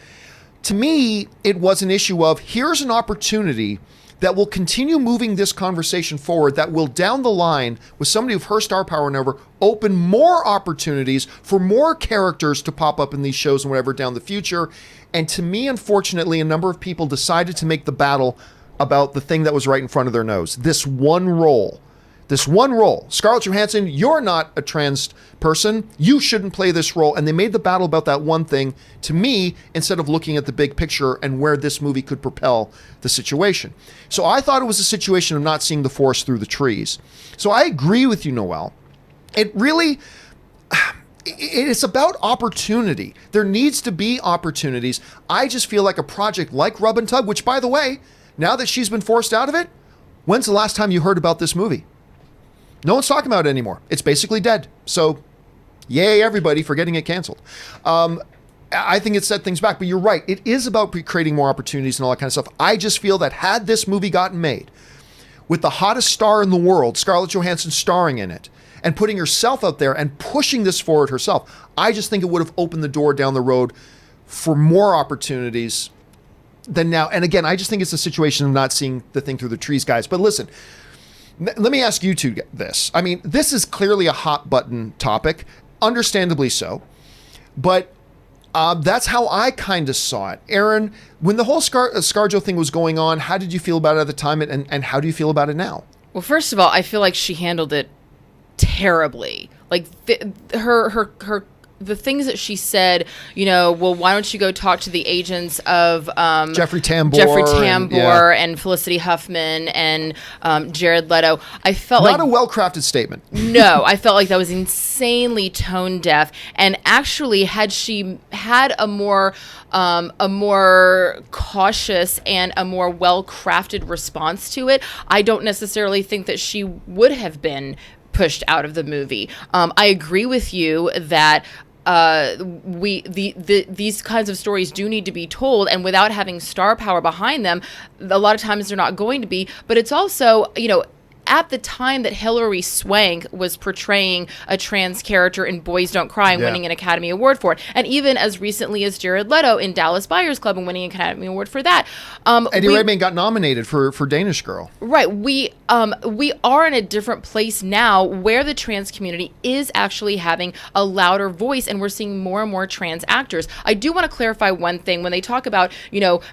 to me, it was an issue of here's an opportunity that will continue moving this conversation forward, that will down the line, with somebody of her star power and over, open more opportunities for more characters to pop up in these shows and whatever down the future. And to me, unfortunately, a number of people decided to make the battle about the thing that was right in front of their nose. This one role. Scarlett Johansson, you're not a trans person. You shouldn't play this role. And they made the battle about that one thing, to me, instead of looking at the big picture and where this movie could propel the situation. So I thought it was a situation of not seeing the forest through the trees. So I agree with you, Noelle. It really... It's about opportunity. There needs to be opportunities. I just feel like a project like Rub and Tug, which, by the way, now that she's been forced out of it, when's the last time you heard about this movie? No one's talking about it anymore. It's basically dead. So, yay, everybody, for getting it canceled. I think it set things back, but you're right. It is about creating more opportunities and all that kind of stuff. I just feel that had this movie gotten made with the hottest star in the world, Scarlett Johansson starring in it, and putting herself out there and pushing this forward herself, I just think it would have opened the door down the road for more opportunities than now. And again, I just think it's a situation of not seeing the thing through the trees, guys. But listen, let me ask you two this. I mean, this is clearly a hot button topic, understandably so. But that's how I kind of saw it. Erin, when the whole ScarJo thing was going on, how did you feel about it at the time, and how do you feel about it now? Well, first of all, I feel like she handled it terribly. Like the things that she said, well, why don't you go talk to the agents of Jeffrey Tambor and Felicity Huffman and Jared Leto. I felt not a well-crafted statement. No, I felt like that was insanely tone deaf. And actually, had she had a more cautious and a more well-crafted response to it, I don't necessarily think that she would have been pushed out of the movie. I agree with you that these kinds of stories do need to be told, and without having star power behind them, a lot of times they're not going to be. But it's also, at the time that Hilary Swank was portraying a trans character in Boys Don't Cry and winning an Academy Award for it, and even as recently as Jared Leto in Dallas Buyers Club and winning an Academy Award for that. Eddie Redmayne got nominated for Danish Girl. Right. We are in a different place now where the trans community is actually having a louder voice, and we're seeing more and more trans actors. I do want to clarify one thing. When they talk about,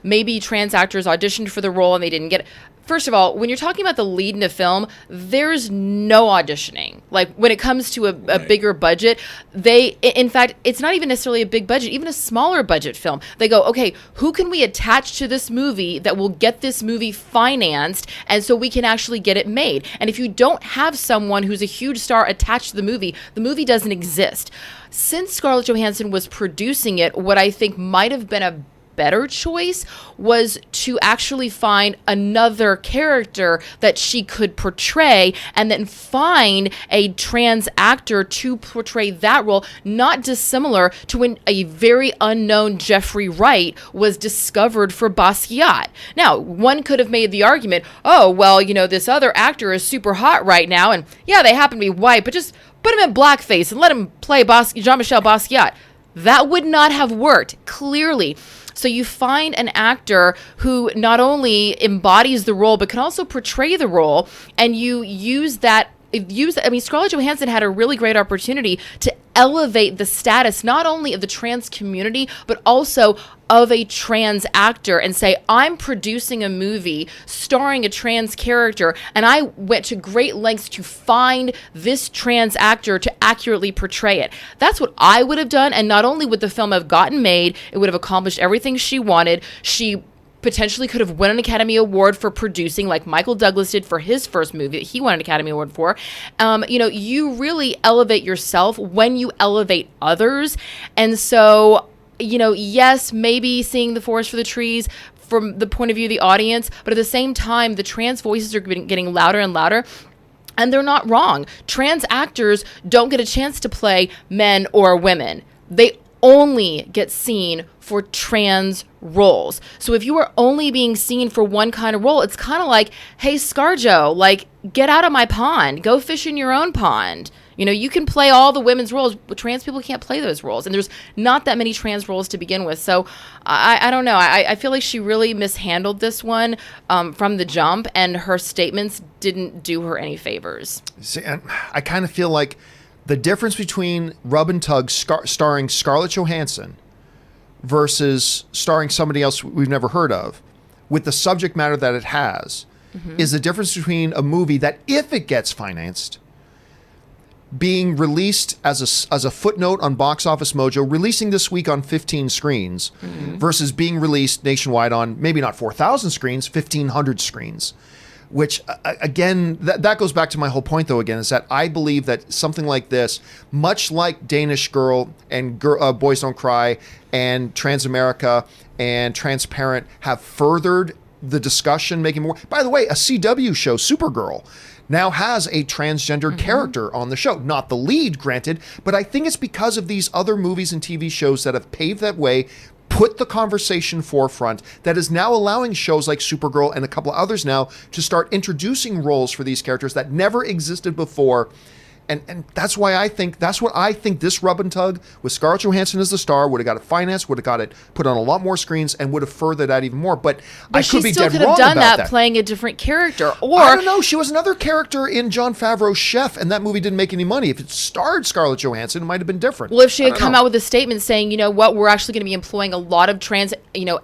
maybe trans actors auditioned for the role and they didn't get it. First of all, when you're talking about the lead in a film, there's no auditioning. Like, when it comes to a bigger budget, in fact, it's not even necessarily a big budget, even a smaller budget film. They go, okay, who can we attach to this movie that will get this movie financed, and so we can actually get it made? And if you don't have someone who's a huge star attached to the movie doesn't exist. Since Scarlett Johansson was producing it, what I think might have been a better choice was to actually find another character that she could portray, and then find a trans actor to portray that role, not dissimilar to when a very unknown Jeffrey Wright was discovered for Basquiat. Now, one could have made the argument, oh, well, this other actor is super hot right now, and yeah, they happen to be white, but just put him in blackface and let him play Jean-Michel Basquiat. That would not have worked, clearly. So you find an actor who not only embodies the role, but can also portray the role, and you use that. Scarlett Johansson had a really great opportunity to elevate the status not only of the trans community, but also of a trans actor, and say, I'm producing a movie starring a trans character, and I went to great lengths to find this trans actor to accurately portray it. That's what I would have done, and not only would the film have gotten made, it would have accomplished everything she wanted. She potentially could have won an Academy Award for producing, like Michael Douglas did for his first movie that he won an Academy Award for. You really elevate yourself when you elevate others. And so, yes, maybe seeing the forest for the trees from the point of view of the audience, but at the same time, the trans voices are getting louder and louder. And they're not wrong. Trans actors don't get a chance to play men or women. They only get seen for trans roles. So if you are only being seen for one kind of role, it's kind of like, hey, ScarJo, get out of my pond. Go fish in your own pond. You know, you can play all the women's roles, but trans people can't play those roles. And there's not that many trans roles to begin with. So I don't know. I feel like she really mishandled this one from the jump, and her statements didn't do her any favors. See, and I kind of feel like the difference between Rub and Tug starring Scarlett Johansson versus starring somebody else we've never heard of, with the subject matter that it has, is the difference between a movie that, if it gets financed, being released as a footnote on Box Office Mojo, releasing this week on 15 screens, versus being released nationwide on maybe not 4,000 screens, 1,500 screens. Which, again, that goes back to my whole point, though, again, is that I believe that something like this, much like Danish Girl and Boys Don't Cry and Transamerica and Transparent, have furthered the discussion, making more. By the way, a CW show, Supergirl, now has a transgendered character on the show. Not the lead, granted, but I think it's because of these other movies and TV shows that have paved that way, put the conversation forefront, that is now allowing shows like Supergirl and a couple of others now to start introducing roles for these characters that never existed before. And that's what I think this Rub and Tug with Scarlett Johansson as the star would have got it financed, would have got it put on a lot more screens, and would have furthered that even more. But I could be dead wrong about that. But she still could have done that playing a different character. Or I don't know. She was another character in Jon Favreau's Chef, and that movie didn't make any money. If it starred Scarlett Johansson, it might have been different. Well, if she had come out with a statement saying, you know what, we're actually going to be employing a lot of trans,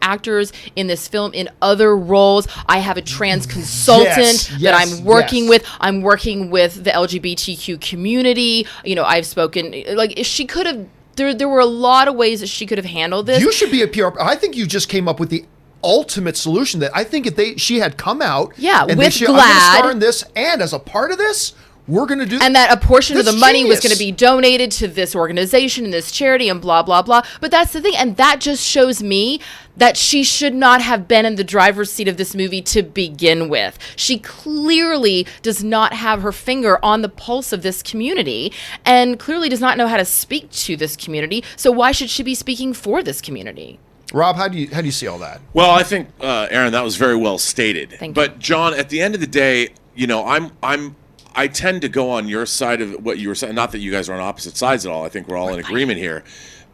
actors in this film in other roles. I have a trans consultant that I'm working with. I'm working with the LGBTQ community. You know, I've spoken, like, she could have, there were a lot of ways that she could have handled this. You should be a PR. I think you just came up with the ultimate solution. That I think if she had come out, and with GLAAD, I'm going to star in this, and as a part of this, we're going to do, and that a portion of the money genius. was going to be donated to this organization and this charity and blah blah blah. But that's the thing, and that just shows me that she should not have been in the driver's seat of this movie to begin with. She clearly does not have her finger on the pulse of this community, and clearly does not know how to speak to this community. So why should she be speaking for this community? Rob, how do you see all that? Well, I think Erin, that was very well stated. Thank but you. John, at the end of the day, I tend to go on your side of what you were saying. Not that you guys are on opposite sides at all. I think we're all in agreement here.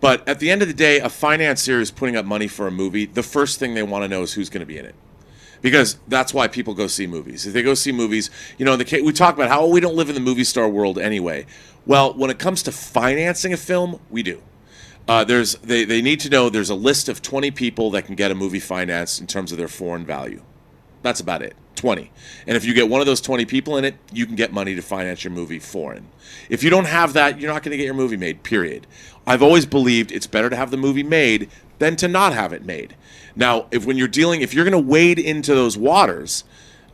But at the end of the day, a financier is putting up money for a movie. The first thing they want to know is who's going to be in it. Because that's why people go see movies. If they go see movies, we talk about how we don't live in the movie star world anyway. Well, when it comes to financing a film, we do. They need to know there's a list of 20 people that can get a movie financed in terms of their foreign value. That's about it. 20. And if you get one of those 20 people in it, you can get money to finance your movie foreign. If you don't have that, you're not going to get your movie made, period. I've always believed it's better to have the movie made than to not have it made. Now, if you're going to wade into those waters,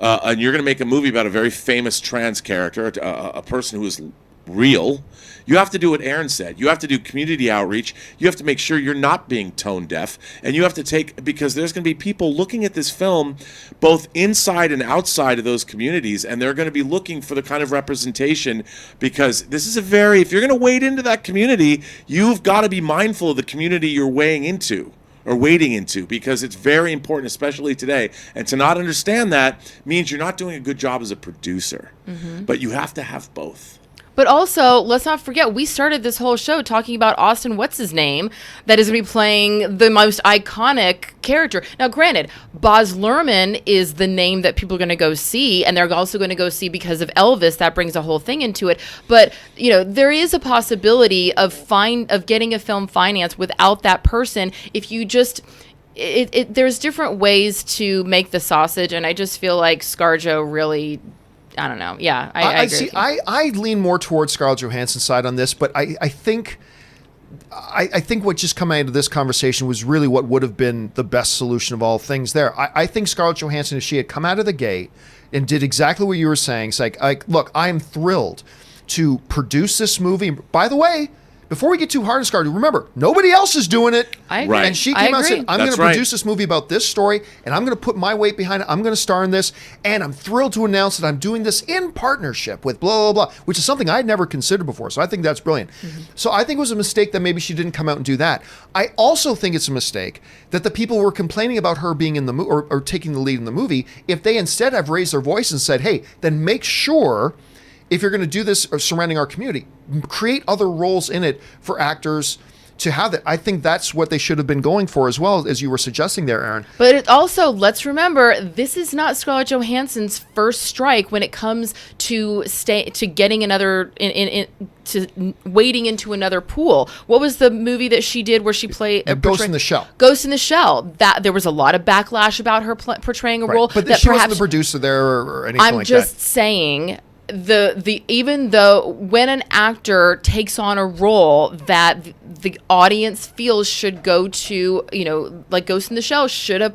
and you're going to make a movie about a very famous trans character, a person who is real, you have to do what Erin said. You have to do community outreach. You have to make sure you're not being tone deaf. And you have to because there's going to be people looking at this film both inside and outside of those communities, and they're going to be looking for the kind of representation, because this is if you're going to wade into that community, you've got to be mindful of the community you're wading into, because it's very important, especially today. And to not understand that means you're not doing a good job as a producer. But you have to have both. But also, let's not forget, we started this whole show talking about Austin What's-His-Name that is going to be playing the most iconic character. Now, granted, Baz Luhrmann is the name that people are going to go see, and they're also going to go see because of Elvis. That brings the whole thing into it. But, there is a possibility of getting a film financed without that person if you just... there's different ways to make the sausage, and I just feel like ScarJo really... I don't know. Yeah, I agree. See. I lean more towards Scarlett Johansson's side on this, but I think what just come out of this conversation was really what would have been the best solution of all things there. I think Scarlett Johansson, if she had come out of the gate and did exactly what you were saying, it's like, look, I am thrilled to produce this movie. By the way, before we get too hard on Scarlett, remember, nobody else is doing it. I agree. Right. And she came out and said, I'm going to right. produce this movie about this story, and I'm going to put my weight behind it. I'm going to star in this, and I'm thrilled to announce that I'm doing this in partnership with blah, blah, blah, which is something I'd never considered before. So I think that's brilliant. So I think it was a mistake that maybe she didn't come out and do that. I also think it's a mistake that the people were complaining about her being in the movie or taking the lead in the movie, if they instead have raised their voice and said, hey, then make sure if you're going to do this surrounding our community, create other roles in it for actors to have it. I think that's what they should have been going for as well, as you were suggesting there, Erin. But it also, let's remember, this is not Scarlett Johansson's first strike when it comes to getting another to wading into another pool. What was the movie that she did where she played Ghost in the Shell? Ghost in the Shell. That there was a lot of backlash about her portraying a role. But that she wasn't the producer there or anything like that. I'm just saying. Even though when an actor takes on a role that the audience feels should go to, like Ghost in the Shell should have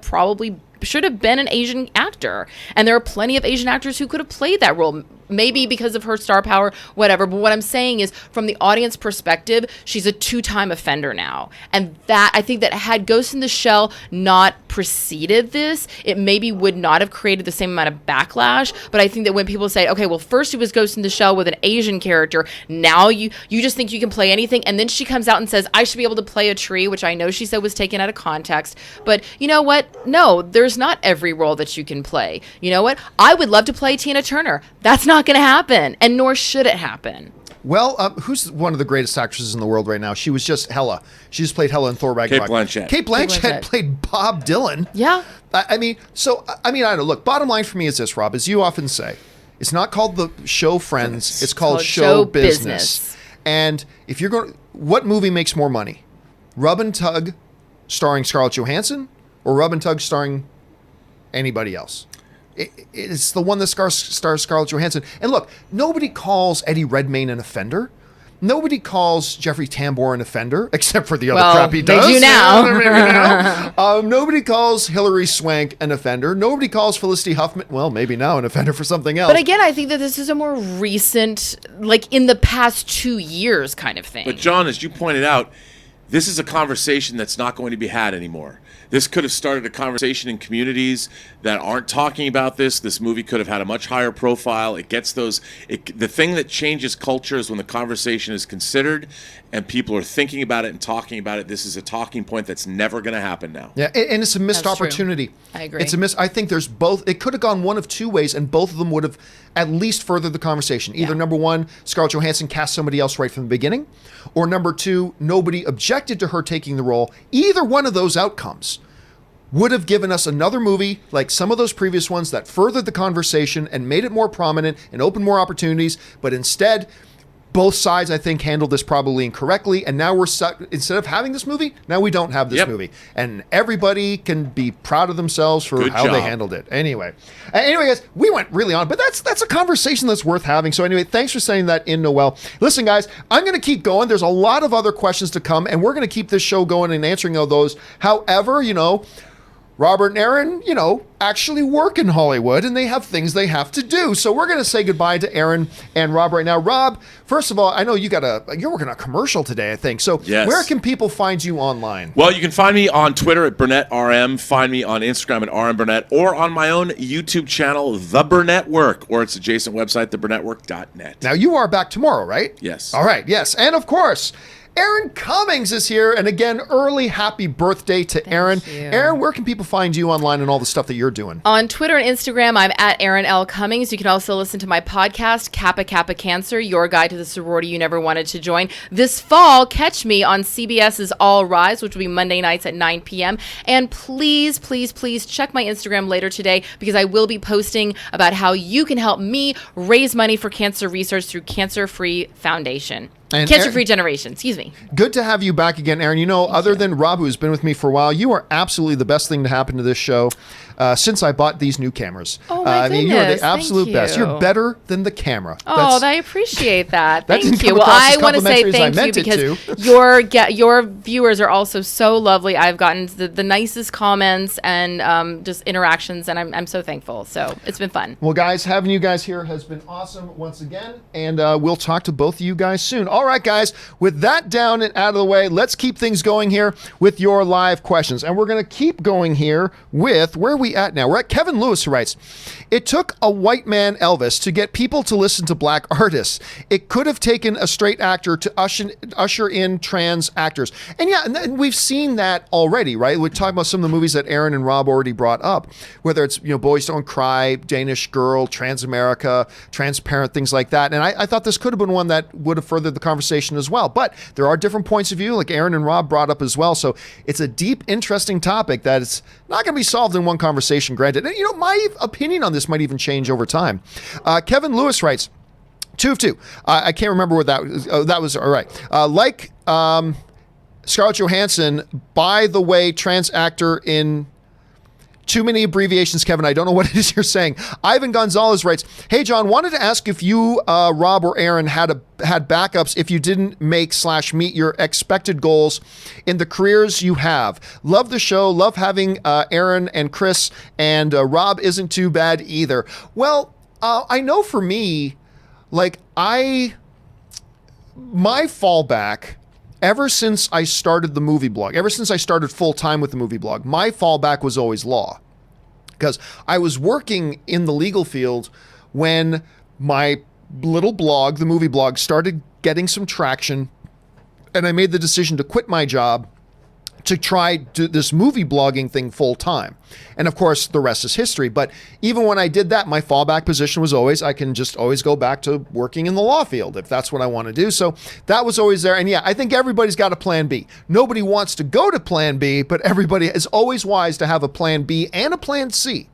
been an Asian actor, and there are plenty of Asian actors who could have played that role, maybe because of her star power, whatever. But what I'm saying is, from the audience perspective, she's a 2-time offender now, and that I think that had Ghost in the Shell not preceded this, it maybe would not have created the same amount of backlash. But I think that when people say, okay, well, first it was Ghost in the Shell with an Asian character, now you just think you can play anything, and then she comes out and says, I should be able to play a tree, which I know she said was taken out of context. But you know what? No, there's not every role that you can play. You know what? I would love to play Tina Turner. That's not going to happen, and nor should it happen. Well, who's one of the greatest actresses in the world right now? She was just Hela. She just played Hela in Thor Ragnarok. Kate Blanchett played Bob Dylan. Yeah. I don't know. Look, bottom line for me is this, Rob, as you often say, it's not called the show Friends. It's called show business. And if you're going, what movie makes more money? Rub and Tug starring Scarlett Johansson or Rub and Tug starring anybody else? It's the one that stars Scarlett Johansson. And look, nobody calls Eddie Redmayne an offender. Nobody calls Jeffrey Tambor an offender, except for the other crap he does. They do now. Nobody calls Hilary Swank an offender. Nobody calls Felicity Huffman, well, maybe now an offender for something else. But again, I think that this is a more recent, like in the past 2 years kind of thing. But John, as you pointed out, this is a conversation that's not going to be had anymore. This could have started a conversation in communities that aren't talking about this. This movie could have had a much higher profile. It gets the thing that changes culture is when the conversation is considered and people are thinking about it and talking about it. This is a talking point that's never going to happen now. Yeah, and it's a missed opportunity. I agree. I think there's both. It could have gone one of two ways, and both of them would have at least furthered the conversation. Either number one, Scarlett Johansson cast somebody else right from the beginning, or number two, nobody objected to her taking the role. Either one of those outcomes would have given us another movie like some of those previous ones that furthered the conversation and made it more prominent and opened more opportunities. But instead, both sides, I think, handled this probably incorrectly. And now we're stuck. Instead of having this movie, now we don't have this movie. And everybody can be proud of themselves for how they handled it. Anyway, guys, we went really on, but that's a conversation that's worth having. So anyway, thanks for saying that in, Noel. Listen, guys, I'm going to keep going. There's a lot of other questions to come, and we're going to keep this show going and answering all those. However, Robert and Erin, actually work in Hollywood, and they have things they have to do. So we're going to say goodbye to Erin and Rob right now. Rob, first of all, I know you're working on a commercial today, I think. So where can people find you online? Well, you can find me on Twitter at BurnettRM, find me on Instagram at RMBurnett, or on my own YouTube channel, The Burnett Work, or its adjacent website, theburnettwork.net. Now, you are back tomorrow, right? Yes. All right, yes. And of course, Erin Cummings is here. And again, early happy birthday to Erin. Erin, where can people find you online and all the stuff that you're doing? On Twitter and Instagram, I'm at Erin L. Cummings. You can also listen to my podcast, Kappa Kappa Cancer, your guide to the sorority you never wanted to join. This fall, catch me on CBS's All Rise, which will be Monday nights at 9 p.m. And please, please, please check my Instagram later today, because I will be posting about how you can help me raise money for cancer research through Cancer Free Foundation. And Cancer-Free Generation, excuse me. Good to have you back again, Erin. Other than Rob, who's been with me for a while, you are absolutely the best thing to happen to this show since I bought these new cameras. Oh, my goodness. You are the absolute best. You're better than the camera. I appreciate that. Thank you. Well, I want to say thank you because your viewers are also so lovely. I've gotten the nicest comments and just interactions, and I'm so thankful. So it's been fun. Well, guys, having you guys here has been awesome once again, and we'll talk to both of you guys soon. All right, guys, with that down and out of the way, let's keep things going here with your live questions. And we're going to keep going here with, where are we we at now? We're at Kevin Lewis, who writes, it took a white man Elvis to get people to listen to black artists. It could have taken a straight actor to usher in trans actors. And yeah, and we've seen that already, right? We're talking about some of the movies that Erin and Rob already brought up, whether it's, Boys Don't Cry, Danish Girl, Trans America, Transparent, things like that. And I thought this could have been one that would have furthered the conversation as well. But there are different points of view, like Erin and Rob brought up as well. So it's a deep, interesting topic that it's not going to be solved in one conversation, granted. And, my opinion on this might even change over time. Kevin Lewis writes, 2 of 2. I can't remember what that was. Oh, that was all right. Scarlett Johansson, by the way, trans actor in too many abbreviations, Kevin. I don't know what it is you're saying. Ivan Gonzalez writes, hey, John, wanted to ask if you, Rob or Erin had backups if you didn't make/meet your expected goals in the careers you have. Love the show. Love having Erin and Chris, and Rob isn't too bad either. Well, I know for me, my fallback, ever since I started the movie blog, ever since I started full time with the movie blog, my fallback was always law. Because I was working in the legal field when my little blog, the movie blog, started getting some traction, and I made the decision to quit my job to try this movie blogging thing full time. And of course, the rest is history. But even when I did that, my fallback position was always, I can just always go back to working in the law field if that's what I want to do. So that was always there. And yeah, I think everybody's got a plan B. Nobody wants to go to plan B, but everybody is always wise to have a plan B and a plan C.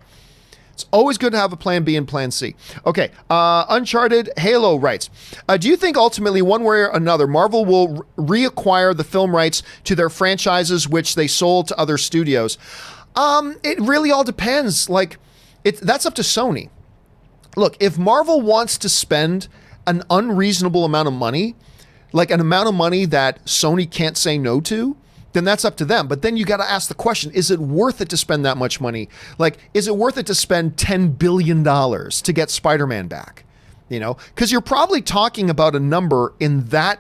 It's always good to have a plan B and plan C. Okay, Uncharted Halo writes, do you think ultimately one way or another, Marvel will reacquire the film rights to their franchises which they sold to other studios? It really all depends. That's up to Sony. Look, if Marvel wants to spend an unreasonable amount of money, like an amount of money that Sony can't say no to, then that's up to them. But then you got to ask the question, is it worth it to spend that much money? Is it worth it to spend $10 billion to get Spider-Man back? Because you're probably talking about a number in that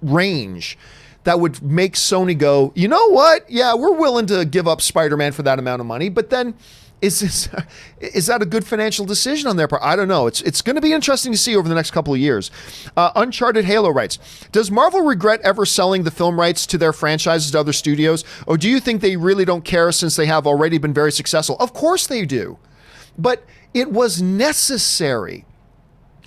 range that would make Sony go, you know what? Yeah, we're willing to give up Spider-Man for that amount of money. But then is that a good financial decision on their part? I don't know. It's going to be interesting to see over the next couple of years. Uncharted Halo writes, does Marvel regret ever selling the film rights to their franchises to other studios? Or do you think they really don't care since they have already been very successful? Of course they do. But it was necessary.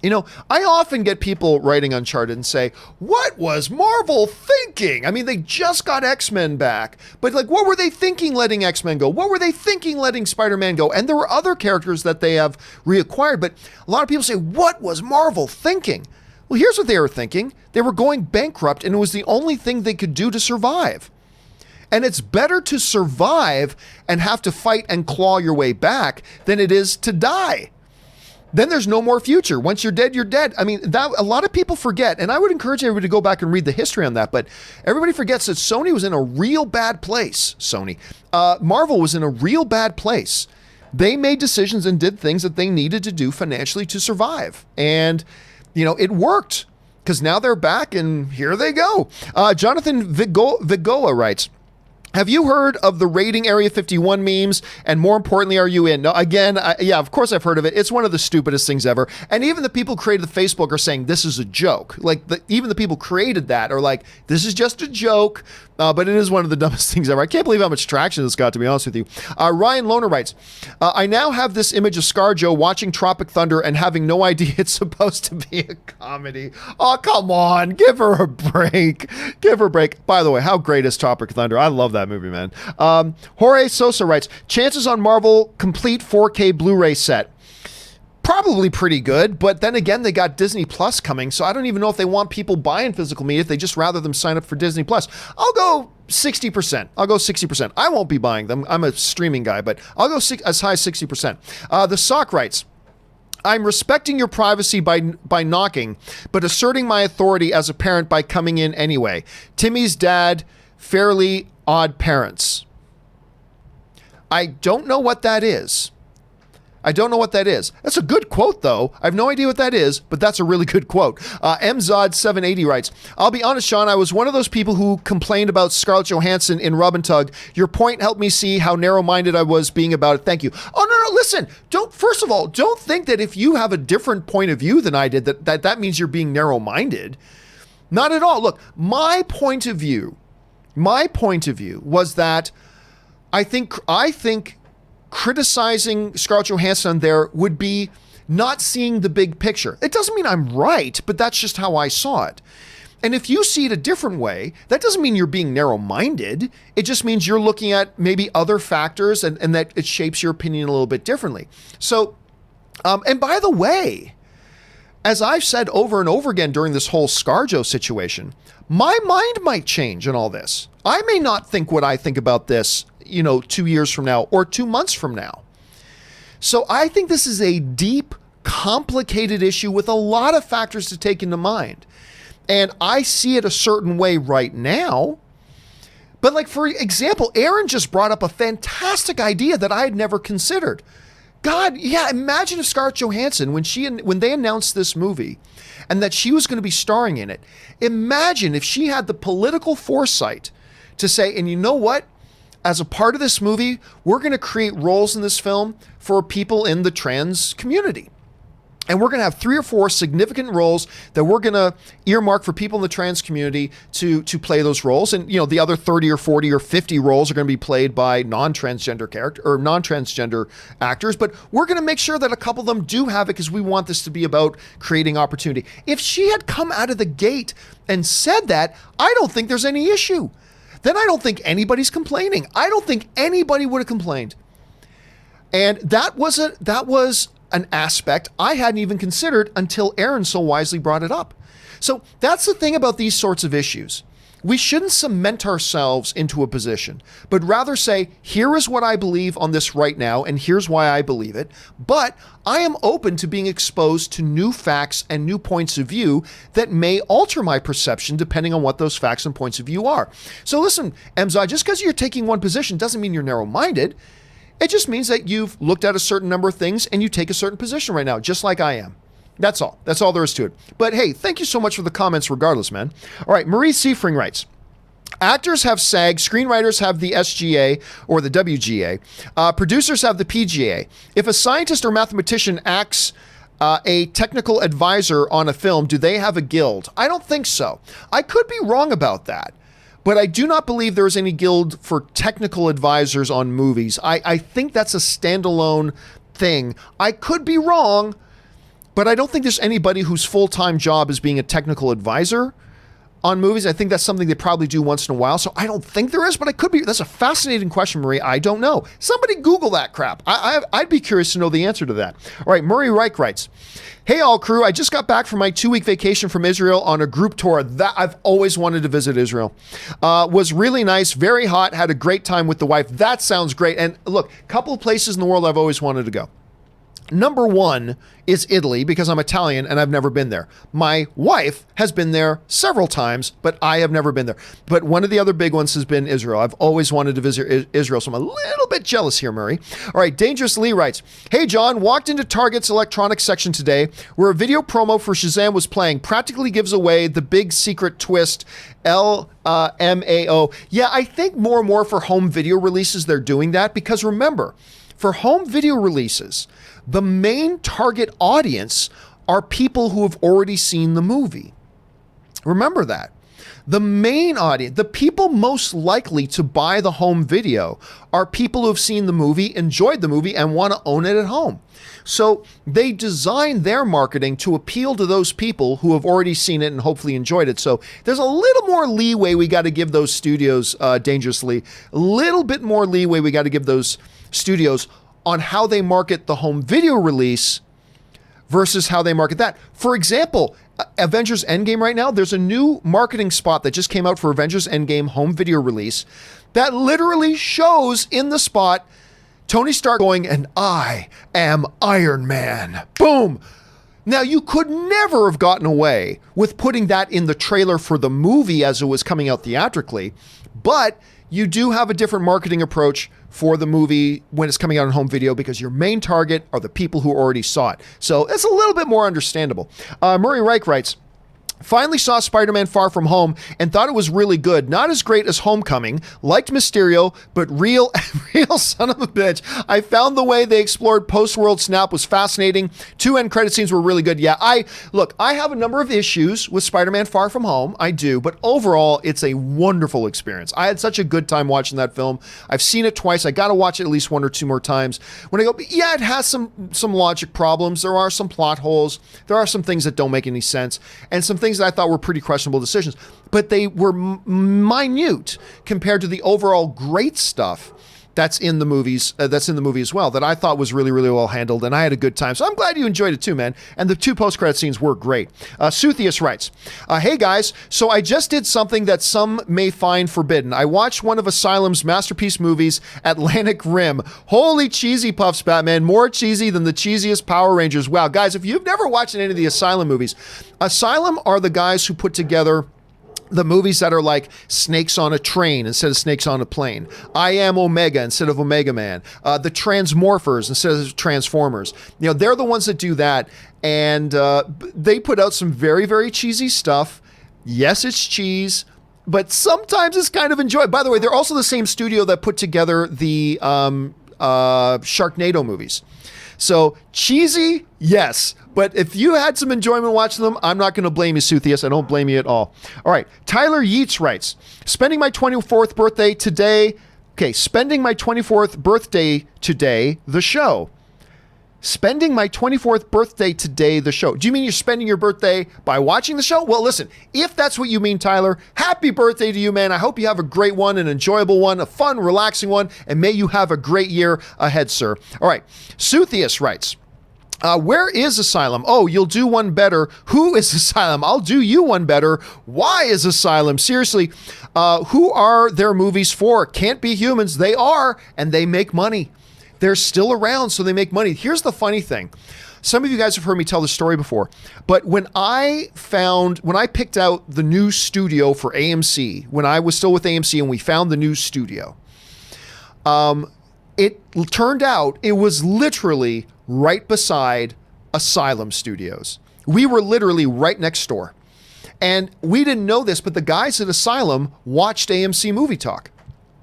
I often get people writing Uncharted and say, what was Marvel thinking? I mean, they just got X-Men back, but what were they thinking letting X-Men go? What were they thinking letting Spider-Man go? And there were other characters that they have reacquired, but a lot of people say, what was Marvel thinking? Well, here's what they were thinking. They were going bankrupt, and it was the only thing they could do to survive. And it's better to survive and have to fight and claw your way back than it is to die. Then there's no more future. Once you're dead, you're dead. I mean, that a lot of people forget, and I would encourage everybody to go back and read the history on that, but everybody forgets that Sony was in a real bad place. Marvel was in a real bad place. They made decisions and did things that they needed to do financially to survive. And, it worked, because now they're back, and here they go. Jonathan Vigola writes, have you heard of the raiding Area 51 memes? And more importantly, are you in? No, again, yeah, of course I've heard of it. It's one of the stupidest things ever. And even the people who created the Facebook are saying this is a joke. Even the people who created that are like, this is just a joke. But it is one of the dumbest things ever. I can't believe how much traction this got, to be honest with you. Ryan Lohner writes, I now have this image of ScarJo watching Tropic Thunder and having no idea it's supposed to be a comedy. Oh, come on. Give her a break. Give her a break. By the way, how great is Tropic Thunder? I love that movie, man. Jorge Sosa writes, chances on Marvel complete 4K Blu-ray set. Probably pretty good, but then again, they got Disney Plus coming, so I don't even know if they want people buying physical media, if they just rather them sign up for Disney Plus. I'll go 60%. I'll go 60%. I won't be buying them. I'm a streaming guy, but I'll go as high as 60%. The Sock writes, I'm respecting your privacy by knocking, but asserting my authority as a parent by coming in anyway. Timmy's dad, Fairly Odd Parents. I don't know what that is. I don't know what that is. That's a good quote, though. I have no idea what that is, but that's a really good quote. MZod780 writes, I'll be honest, Sean, I was one of those people who complained about Scarlett Johansson in Rub and Tug. Your point helped me see how narrow-minded I was being about it. Thank you. Oh, no, listen. First of all, don't think that if you have a different point of view than I did, that means you're being narrow-minded. Not at all. Look, my point of view was that I think criticizing Scarlett Johansson there would be not seeing the big picture. It doesn't mean I'm right, but that's just how I saw it. And if you see it a different way, that doesn't mean you're being narrow-minded. It just means you're looking at maybe other factors and that it shapes your opinion a little bit differently. So, and by the way, as I've said over and over again during this whole ScarJo situation, my mind might change in all this. I may not think what I think about this 2 years from now or 2 months from now. So I think this is a deep, complicated issue with a lot of factors to take into mind. And I see it a certain way right now. But like, for example, Erin just brought up a fantastic idea that I had never considered. God, yeah, imagine if Scarlett Johansson, when they announced this movie and that she was going to be starring in it, imagine if she had the political foresight to say, and you know what? As a part of this movie, we're going to create roles in this film for people in the trans community. And we're going to have 3 or 4 significant roles that we're going to earmark for people in the trans community to play those roles. And, the other 30 or 40 or 50 roles are going to be played by non-transgender actors. But we're going to make sure that a couple of them do have it because we want this to be about creating opportunity. If she had come out of the gate and said that, I don't think there's any issue. Then I don't think anybody's complaining. I don't think anybody would have complained. And that was an aspect I hadn't even considered until Erin so wisely brought it up. So that's the thing about these sorts of issues. We shouldn't cement ourselves into a position, but rather say, here is what I believe on this right now, and here's why I believe it. But I am open to being exposed to new facts and new points of view that may alter my perception depending on what those facts and points of view are. So listen, Emzai, just because you're taking one position doesn't mean you're narrow-minded. It just means that you've looked at a certain number of things and you take a certain position right now, just like I am. That's all. That's all there is to it. But hey, thank you so much for the comments regardless, man. All right, Marie Seafring writes, actors have SAG, screenwriters have the SGA or the WGA, producers have the PGA. If a scientist or mathematician acts a technical advisor on a film, do they have a guild? I don't think so. I could be wrong about that. But I do not believe there is any guild for technical advisors on movies. I think that's a standalone thing. I could be wrong, but I don't think there's anybody whose full-time job is being a technical advisor on movies. I think that's something they probably do once in a while. So I don't think there is, but I could be. That's a fascinating question, Marie. I don't know. Somebody Google that crap. I'd be curious to know the answer to that. All right, Murray Reich writes, hey, all crew, I just got back from my 2-week vacation from Israel on a group tour that I've always wanted to visit Israel. Was really nice, very hot, had a great time with the wife. That sounds great. And look, a couple of places in the world I've always wanted to go. Number one is Italy, because I'm Italian and I've never been there. My wife has been there several times, but I have never been there. But one of the other big ones has been Israel. I've always wanted to visit Israel, so I'm a little bit jealous here, Murray. All right, Dangerous Lee writes, hey, John, walked into Target's electronics section today where a video promo for Shazam was playing. Practically gives away the big secret twist, LMAO. Yeah, I think more and more for home video releases, they're doing that because remember, for home video releases, the main target audience are people who have already seen the movie. Remember that. The main audience, the people most likely to buy the home video are people who have seen the movie, enjoyed the movie, and want to own it at home. So they design their marketing to appeal to those people who have already seen it and hopefully enjoyed it. So there's a little more leeway we got to give those studios, Dangerously, a little bit more leeway we got to give those studios on how they market the home video release versus how they market that. For example, Avengers Endgame right now, there's a new marketing spot that just came out for Avengers Endgame home video release that literally shows in the spot Tony Stark going, and I am Iron Man. Boom. Now, you could never have gotten away with putting that in the trailer for the movie as it was coming out theatrically, but you do have a different marketing approach for the movie when it's coming out on home video because your main target are the people who already saw it. So it's a little bit more understandable. Murray Reich writes, finally saw Spider-Man Far From Home and thought it was really good. Not as great as Homecoming. Liked Mysterio, but real son of a bitch. I found the way they explored post-world snap was fascinating. 2 end credit scenes were really good. Yeah, I have a number of issues with Spider-Man Far From Home. I do, but overall, it's a wonderful experience. I had such a good time watching that film. I've seen it twice. I got to watch it at least 1 or 2 more times. When I go, yeah, it has some logic problems. There are some plot holes. There are some things that don't make any sense, and some things that I thought were pretty questionable decisions, but they were minute compared to the overall great stuff that's in the movies, that's in the movie as well, that I thought was really, really well handled, and I had a good time. So I'm glad you enjoyed it too, man. And the 2 post-credit scenes were great. Suthius writes, hey guys, so I just did something that some may find forbidden. I watched one of Asylum's masterpiece movies, Atlantic Rim. Holy cheesy puffs, Batman. More cheesy than the cheesiest Power Rangers. Wow, guys, if you've never watched any of the Asylum movies, Asylum are the guys who put together the movies that are like Snakes on a Train instead of Snakes on a Plane, I Am Omega instead of Omega Man, the Transmorphers instead of Transformers. You know, they're the ones that do that, and they put out some very, very cheesy stuff. Yes, it's cheese, but sometimes it's kind of enjoyable. By the way, they're also the same studio that put together the Sharknado movies. So cheesy, yes. But if you had some enjoyment watching them, I'm not going to blame you, Suthius. I don't blame you at all. All right. Tyler Yeats writes, spending my 24th birthday today. Okay. Spending my 24th birthday today, the show. Spending my 24th birthday today, the show. Do you mean you're spending your birthday by watching the show? Well, listen, if that's what you mean, Tyler, happy birthday to you, man. I hope you have a great one, an enjoyable one, a fun, relaxing one, and may you have a great year ahead, sir. All right. Suthius writes, where is Asylum? Oh, you'll do one better. Who is Asylum? I'll do you one better. Why is Asylum? Seriously, who are their movies for? Can't be humans. They are, and they make money. They're still around, so they make money. Here's the funny thing. Some of you guys have heard me tell this story before, but when I picked out the new studio for AMC, when I was still with AMC and we found the new studio, it turned out it was literally right beside Asylum Studios. We were literally right next door. And we didn't know this, but the guys at Asylum watched AMC Movie Talk.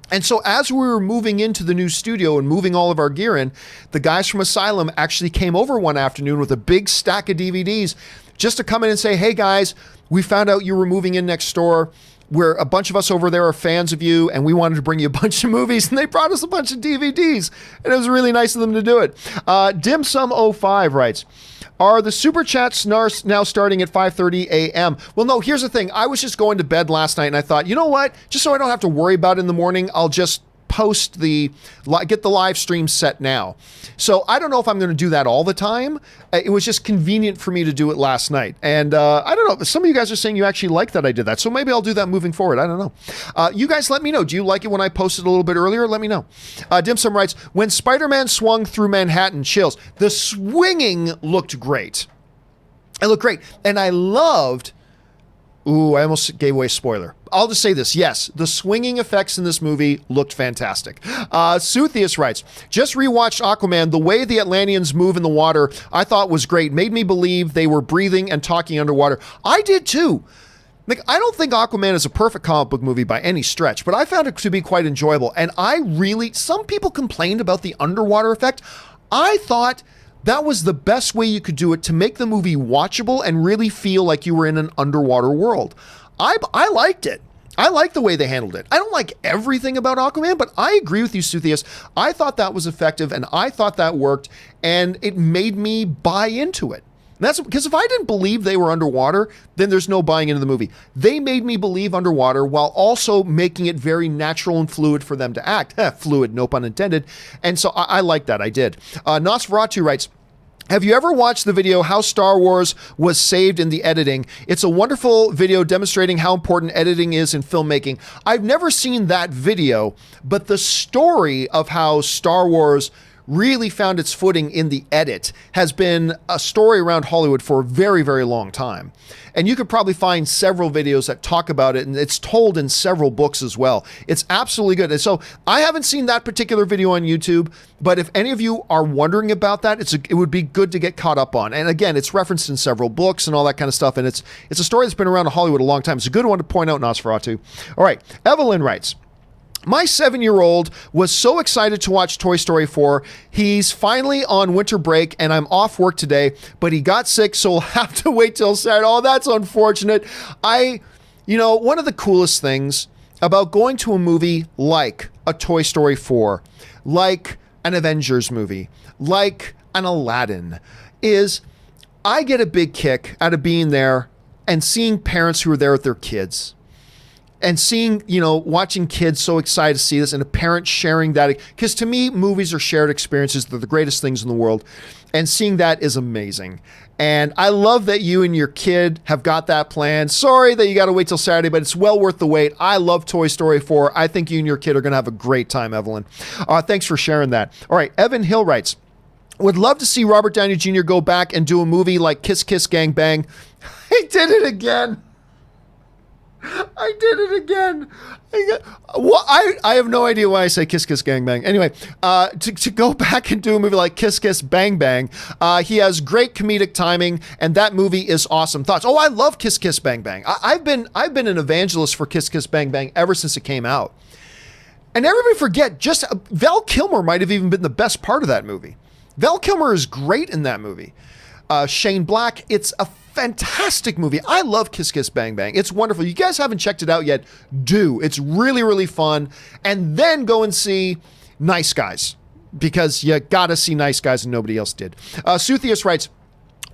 And so as we were moving into the new studio and moving all of our gear in, the guys from Asylum actually came over one afternoon with a big stack of DVDs just to come in and say, hey guys, we found out you were moving in next door. A bunch of us over there are fans of you, and we wanted to bring you a bunch of movies, and they brought us a bunch of DVDs, and it was really nice of them to do it. Dimsum05 writes, are the super chats now starting at 5:30 a.m.? Well, no, here's the thing. I was just going to bed last night, and I thought, you know what? Just so I don't have to worry about it in the morning, I'll just get the live stream set now. So I don't know if I'm going to do that all the time. It was just convenient for me to do it last night. And I don't know. Some of you guys are saying you actually like that I did that. So maybe I'll do that moving forward. I don't know. You guys let me know. Do you like it when I posted a little bit earlier? Let me know. Dimsum writes, when Spider-Man swung through Manhattan, chills. The swinging looked great. It looked great. And I loved... Ooh, I almost gave away a spoiler. I'll just say this. Yes, the swinging effects in this movie looked fantastic. Suthius writes, just rewatched Aquaman. The way the Atlanteans move in the water, I thought was great. Made me believe they were breathing and talking underwater. I did too. Like, I don't think Aquaman is a perfect comic book movie by any stretch, but I found it to be quite enjoyable. And some people complained about the underwater effect. I thought that was the best way you could do it to make the movie watchable and really feel like you were in an underwater world. I liked it. I like the way they handled it. I don't like everything about Aquaman, but I agree with you, Suthius. I thought that was effective, and I thought that worked, and it made me buy into it. And that's because if I didn't believe they were underwater, then there's no buying into the movie. They made me believe underwater while also making it very natural and fluid for them to act. Fluid, no pun intended. And so I like that. I did. Nosferatu writes, have you ever watched the video How Star Wars Was Saved in the Editing? It's a wonderful video demonstrating how important editing is in filmmaking. I've never seen that video, but the story of how Star Wars really found its footing in the edit has been a story around Hollywood for a very, very long time. And you could probably find several videos that talk about it, and it's told in several books as well. It's absolutely good. And so I haven't seen that particular video on YouTube, but if any of you are wondering about that, it would be good to get caught up on. And again, it's referenced in several books and all that kind of stuff, and it's a story that's been around in Hollywood a long time. It's a good one to point out, Nosferatu. All right, Evelyn writes, my 7-year-old was so excited to watch Toy Story 4. He's finally on winter break and I'm off work today, but he got sick, so we'll have to wait till Saturday. Oh, that's unfortunate. One of the coolest things about going to a movie like a Toy Story 4, like an Avengers movie, like an Aladdin, is I get a big kick out of being there and seeing parents who are there with their kids. And seeing, watching kids so excited to see this and a parent sharing that. Because to me, movies are shared experiences. They're the greatest things in the world. And seeing that is amazing. And I love that you and your kid have got that planned. Sorry that you got to wait till Saturday, but it's well worth the wait. I love Toy Story 4. I think you and your kid are going to have a great time, Evelyn. Thanks for sharing that. All right, Evan Hill writes, would love to see Robert Downey Jr. go back and do a movie like Kiss Kiss Gang Bang. He did it again. I did it again. I have no idea why I say Kiss Kiss Gang Bang. Anyway, to go back and do a movie like Kiss Kiss Bang Bang, he has great comedic timing, and that movie is awesome. Thoughts? Oh, I love Kiss Kiss Bang Bang. I've been an evangelist for Kiss Kiss Bang Bang ever since it came out. And everybody forget, Val Kilmer might have even been the best part of that movie. Val Kilmer is great in that movie. Shane Black, it's a fantastic movie. I love Kiss Kiss Bang Bang. It's wonderful. You guys haven't checked it out yet, do. It's really, really fun. And then go and see Nice Guys, because you gotta see Nice Guys and nobody else did. Suthius writes,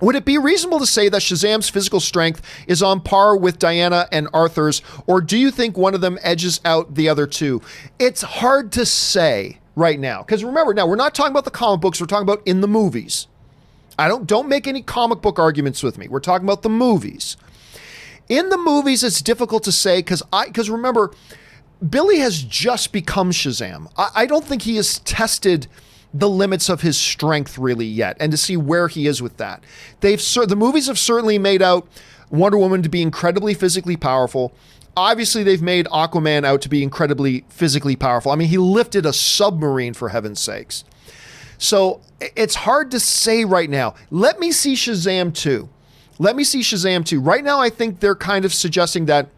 would it be reasonable to say that Shazam's physical strength is on par with Diana and Arthur's, or do you think one of them edges out the other two? It's hard to say right now, because remember, now we're not talking about the comic books, we're talking about in the movies. Don't make any comic book arguments with me. We're talking about the movies. In the movies, it's difficult to say because remember, Billy has just become Shazam. I don't think he has tested the limits of his strength really yet, and to see where he is with that. The movies have certainly made out Wonder Woman to be incredibly physically powerful. Obviously, they've made Aquaman out to be incredibly physically powerful. I mean, he lifted a submarine, for heaven's sakes. So it's hard to say right now. Let me see Shazam 2. Right now, I think they're kind of suggesting that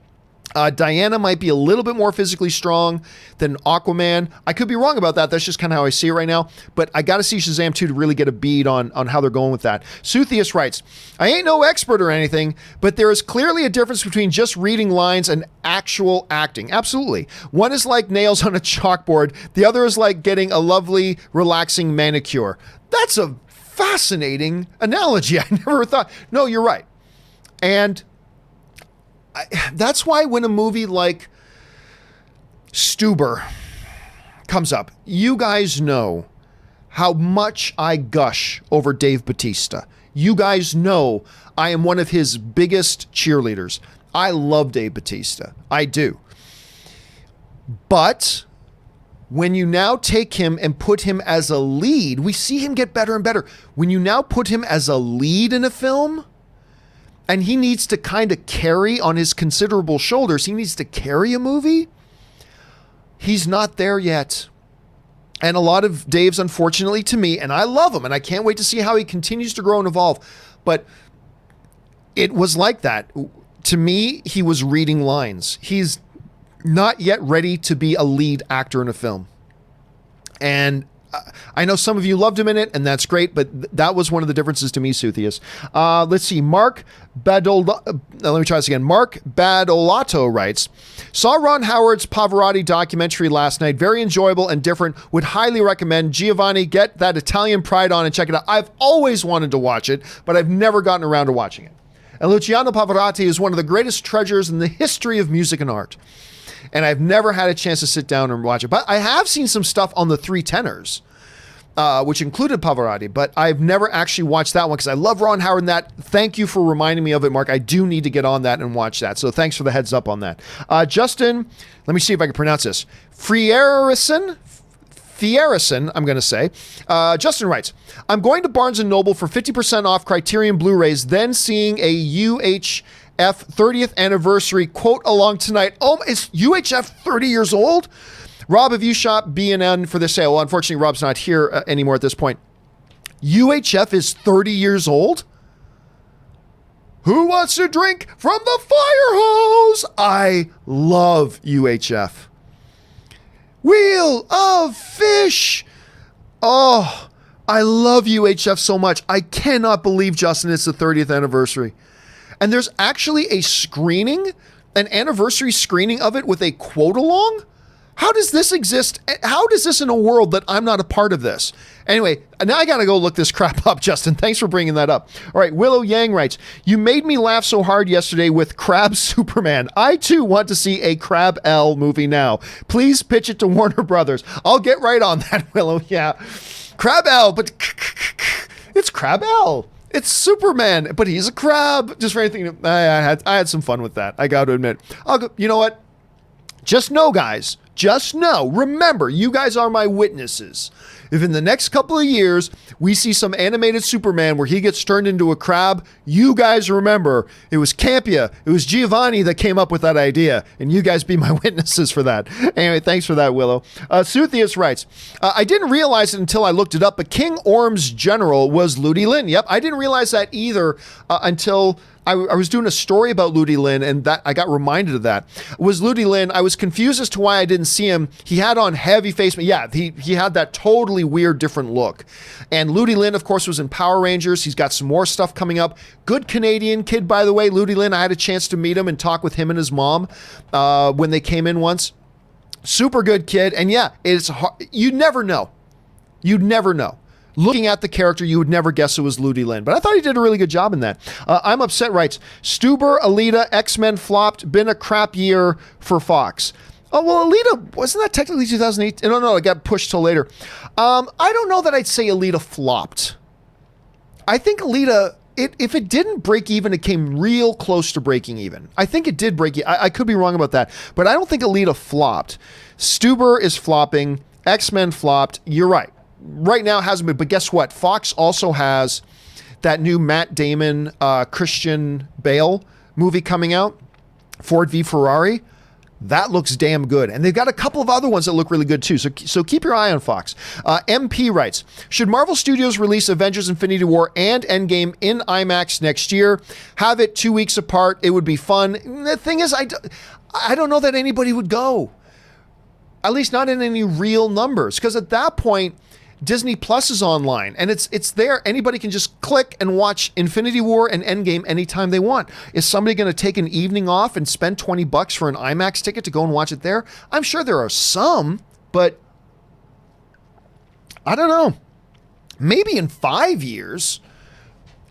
Diana might be a little bit more physically strong than Aquaman. I could be wrong about that. That's just kind of how I see it right now. But I got to see Shazam 2 to really get a bead on how they're going with that. Suthius writes, I ain't no expert or anything, but there is clearly a difference between just reading lines and actual acting. Absolutely. One is like nails on a chalkboard. The other is like getting a lovely, relaxing manicure. That's a fascinating analogy. I never thought. No, you're right. And that's why when a movie like Stuber comes up, you guys know how much I gush over Dave Bautista. You guys know I am one of his biggest cheerleaders. I love Dave Bautista. I do. But when you now take him and put him as a lead, we see him get better and better. When you now put him as a lead in a film, and he needs to kind of carry on his considerable shoulders, he needs to carry a movie, he's not there yet. And a lot of Dave's, unfortunately to me, and I love him, and I can't wait to see how he continues to grow and evolve, but it was like that. To me, he was reading lines. He's not yet ready to be a lead actor in a film. And I know some of you loved him in it, and that's great, but that was one of the differences to me, Suthius. Let's see. Mark Badolato writes, saw Ron Howard's Pavarotti documentary last night. Very enjoyable and different. Would highly recommend. Giovanni, get that Italian pride on and check it out. I've always wanted to watch it, but I've never gotten around to watching it. And Luciano Pavarotti is one of the greatest treasures in the history of music and art. And I've never had a chance to sit down and watch it. But I have seen some stuff on the Three Tenors, which included Pavarotti, but I've never actually watched that one because I love Ron Howard in that. Thank you for reminding me of it, Mark. I do need to get on that and watch that. So thanks for the heads up on that. Justin, let me see if I can pronounce this. Frierson? Thierison, I'm going to say. Justin writes, I'm going to Barnes & Noble for 50% off Criterion Blu-rays, then seeing a UHF 30th anniversary quote along tonight. Oh, is UHF 30 years old? Rob, have you shot B&N for this sale? Well, unfortunately, Rob's not here anymore at this point. UHF is 30 years old? Who wants to drink from the fire hose? I love UHF. Wheel of Fish. Oh, I love UHF so much. I cannot believe, Justin, it's the 30th anniversary. And there's actually a screening, an anniversary screening of it with a quote along? How does this exist? How does this in a world that I'm not a part of this? Anyway, now I got to go look this crap up, Justin. Thanks for bringing that up. All right, Willow Yang writes, you made me laugh so hard yesterday with Crab Superman. I, too, want to see a Crab L movie now. Please pitch it to Warner Brothers. I'll get right on that, Willow. Yeah. Crab L, but it's Crab L. It's Superman, but he's a crab. Just for anything, I had some fun with that. I got to admit. You know what? Just know, guys. Just know, remember, you guys are my witnesses. If in the next couple of years we see some animated Superman where he gets turned into a crab, you guys remember it was Campea, it was Giovanni that came up with that idea, and you guys be my witnesses for that. Anyway, thanks for that, Willow. Suthius writes, I didn't realize it until I looked it up, but King Orm's general was Ludi Lin. Yep, I didn't realize that either until I was doing a story about Ludi Lin, and that I got reminded of that. It was Ludi Lin. I was confused as to why I didn't see him. He had on heavy face. Yeah, he had that totally weird, different look. And Ludi Lin, of course, was in Power Rangers. He's got some more stuff coming up. Good Canadian kid, by the way. Ludi Lin, I had a chance to meet him and talk with him and his mom when they came in once. Super good kid. And yeah, it's hard. You'd never know. You'd never know. Looking at the character, you would never guess it was Ludi Lin, but I thought he did a really good job in that. I'm Upset writes, Stuber, Alita, X-Men flopped, been a crap year for Fox. Oh, well, Alita, wasn't that technically 2008? No, it got pushed till later. I don't know that I'd say Alita flopped. I think Alita, if it didn't break even, it came real close to breaking even. I think it did break even. I could be wrong about that, but I don't think Alita flopped. Stuber is flopping. X-Men flopped. You're right. Right now it hasn't been, but guess what? Fox also has that new Matt Damon, Christian Bale movie coming out, Ford v Ferrari. That looks damn good. And they've got a couple of other ones that look really good too. So keep your eye on Fox. MP writes, should Marvel Studios release Avengers Infinity War and Endgame in IMAX next year? Have it 2 weeks apart. It would be fun. The thing is, I don't know that anybody would go. At least not in any real numbers. Because at that point, Disney Plus is online, and it's there. Anybody can just click and watch Infinity War and Endgame anytime they want. Is somebody going to take an evening off and spend $20 for an IMAX ticket to go and watch it there? I'm sure there are some, but I don't know. Maybe in 5 years,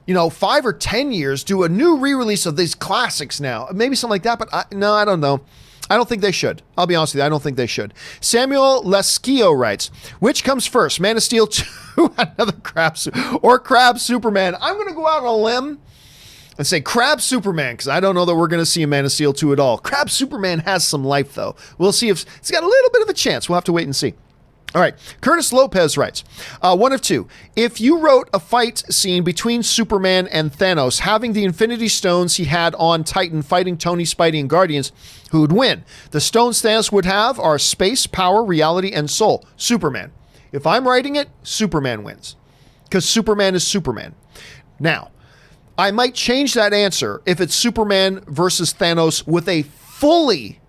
5 or 10 years, do a new re-release of these classics now. Maybe something like that, but I don't know. I don't think they should. I'll be honest with you. I don't think they should. Samuel Lesquio writes, which comes first, Man of Steel 2, another Crab Superman? I'm going to go out on a limb and say Crab Superman, because I don't know that we're going to see a Man of Steel 2 at all. Crab Superman has some life, though. We'll see if it's got a little bit of a chance. We'll have to wait and see. All right, Curtis Lopez writes, one of two. If you wrote a fight scene between Superman and Thanos, having the Infinity Stones he had on Titan fighting Tony, Spidey, and Guardians, who would win? The stones Thanos would have are space, power, reality, and soul. Superman. If I'm writing it, Superman wins. Because Superman is Superman. Now, I might change that answer if it's Superman versus Thanos with a fully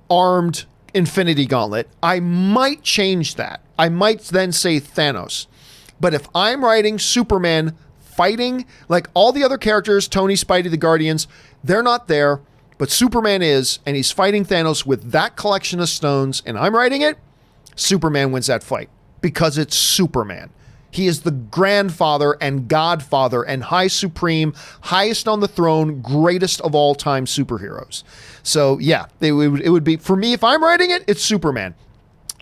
armed Infinity Gauntlet. I might change that. I might then say Thanos. But if I'm writing Superman fighting, like all the other characters, Tony, Spidey, the Guardians, they're not there, but Superman is, and he's fighting Thanos with that collection of stones, and I'm writing it, Superman wins that fight because it's Superman. He is the grandfather and godfather and high supreme, highest on the throne, greatest of all time superheroes. So yeah, it would be, for me, if I'm writing it, it's Superman.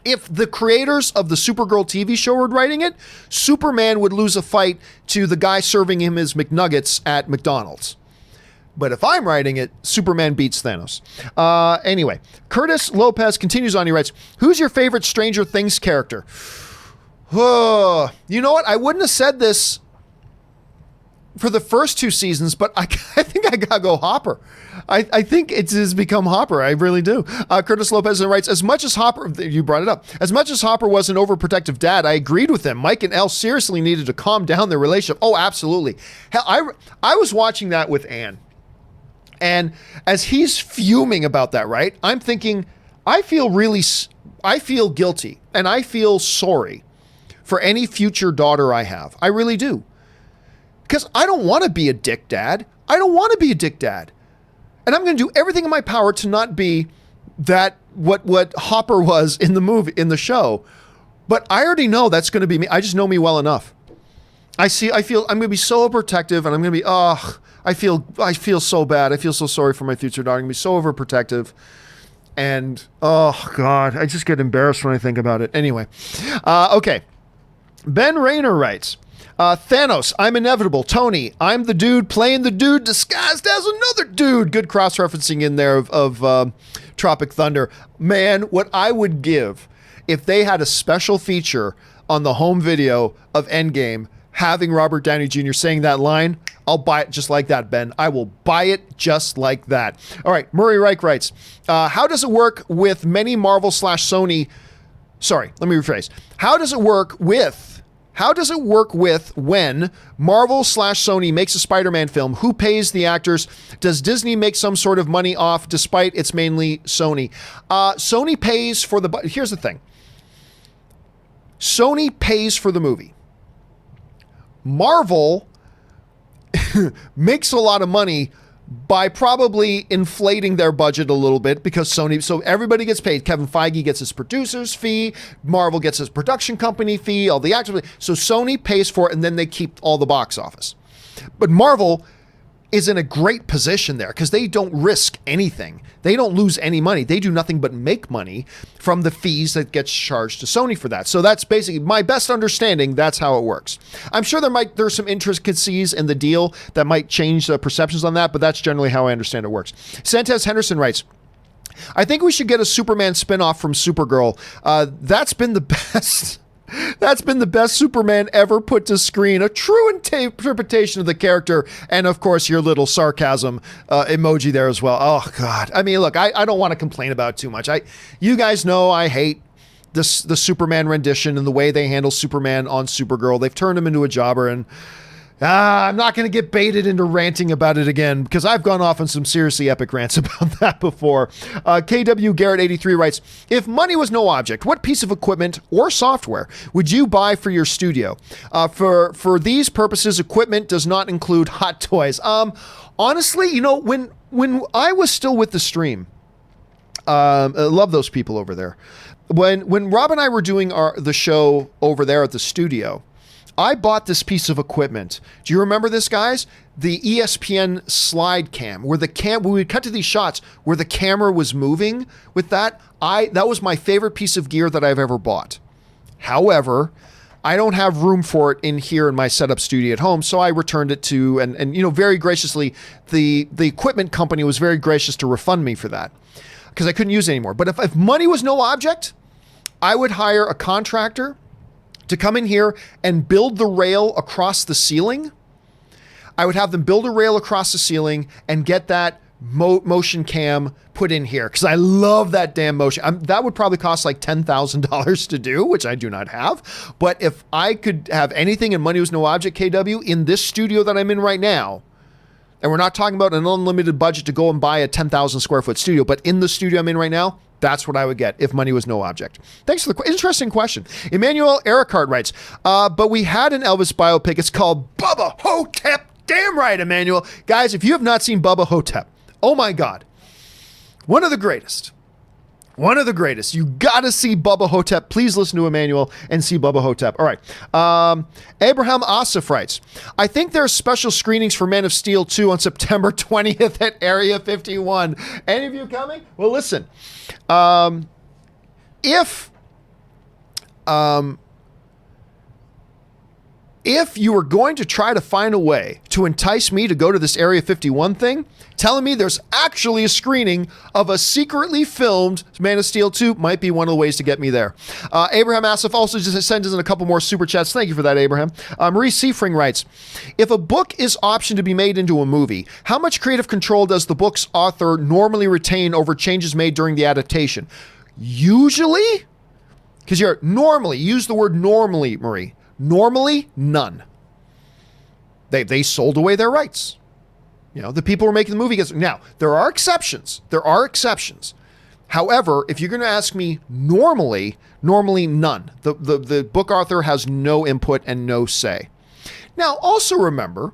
If the creators of the Supergirl TV show were writing it, Superman would lose a fight to the guy serving him his McNuggets at McDonald's. But if I'm writing it, Superman beats Thanos. Anyway, Curtis Lopez continues on. He writes, who's your favorite Stranger Things character? You know what? I wouldn't have said this for the first 2 seasons, but I think I gotta go Hopper. I think it has become Hopper. I really do. Curtis Lopez writes, as much as Hopper, you brought it up, as much as Hopper was an overprotective dad, I agreed with him. Mike and Elle seriously needed to calm down their relationship. Oh, absolutely. Hell, I was watching that with Anne. And as he's fuming about that, right, I'm thinking, I feel guilty and I feel sorry for any future daughter I have. I really do. Because I don't want to be a dick dad. I don't want to be a dick dad. And I'm going to do everything in my power to not be that what Hopper was in the movie, in the show. But I already know that's going to be me. I just know me well enough. I feel I'm going to be so overprotective, and I'm going to be, I feel so bad. I feel so sorry for my future daughter. I'm going to be so overprotective. And, oh, God, I just get embarrassed when I think about it. Anyway, okay. Ben Rayner writes, Thanos, I'm inevitable. Tony, I'm the dude playing the dude disguised as another dude. Good cross-referencing in there of Tropic Thunder. Man, what I would give if they had a special feature on the home video of Endgame having Robert Downey Jr. saying that line, I'll buy it just like that, Ben. I will buy it just like that. All right, Murray Reich writes, how does it work with many Marvel/Sony... Sorry, let me rephrase. How does it work with when Marvel/Sony makes a Spider-Man film? Who pays the actors? Does Disney make some sort of money off despite it's mainly Sony? Sony pays for the... Here's the thing. Sony pays for the movie. Marvel makes a lot of money by probably inflating their budget a little bit because Sony, so everybody gets paid. Kevin Feige gets his producer's fee, Marvel gets his production company fee, all the actors. So Sony pays for it and then they keep all the box office. But Marvel is in a great position there because they don't risk anything. They don't lose any money. They do nothing but make money from the fees that gets charged to Sony for that. So that's basically my best understanding. That's how it works. I'm sure there's some intricacies in the deal that might change the perceptions on that, but that's generally how I understand it works. Santez Henderson writes, I think we should get a Superman spinoff from Supergirl. That's been the best. That's been the best Superman ever put to screen. A true interpretation of the character. And of course, your little sarcasm emoji there as well. Oh, God. I mean, look, I don't want to complain about it too much. You guys know I hate the Superman rendition and the way they handle Superman on Supergirl. They've turned him into a jobber, and I'm not going to get baited into ranting about it again because I've gone off on some seriously epic rants about that before. KW Garrett 83 writes, if money was no object, what piece of equipment or software would you buy for your studio? For these purposes, equipment does not include hot toys. Honestly, you know, when I was still with the stream, I love those people over there. When Rob and I were doing the show over there at the studio, I bought this piece of equipment. Do you remember this, guys? The ESPN slide cam, where when we would cut to these shots where the camera was moving with that was my favorite piece of gear that I've ever bought. However, I don't have room for it in here in my setup studio at home, so I returned it to, and you know, very graciously, the equipment company was very gracious to refund me for that because I couldn't use it anymore. But if money was no object, I would hire a contractor to come in here and build the rail across the ceiling. I would have them build a rail across the ceiling and get that motion cam put in here because I love that damn motion. That would probably cost like $10,000 to do, which I do not have. But if I could have anything and money was no object, KW, in this studio that I'm in right now, and we're not talking about an unlimited budget to go and buy a 10,000 square foot studio, but in the studio I'm in right now, that's what I would get if money was no object. Thanks for the interesting question. Emmanuel Ericart writes, but we had an Elvis biopic. It's called Bubba Hotep. Damn right, Emmanuel. Guys, if you have not seen Bubba Hotep, oh my God. One of the greatest. One of the greatest. You got to see Bubba Hotep. Please listen to Emmanuel and see Bubba Hotep. All right. Abraham Asif writes, I think there are special screenings for Man of Steel 2 on September 20th at Area 51. Any of you coming? Well, listen. If if you were going to try to find a way to entice me to go to this Area 51 thing, telling me there's actually a screening of a secretly filmed Man of Steel 2 might be one of the ways to get me there. Abraham Asif also just sent us in a couple more super chats. Thank you for that, Abraham. Marie Seifring writes, if a book is optioned to be made into a movie, how much creative control does the book's author normally retain over changes made during the adaptation? Usually, because you're normally, use the word normally, Marie. Normally, none. They sold away their rights. The people who are making the movie. Now, there are exceptions. However, if you're going to ask me normally none. The book author has no input and no say. Now, also remember,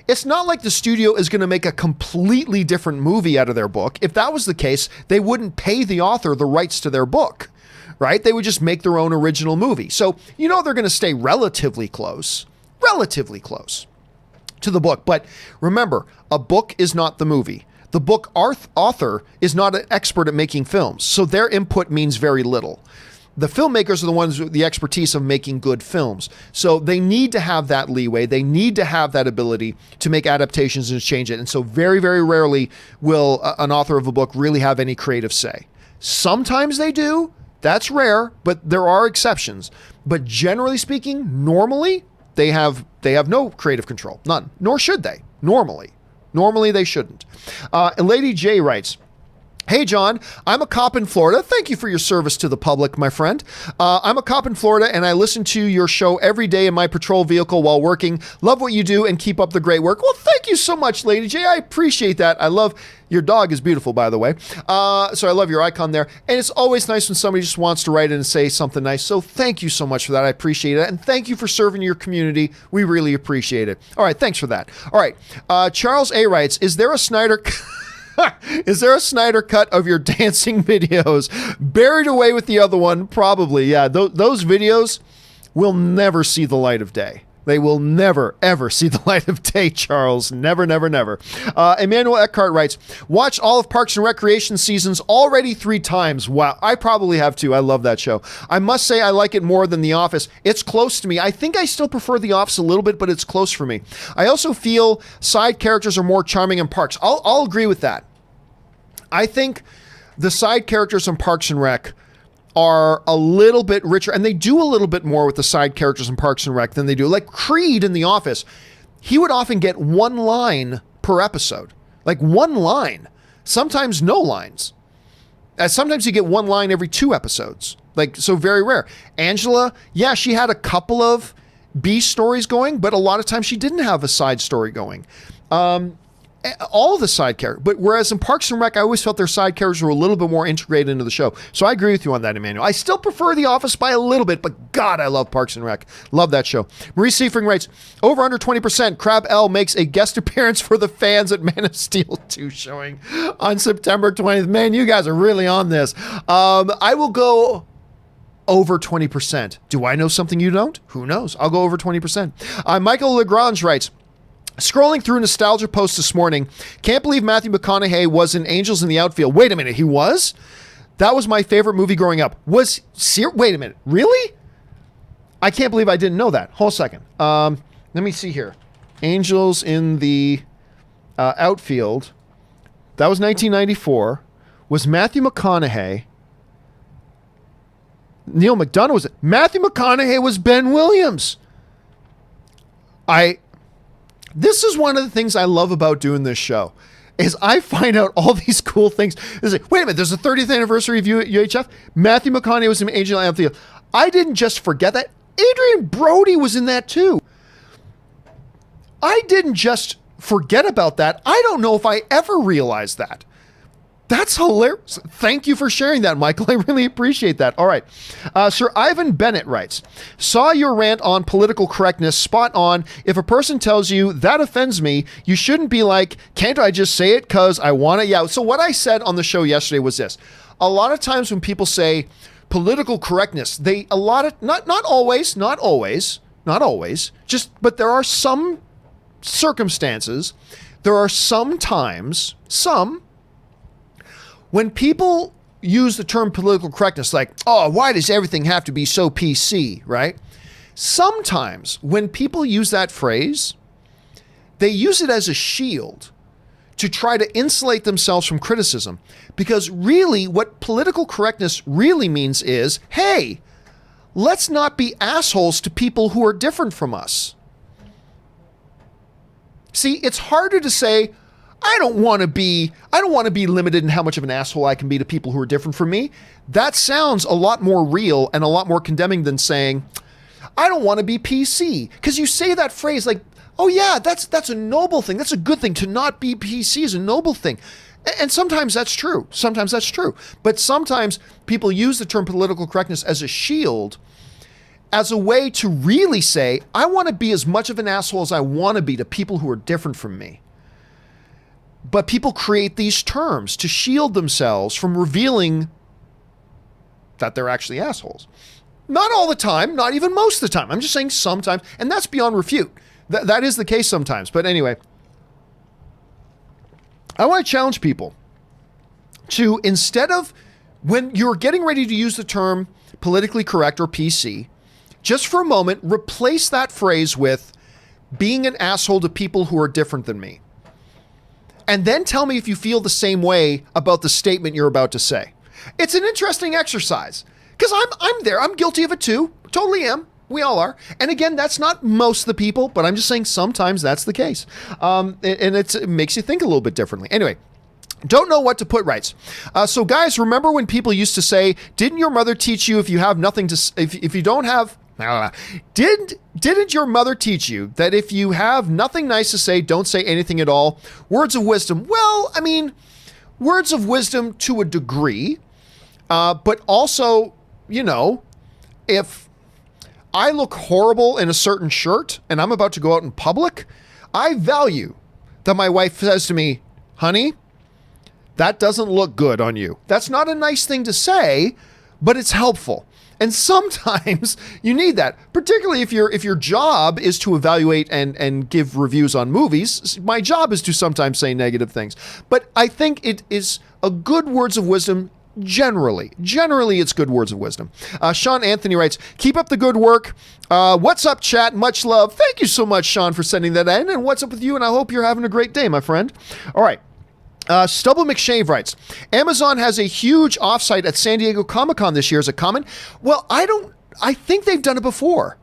it's not like the studio is going to make a completely different movie out of their book. If that was the case, they wouldn't pay the author the rights to their book. Right? They would just make their own original movie. So, they're going to stay relatively close to the book. But remember, a book is not the movie. The book author is not an expert at making films. So their input means very little. The filmmakers are the ones with the expertise of making good films. So they need to have that leeway. They need to have that ability to make adaptations and change it. And so very, very rarely will an author of a book really have any creative say. Sometimes they do. That's rare, but there are exceptions. But generally speaking, normally they have no creative control, none. Nor should they. Normally they shouldn't. Lady J writes, hey, John, I'm a cop in Florida. Thank you for your service to the public, my friend. I'm a cop in Florida, and I listen to your show every day in my patrol vehicle while working. Love what you do, and keep up the great work. Well, thank you so much, Lady J. I appreciate that. I love your dog is beautiful, by the way. So I love your icon there. And it's always nice when somebody just wants to write in and say something nice. So thank you so much for that. I appreciate it. And thank you for serving your community. We really appreciate it. All right, thanks for that. All right, Charles A. writes, is there a Snyder cut of your dancing videos? Buried away with the other one? Probably, yeah. Those videos will never see the light of day. They will never, ever see the light of day, Charles. Never, never, never. Emmanuel Eckhart writes, watch all of Parks and Recreation seasons already 3 times. Wow, I probably have too. I love that show. I must say I like it more than The Office. It's close to me. I think I still prefer The Office a little bit, but it's close for me. I also feel side characters are more charming in Parks. I'll agree with that. I think the side characters in Parks and Rec are a little bit richer, and they do a little bit more with the side characters in Parks and Rec than they do. Like Creed in The Office, he would often get 1 line per episode. Like 1 line. Sometimes no lines. Sometimes you get 1 line every 2 episodes. Like, so very rare. Angela, yeah, she had a couple of B stories going, but a lot of times she didn't have a side story going. All the side characters, but whereas in Parks and Rec, I always felt their side characters were a little bit more integrated into the show. So I agree with you on that, Emmanuel. I still prefer The Office by a little bit, but God, I love Parks and Rec. Love that show. Marie Seifring writes, over under 20%, Crab L makes a guest appearance for the fans at Man of Steel 2 showing on September 20th. Man, you guys are really on this. I will go over 20%. Do I know something you don't? Who knows? I'll go over 20%. Michael Lagrange writes, scrolling through nostalgia posts this morning, can't believe Matthew McConaughey was in Angels in the Outfield. Wait a minute, he was? That was my favorite movie growing up. Wait a minute, really? I can't believe I didn't know that. Hold a second. Let me see here. Angels in the Outfield. That was 1994. Was Matthew McConaughey. Neil McDonough was it. Matthew McConaughey was Ben Williams. This is one of the things I love about doing this show, is I find out all these cool things. It's like, wait a minute, there's a 30th anniversary of UHF. Matthew McConaughey was in Angel in the Outfield. I didn't just forget that. Adrian Brody was in that too. I didn't just forget about that. I don't know if I ever realized that. That's hilarious. Thank you for sharing that, Michael. I really appreciate that. All right. Sir Ivan Bennett writes, saw your rant on political correctness spot on. If a person tells you that offends me, you shouldn't be like, can't I just say it because I want it? Yeah. So what I said on the show yesterday was this. A lot of times when people say political correctness, not always, but there are some circumstances, there are some times, when people use the term political correctness, like, oh, why does everything have to be so PC, right? Sometimes when people use that phrase, they use it as a shield to try to insulate themselves from criticism. Because really, what political correctness really means is, hey, let's not be assholes to people who are different from us. See, it's harder to say, I don't want to be limited in how much of an asshole I can be to people who are different from me. That sounds a lot more real and a lot more condemning than saying, I don't want to be PC. Because you say that phrase like, oh yeah, that's a noble thing. That's a good thing. To not be PC is a noble thing. And sometimes that's true. Sometimes that's true. But sometimes people use the term political correctness as a shield, as a way to really say, I want to be as much of an asshole as I want to be to people who are different from me. But people create these terms to shield themselves from revealing that they're actually assholes. Not all the time, not even most of the time. I'm just saying sometimes, and that's beyond refute. That is the case sometimes. But anyway, I want to challenge people to, instead of, when you're getting ready to use the term politically correct or PC, just for a moment, replace that phrase with being an asshole to people who are different than me. And then tell me if you feel the same way about the statement you're about to say. It's an interesting exercise, because I'm there. I'm guilty of it too. Totally am. We all are. And again, that's not most of the people, but I'm just saying sometimes that's the case. And it makes you think a little bit differently. Anyway, don't know what to put writes. So guys, remember when people used to say, didn't your mother teach you if you have nothing to, if you don't have, didn't your mother teach you that if you have nothing nice to say, don't say anything at all? Words of wisdom. Well, I mean, words of wisdom to a degree, but also, you know, if I look horrible in a certain shirt and I'm about to go out in public, I value that my wife says to me, honey, that doesn't look good on you. That's not a nice thing to say, but it's helpful. And sometimes you need that, particularly if your job is to evaluate and give reviews on movies. My job is to sometimes say negative things, but I think it is a good words of wisdom. Generally, it's good words of wisdom. Sean Anthony writes, keep up the good work. What's up, chat? Much love. Thank you so much, Sean, for sending that in. And what's up with you? And I hope you're having a great day, my friend. All right. Stubble McShave writes, Amazon has a huge offsite at San Diego Comic-Con this year as a comment. Well, I think they've done it before.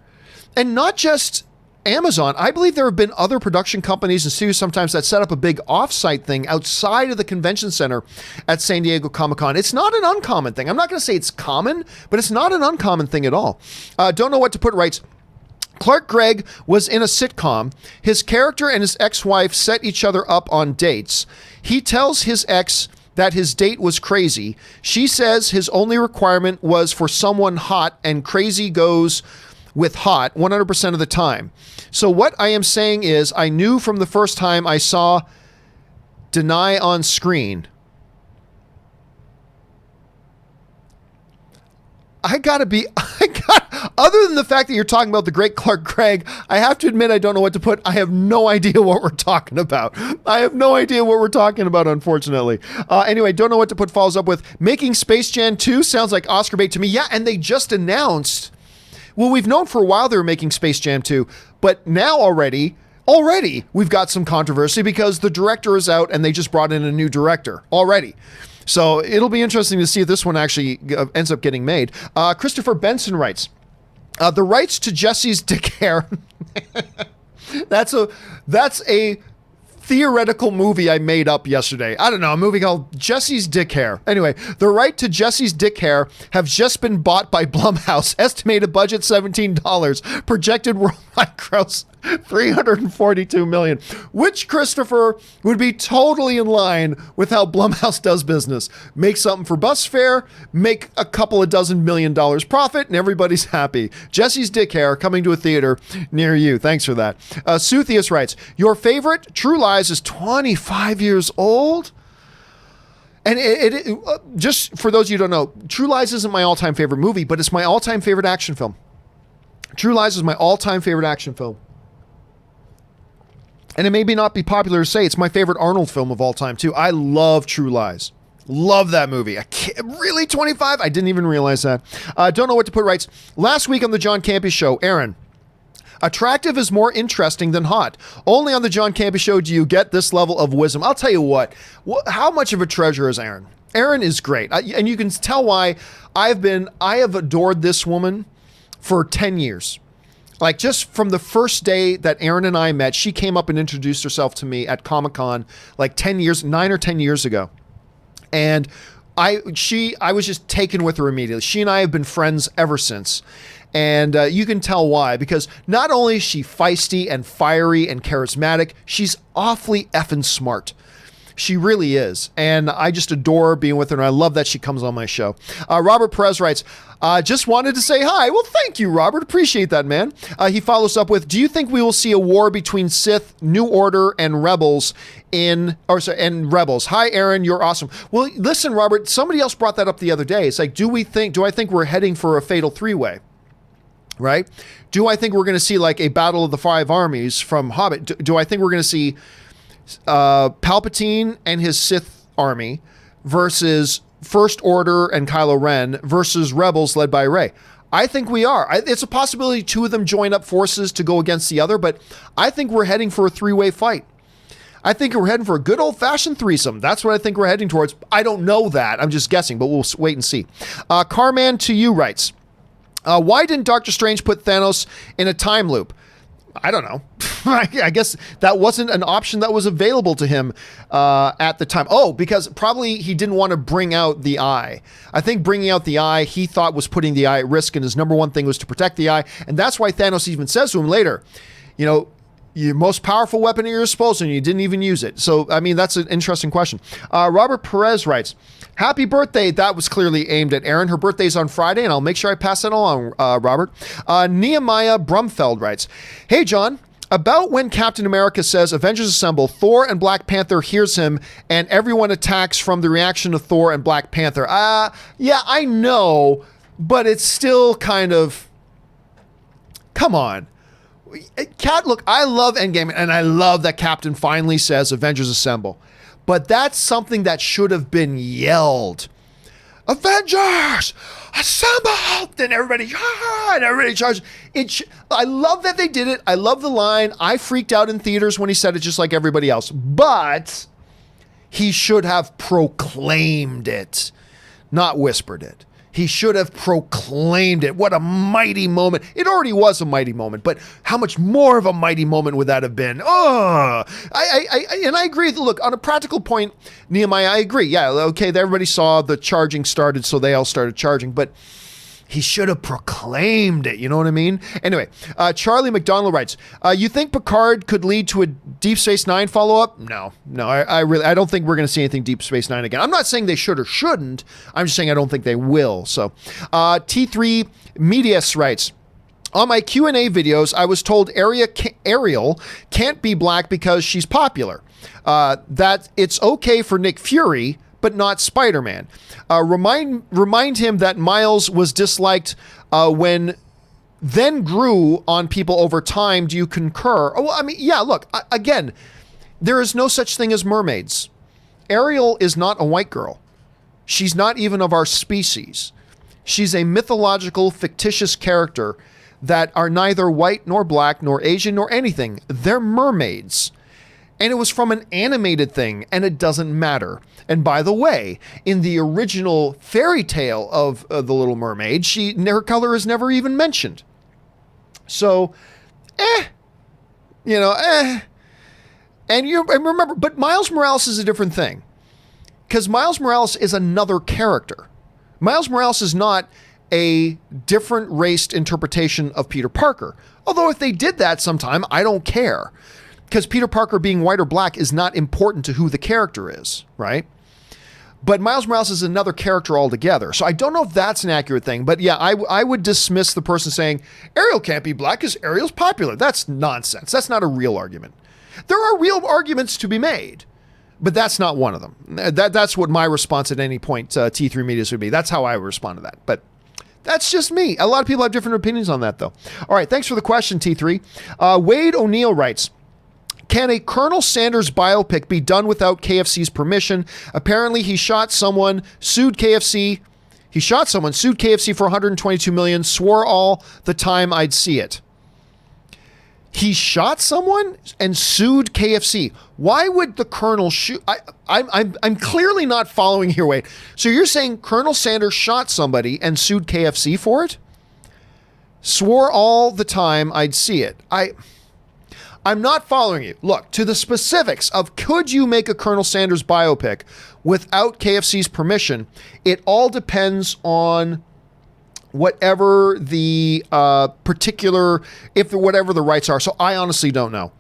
And not just Amazon. I believe there have been other production companies and studios sometimes that set up a big offsite thing outside of the convention center at San Diego Comic-Con. It's not an uncommon thing. I'm not going to say it's common, but it's not an uncommon thing at all. Don't know what to put writes, Clark Gregg was in a sitcom. His character and his ex-wife set each other up on dates. He tells his ex that his date was crazy. She says his only requirement was for someone hot, and crazy goes with hot 100% of the time. So what I am saying is, I knew from the first time I saw Downey on screen. Other than the fact that you're talking about the great Clark Gregg, I have to admit I don't know what to put. I have no idea what we're talking about. Unfortunately. Anyway, don't know what to put follows up with. Making Space Jam 2 sounds like Oscar bait to me. Yeah, and they just announced, well, we've known for a while they were making Space Jam 2, but now already we've got some controversy because the director is out and they just brought in a new director already. So it'll be interesting to see if this one actually ends up getting made. Christopher Benson writes, the rights to Jesse's dick hair. That's a theoretical movie I made up yesterday. I don't know, a movie called Jesse's Dick Hair. Anyway, the right to Jesse's dick hair have just been bought by Blumhouse. Estimated budget $17. Projected worldwide gross $342 million, which, Christopher, would be totally in line with how Blumhouse does business. Make something for bus fare, make a couple of dozen $1 million profit, and everybody's happy. Jesse's Dick Hair coming to a theater near you. Thanks for that. Suthius writes, your favorite True Lies is 25 years old? And it just for those of you who don't know, True Lies isn't my all-time favorite movie, but it's my all-time favorite action film. True Lies is my all-time favorite action film. And it may not be popular to say, it's my favorite Arnold film of all time, too. I love True Lies. Love that movie. Really, 25? I didn't even realize that. Don't know what to put writes. Last week on the John Campea Show, Erin, Attractive is more interesting than hot. Only on the John Campea Show do you get this level of wisdom. I'll tell you what, how much of a treasure is Erin? Erin is great. And you can tell why I have adored this woman for 10 years. Like, just from the first day that Erin and I met, she came up and introduced herself to me at Comic-Con like 9 or 10 years ago. And I was just taken with her immediately. She and I have been friends ever since. And you can tell why, because not only is she feisty and fiery and charismatic, she's awfully effing smart. She really is. And I just adore being with her, and I love that she comes on my show. Robert Perez writes, just wanted to say hi. Well, thank you, Robert. Appreciate that, man. He follows up with, do you think we will see a war between Sith, New Order, and Rebels and Rebels? Hi, Erin. You're awesome. Well, listen, Robert, somebody else brought that up the other day. It's like, do I think we're heading for a fatal three-way? Right? Do I think we're going to see like a battle of the five armies from Hobbit? Do I think we're going to see Palpatine and his Sith army versus First Order and Kylo Ren versus Rebels led by Rey? I think we are. It's a possibility two of them join up forces to go against the other, but I think we're heading for a three-way fight. I think we're heading for a good old-fashioned threesome. That's what I think we're heading towards. I don't know that. I'm just guessing, but we'll wait and see. Carman to you writes, why didn't Doctor Strange put Thanos in a time loop? I don't know. I guess that wasn't an option that was available to him at the time. Oh, because probably he didn't want to bring out the eye. I think bringing out the eye, he thought was putting the eye at risk, and his number one thing was to protect the eye. And that's why Thanos even says to him later, you know, your most powerful weapon at your disposal, and you didn't even use it. So, I mean, that's an interesting question. Robert Perez writes, happy birthday. That was clearly aimed at Erin. Her birthday's on Friday, and I'll make sure I pass that along, Robert. Nehemiah Brumfeld writes, hey, John, about when Captain America says Avengers Assemble, Thor and Black Panther hears him, and everyone attacks from the reaction of Thor and Black Panther. Yeah, I know, but it's still kind of, come on. Look, I love Endgame, and I love that Captain finally says Avengers Assemble. But that's something that should have been yelled. Avengers Assemble! And everybody charges. I love that they did it. I love the line. I freaked out in theaters when he said it, just like everybody else. But he should have proclaimed it, not whispered it. He should have proclaimed it. What a mighty moment. It already was a mighty moment, but how much more of a mighty moment would that have been? Oh, and I agree. Look, on a practical point, Nehemiah, I agree. Yeah, okay, everybody saw the charging started, so they all started charging, but he should have proclaimed it. You know what I mean? Anyway, Charlie McDonald writes, you think Picard could lead to a Deep Space Nine follow-up? No, I don't think we're going to see anything Deep Space Nine again. I'm not saying they should or shouldn't. I'm just saying I don't think they will. So, T3 Medias writes, on my Q&A videos, I was told Ariel can't be black because she's popular. That it's okay for Nick Fury, but not Spider-Man. Remind him that Miles was disliked when then grew on people over time. Do you concur? Oh, well, I mean, yeah, look, again, there is no such thing as mermaids. Ariel is not a white girl. She's not even of our species. She's a mythological, fictitious character that are neither white nor black nor Asian nor anything. They're mermaids. And it was from an animated thing, and it doesn't matter. And by the way, in the original fairy tale of The Little Mermaid, her color is never even mentioned. So, And remember, but Miles Morales is a different thing. Because Miles Morales is another character. Miles Morales is not a different raced interpretation of Peter Parker. Although if they did that sometime, I don't care. Because Peter Parker being white or black is not important to who the character is, right? But Miles Morales is another character altogether. So I don't know if that's an accurate thing. But yeah, I would dismiss the person saying, Ariel can't be black because Ariel's popular. That's nonsense. That's not a real argument. There are real arguments to be made, but that's not one of them. That's what my response at any point to T3 Medias would be. That's how I would respond to that. But that's just me. A lot of people have different opinions on that, though. All right, thanks for the question, T3. Wade O'Neill writes, can a Colonel Sanders biopic be done without KFC's permission? Apparently, he shot someone, sued KFC for $122 million, swore all the time I'd see it. He shot someone and sued KFC. Why would the Colonel shoot? I'm clearly not following your way. So you're saying Colonel Sanders shot somebody and sued KFC for it? Swore all the time I'd see it. I'm not following you. Look, to the specifics of could you make a Colonel Sanders biopic without KFC's permission, it all depends on whatever the whatever the rights are. So I honestly don't know.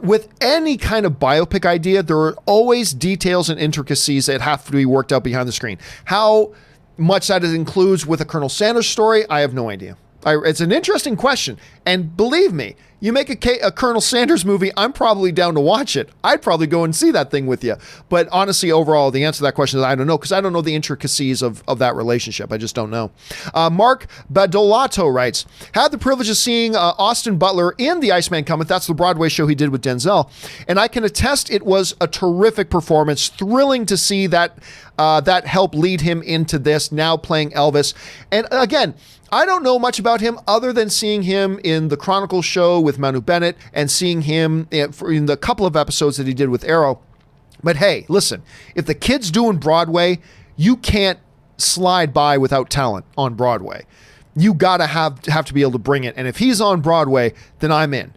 With any kind of biopic idea, there are always details and intricacies that have to be worked out behind the screen. How much that includes with a Colonel Sanders story, I have no idea. It's an interesting question. And believe me, you make a Colonel Sanders movie, I'm probably down to watch it. I'd probably go and see that thing with you. But honestly, overall, the answer to that question is I don't know, because I don't know the intricacies of that relationship. I just don't know. Mark Badolato writes, had the privilege of seeing Austin Butler in The Iceman Cometh. That's the Broadway show he did with Denzel. And I can attest it was a terrific performance. Thrilling to see that helped lead him into this, now playing Elvis. And again, I don't know much about him other than seeing him in the Chronicles show with Manu Bennett and seeing him in the couple of episodes that he did with Arrow. But hey, listen, if the kid's doing Broadway, you can't slide by without talent on Broadway. You gotta have to be able to bring it. And if he's on Broadway, then I'm in.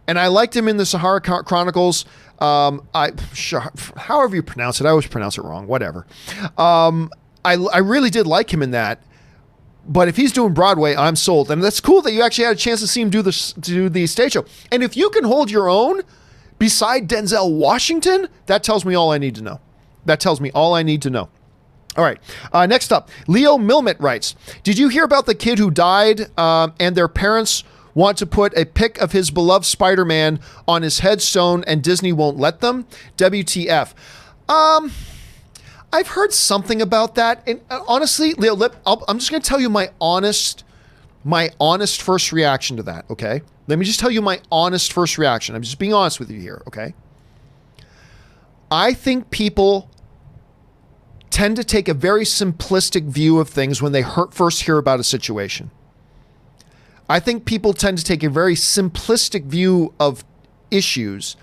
And I liked him in the Sahara Chronicles. However you pronounce it, I always pronounce it wrong. Whatever. I really did like him in that. But if he's doing Broadway, I'm sold. And that's cool that you actually had a chance to see him do the stage show. And if you can hold your own beside Denzel Washington, that tells me all I need to know. All right. Next up, Leo Milmet writes, did you hear about the kid who died and their parents want to put a pic of his beloved Spider-Man on his headstone and Disney won't let them? WTF. I've heard something about that, and honestly, Leo, I'm just going to tell you my honest first reaction to that, okay? Let me just tell you my honest first reaction. I'm just being honest with you here, okay? I think people tend to take a very simplistic view of things when they first hear about a situation. I think people tend to take a very simplistic view of issues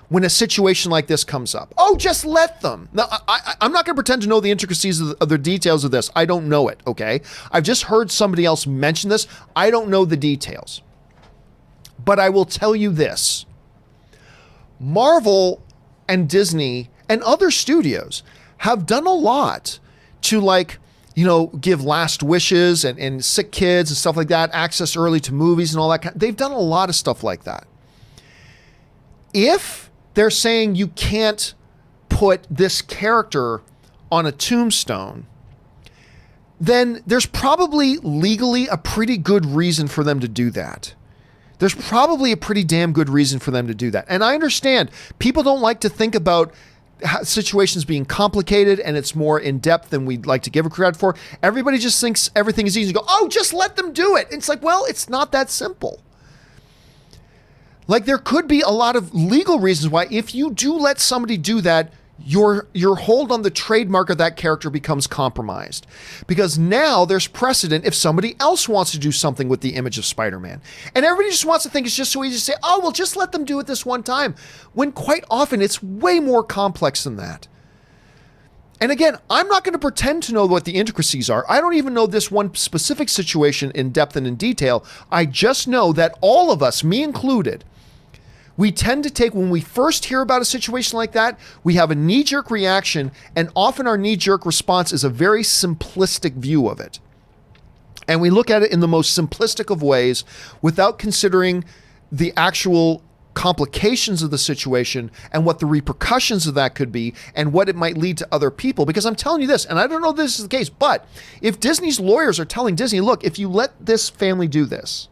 when a situation like this comes up. Oh, just let them. Now, I'm not going to pretend to know the intricacies of the details of this. I don't know it, okay? I've just heard somebody else mention this. I don't know the details. But I will tell you this. Marvel and Disney and other studios have done a lot to give last wishes and sick kids and stuff like that, access early to movies and all that. They've done a lot of stuff like that. If they're saying you can't put this character on a tombstone, then there's probably legally a pretty good reason for them to do that. There's probably a pretty damn good reason for them to do that. And I understand people don't like to think about situations being complicated and it's more in depth than we'd like to give a credit for. Everybody just thinks everything is easy to go, oh, just let them do it. It's like, well, it's not that simple. Like there could be a lot of legal reasons why if you do let somebody do that, your hold on the trademark of that character becomes compromised. Because now there's precedent if somebody else wants to do something with the image of Spider-Man. And everybody just wants to think it's just so easy to say, oh, well, just let them do it this one time. When quite often it's way more complex than that. And again, I'm not going to pretend to know what the intricacies are. I don't even know this one specific situation in depth and in detail. I just know that all of us, me included, we tend to take, when we first hear about a situation like that, we have a knee-jerk reaction, and often our knee-jerk response is a very simplistic view of it. And we look at it in the most simplistic of ways without considering the actual complications of the situation and what the repercussions of that could be and what it might lead to other people. Because I'm telling you this, and I don't know if this is the case, but if Disney's lawyers are telling Disney, look, if you let this family do this,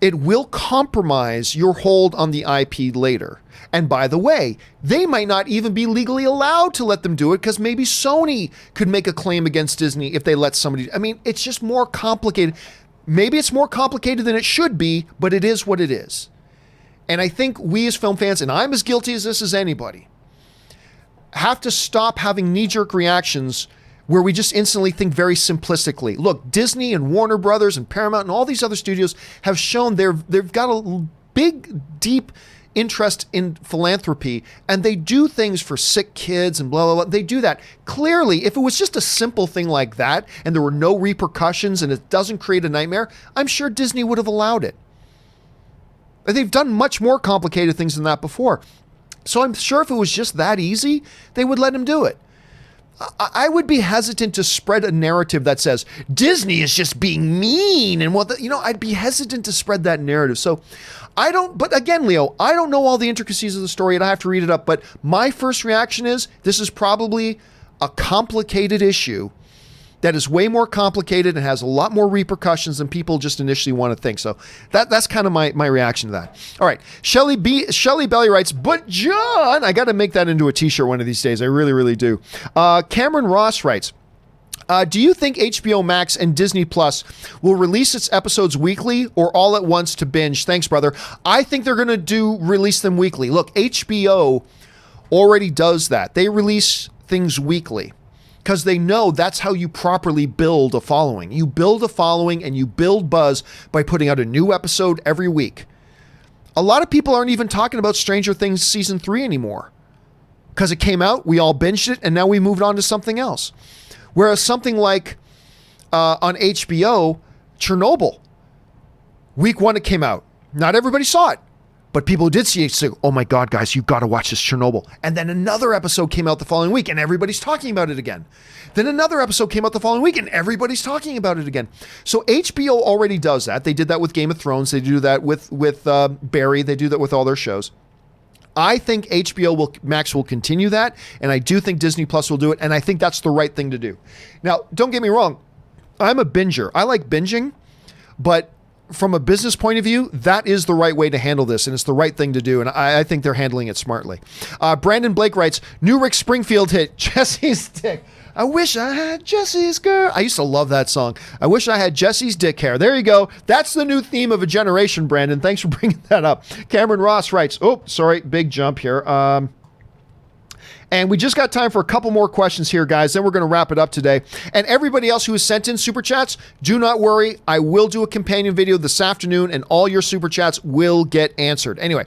it will compromise your hold on the IP later. And by the way, they might not even be legally allowed to let them do it because maybe Sony could make a claim against Disney if they let somebody. I mean, it's just more complicated. Maybe it's more complicated than it should be, but it is what it is. And I think we as film fans, and I'm as guilty as this as anybody, have to stop having knee-jerk reactions where we just instantly think very simplistically. Look, Disney and Warner Brothers and Paramount and all these other studios have shown they've got a big, deep interest in philanthropy, and they do things for sick kids and blah, blah, blah. They do that. Clearly, if it was just a simple thing like that and there were no repercussions and it doesn't create a nightmare, I'm sure Disney would have allowed it. They've done much more complicated things than that before. So I'm sure if it was just that easy, they would let him do it. I would be hesitant to spread a narrative that says Disney is just being mean and I'd be hesitant to spread that narrative. So but again, Leo, I don't know all the intricacies of the story and I have to read it up, but my first reaction is this is probably a complicated issue that is way more complicated and has a lot more repercussions than people just initially want to think. So that's kind of my reaction to that. All right. Shelly Belly writes, but John, I got to make that into a t-shirt one of these days. I really, really do. Cameron Ross writes, do you think HBO Max and Disney Plus will release its episodes weekly or all at once to binge? Thanks, brother. I think they're going to release them weekly. Look, HBO already does that. They release things weekly, because they know that's how you properly build a following. You build a following and you build buzz by putting out a new episode every week. A lot of people aren't even talking about Stranger Things Season 3 anymore because it came out, we all binged it, and now we moved on to something else. Whereas something like on HBO, Chernobyl, week 1 it came out. Not everybody saw it. But people who did see it say, oh my God, guys, you've got to watch this Chernobyl. And then another episode came out the following week and everybody's talking about it again. Then another episode came out the following week and everybody's talking about it again. So HBO already does that. They did that with Game of Thrones. They do that with Barry. They do that with all their shows. I think HBO Max will continue that. And I do think Disney Plus will do it. And I think that's the right thing to do. Now, don't get me wrong. I'm a binger. I like binging, but from a business point of view, that is the right way to handle this, and it's the right thing to do, and I think they're handling it smartly. Brandon Blake writes, new Rick Springfield hit, Jesse's dick. I wish I had Jesse's girl. I used to love that song. I wish I had Jesse's dick hair. There you go. That's the new theme of a generation, Brandon. Thanks for bringing that up. Cameron Ross writes, oh, sorry, big jump here. And we just got time for a couple more questions here, guys. Then we're going to wrap it up today. And everybody else who has sent in super chats, do not worry. I will do a companion video this afternoon, and all your super chats will get answered. Anyway,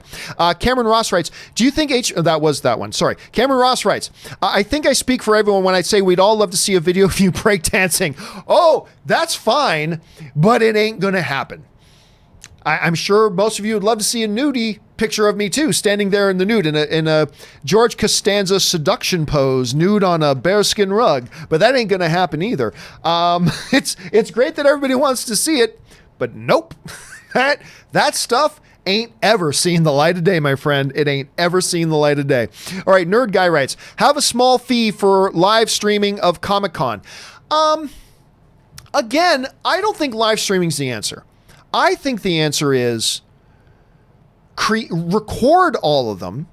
Cameron Ross writes, do you think that was that one. Sorry. Cameron Ross writes, I think I speak for everyone when I say we'd all love to see a video of you breakdancing. Oh, that's fine, but it ain't going to happen. I'm sure most of you would love to see a nudie picture of me too, standing there in the nude in a George Costanza seduction pose, nude on a bearskin rug, but that ain't gonna happen either. It's great that everybody wants to see it, but nope, that stuff ain't ever seen the light of day, my friend. It ain't ever seen the light of day. All right, Nerd Guy writes, have a small fee for live streaming of Comic-Con. Again, I don't think live streaming's the answer. I think the answer is record all of them,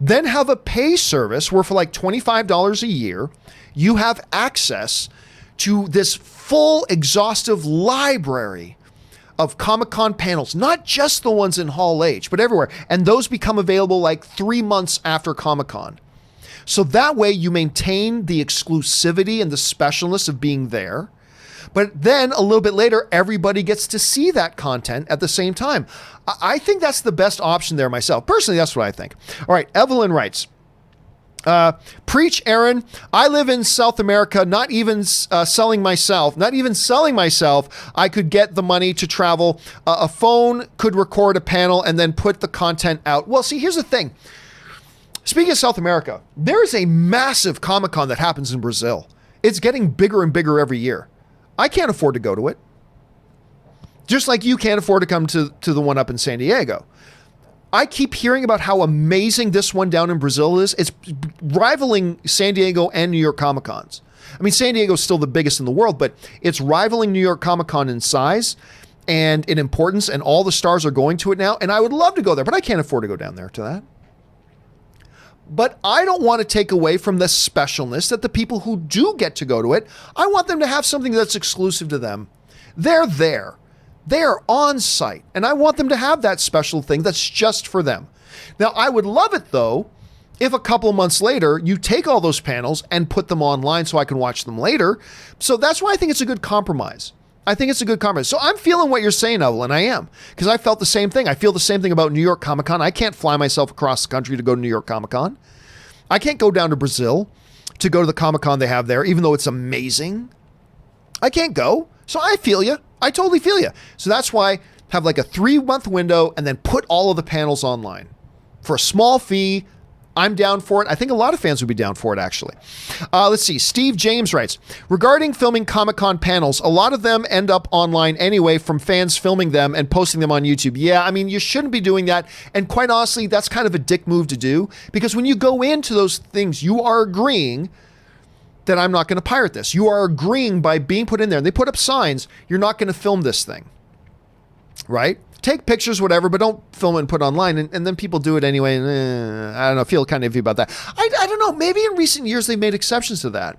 then have a pay service where for like $25 a year, you have access to this full exhaustive library of Comic-Con panels, not just the ones in Hall H, but everywhere. And those become available like 3 months after Comic-Con. So that way you maintain the exclusivity and the specialness of being there. But then a little bit later, everybody gets to see that content at the same time. I think that's the best option there myself. Personally, that's what I think. All right, Evelyn writes, preach, Erin. I live in South America, not even selling myself, I could get the money to travel. A phone could record a panel and then put the content out. Well, see, here's the thing. Speaking of South America, there is a massive Comic-Con that happens in Brazil. It's getting bigger and bigger every year. I can't afford to go to it. Just like you can't afford to come to the one up in San Diego. I keep hearing about how amazing this one down in Brazil is. It's rivaling San Diego and New York Comic-Cons. I mean, San Diego is still the biggest in the world, but it's rivaling New York Comic-Con in size and in importance, and all the stars are going to it now. And I would love to go there, but I can't afford to go down there to that. But I don't want to take away from the specialness that the people who do get to go to it, I want them to have something that's exclusive to them. They're there. They're on site. And I want them to have that special thing that's just for them. Now, I would love it, though, if a couple of months later, you take all those panels and put them online so I can watch them later. So that's why I think it's a good compromise. I think it's a good compromise. So I'm feeling what you're saying, Evelyn. I am. Because I felt the same thing. I feel the same thing about New York Comic Con. I can't fly myself across the country to go to New York Comic Con. I can't go down to Brazil to go to the Comic Con they have there, even though it's amazing. I can't go. So I feel you. I totally feel you. So that's why have like a 3-month window and then put all of the panels online for a small fee. I'm down for it. I think a lot of fans would be down for it, actually. Let's see. Steve James writes, regarding filming Comic-Con panels, a lot of them end up online anyway from fans filming them and posting them on YouTube. Yeah, I mean, you shouldn't be doing that. And quite honestly, that's kind of a dick move to do, because when you go into those things, you are agreeing that I'm not going to pirate this. You are agreeing by being put in there. And they put up signs, you're not going to film this thing. Right? Take pictures, whatever, but don't film it and put it online. And then people do it anyway. And I don't know, feel kind of iffy about that. I don't know. Maybe in recent years they've made exceptions to that.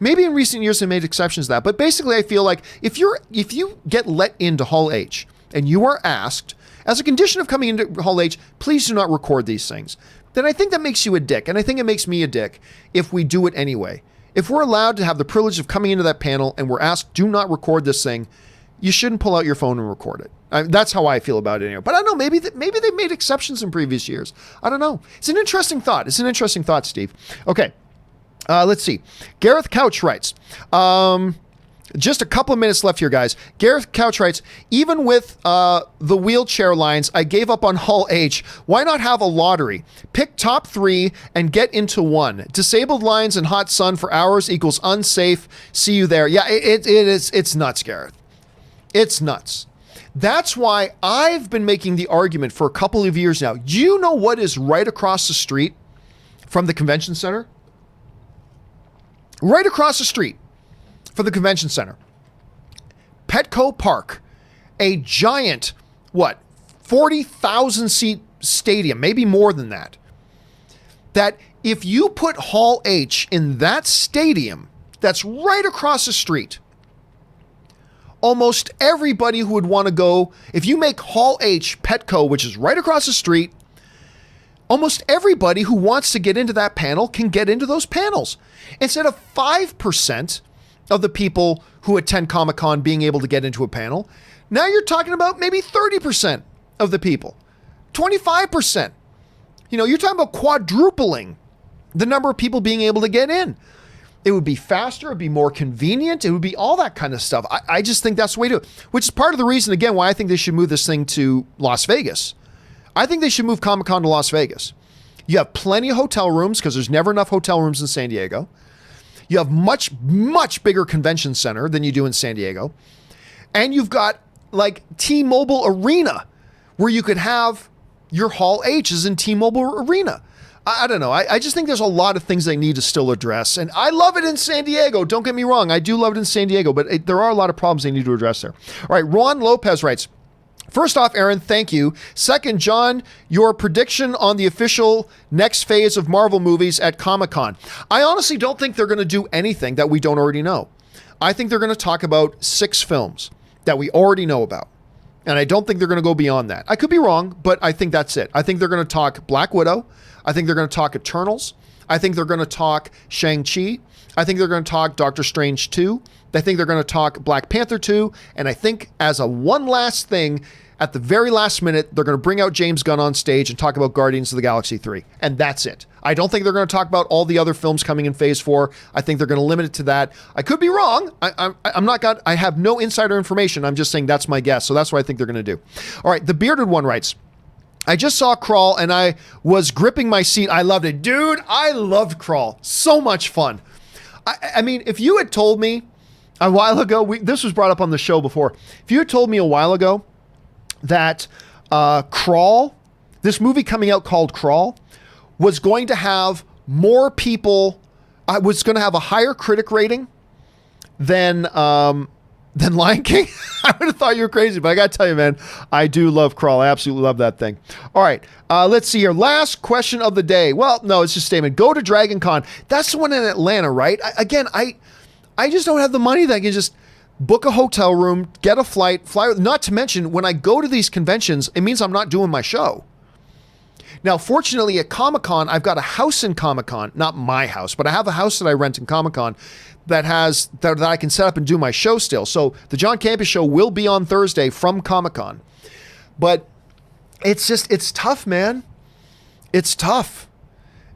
But basically, I feel like if you get let into Hall H and you are asked, as a condition of coming into Hall H, please do not record these things, then I think that makes you a dick. And I think it makes me a dick if we do it anyway. If we're allowed to have the privilege of coming into that panel and we're asked, do not record this thing, you shouldn't pull out your phone and record it. That's how I feel about it anyway. But I don't know, maybe they've made exceptions in previous years. I don't know. It's an interesting thought. Steve. Okay, let's see. Gareth Couch writes, just a couple of minutes left here, guys. Gareth Couch writes, even with the wheelchair lines, I gave up on Hall H. Why not have a lottery? Pick top 3 and get into 1. Disabled lines and hot sun for hours equals unsafe. See you there. Yeah, it's nuts, Gareth. It's nuts. That's why I've been making the argument for a couple of years now. Do you know what is right across the street from the convention center? Right across the street from the convention center. Petco Park, a giant, 40,000 seat stadium, maybe more than that. That if you put Hall H in that stadium, that's right across the street, almost everybody who would want to go, if you make Hall H Petco, which is right across the street, almost everybody who wants to get into that panel can get into those panels. Instead of 5% of the people who attend Comic-Con being able to get into a panel, now you're talking about maybe 30% of the people, 25%. You're talking about quadrupling the number of people being able to get in. It would be faster, it would be more convenient, it would be all that kind of stuff. I just think that's the way to do it, which is part of the reason, again, why I think they should move this thing to Las Vegas. I think they should move Comic-Con to Las Vegas. You have plenty of hotel rooms because there's never enough hotel rooms in San Diego. You have much, much bigger convention center than you do in San Diego. And you've got like T-Mobile Arena where you could have your Hall H's in T-Mobile Arena. I don't know. I just think there's a lot of things they need to still address. And I love it in San Diego. Don't get me wrong. I do love it in San Diego, but there are a lot of problems they need to address there. All right. Ron Lopez writes, first off, Erin, thank you. Second, John, your prediction on the official next phase of Marvel movies at Comic-Con. I honestly don't think they're going to do anything that we don't already know. I think they're going to talk about 6 films that we already know about. And I don't think they're going to go beyond that. I could be wrong, but I think that's it. I think they're going to talk Black Widow. I think they're going to talk Eternals. I think they're going to talk Shang-Chi. I think they're going to talk Doctor Strange 2. I think they're going to talk Black Panther 2. And I think as a one last thing, at the very last minute, they're going to bring out James Gunn on stage and talk about Guardians of the Galaxy 3. And that's it. I don't think they're going to talk about all the other films coming in Phase 4. I think they're going to limit it to that. I could be wrong. I have no insider information. I'm just saying that's my guess. So that's what I think they're going to do. All right. The Bearded One writes, I just saw Crawl and I was gripping my seat. I loved it. Dude, I loved Crawl. So much fun. I mean, if you had told me a while ago, this was brought up on the show before. If you had told me a while ago that Crawl, this movie coming out called Crawl, was going to have more people, was going to have a higher critic rating than Lion King, I would have thought you were crazy, but I got to tell you, man, I do love Crawl. I absolutely love that thing. All right, let's see here. Last question of the day. Well, no, it's just a statement. Go to Dragon Con. That's the one in Atlanta, right? I just don't have the money that I can just book a hotel room, get a flight, fly. Not to mention, when I go to these conventions, it means I'm not doing my show. Now, fortunately at Comic-Con, I've got a house in Comic-Con, not my house, but I have a house that I rent in Comic-Con that I can set up and do my show still. So the John Campea Show will be on Thursday from Comic-Con. But it's tough, man. It's tough.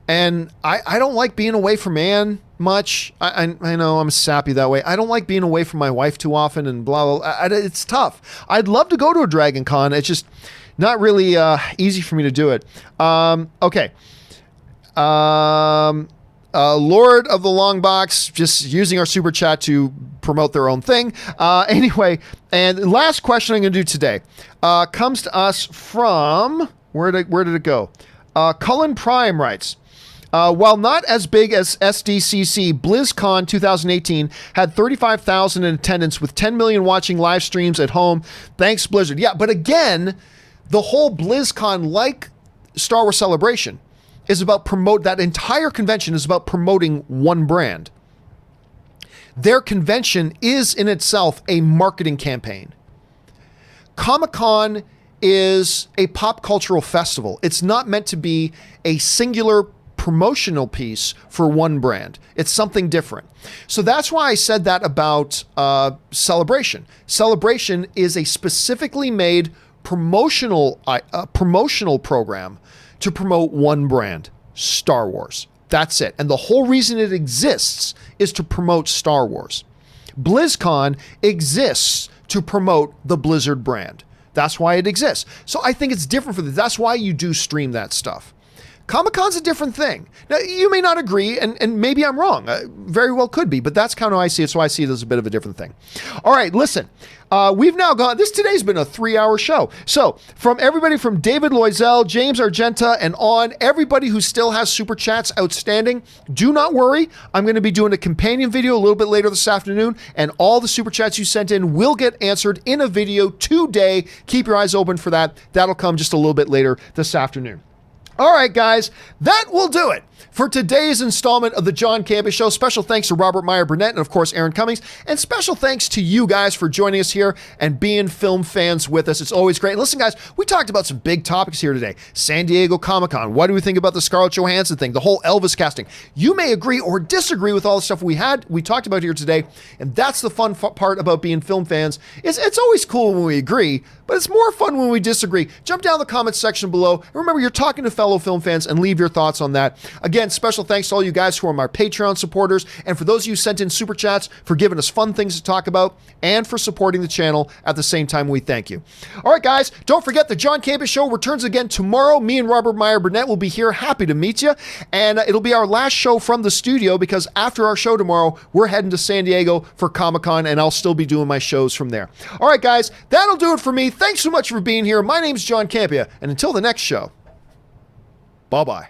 And I don't like being away from Anne much. I know I'm sappy that way. I don't like being away from my wife too often and blah, blah. It's tough. I'd love to go to a Dragon Con. It's just not really easy for me to do it. Okay. Lord of the Long Box, just using our super chat to promote their own thing. Anyway, and last question I'm going to do today comes to us from, where did it go? Cullen Prime writes, while not as big as SDCC, BlizzCon 2018 had 35,000 in attendance with 10 million watching live streams at home. Thanks, Blizzard. Yeah, but again, the whole BlizzCon, like Star Wars Celebration, is about that entire convention is about promoting one brand. Their convention is in itself a marketing campaign. Comic-Con is a pop cultural festival. It's not meant to be a singular promotional piece for one brand. It's something different. So that's why I said that about Celebration. Celebration is a specifically made promotional program to promote one brand, Star Wars. That's it. And the whole reason it exists is to promote Star Wars. BlizzCon exists to promote the Blizzard brand. That's why it exists. So I think it's different for this. That's why you do stream that stuff. Comic-Con's a different thing. Now, you may not agree, and maybe I'm wrong. Very well could be, but that's kind of how I see it, so I see it as a bit of a different thing. All right, listen. We've now gone, today's been a 3-hour show. So, from everybody from David Loisel, James Argenta, and on, everybody who still has super chats outstanding, do not worry. I'm going to be doing a companion video a little bit later this afternoon, and all the super chats you sent in will get answered in a video today. Keep your eyes open for that. That'll come just a little bit later this afternoon. All right, guys, that will do it for today's installment of the John Campea Show. Special thanks to Robert Meyer Burnett and, of course, Erin Cummings. And special thanks to you guys for joining us here and being film fans with us. It's always great. And listen, guys, we talked about some big topics here today. San Diego Comic-Con. What do we think about the Scarlett Johansson thing? The whole Elvis casting. You may agree or disagree with all the stuff we talked about here today. And that's the fun part about being film fans. It's always cool when we agree, but it's more fun when we disagree. Jump down the comments section below. And remember, you're talking to fellow film fans, and leave your thoughts on that. Again, special thanks to all you guys who are my Patreon supporters, and for those of you who sent in super chats, for giving us fun things to talk about, and for supporting the channel at the same time. We thank you. All right, guys, don't forget the John Campea Show returns again tomorrow. Me and Robert Meyer Burnett will be here. Happy to meet you. And it'll be our last show from the studio, because after our show tomorrow, we're heading to San Diego for Comic-Con, and I'll still be doing my shows from there. All right, guys, that'll do it for me. Thanks so much for being here. My name's John Campea, and until the next show, bye-bye.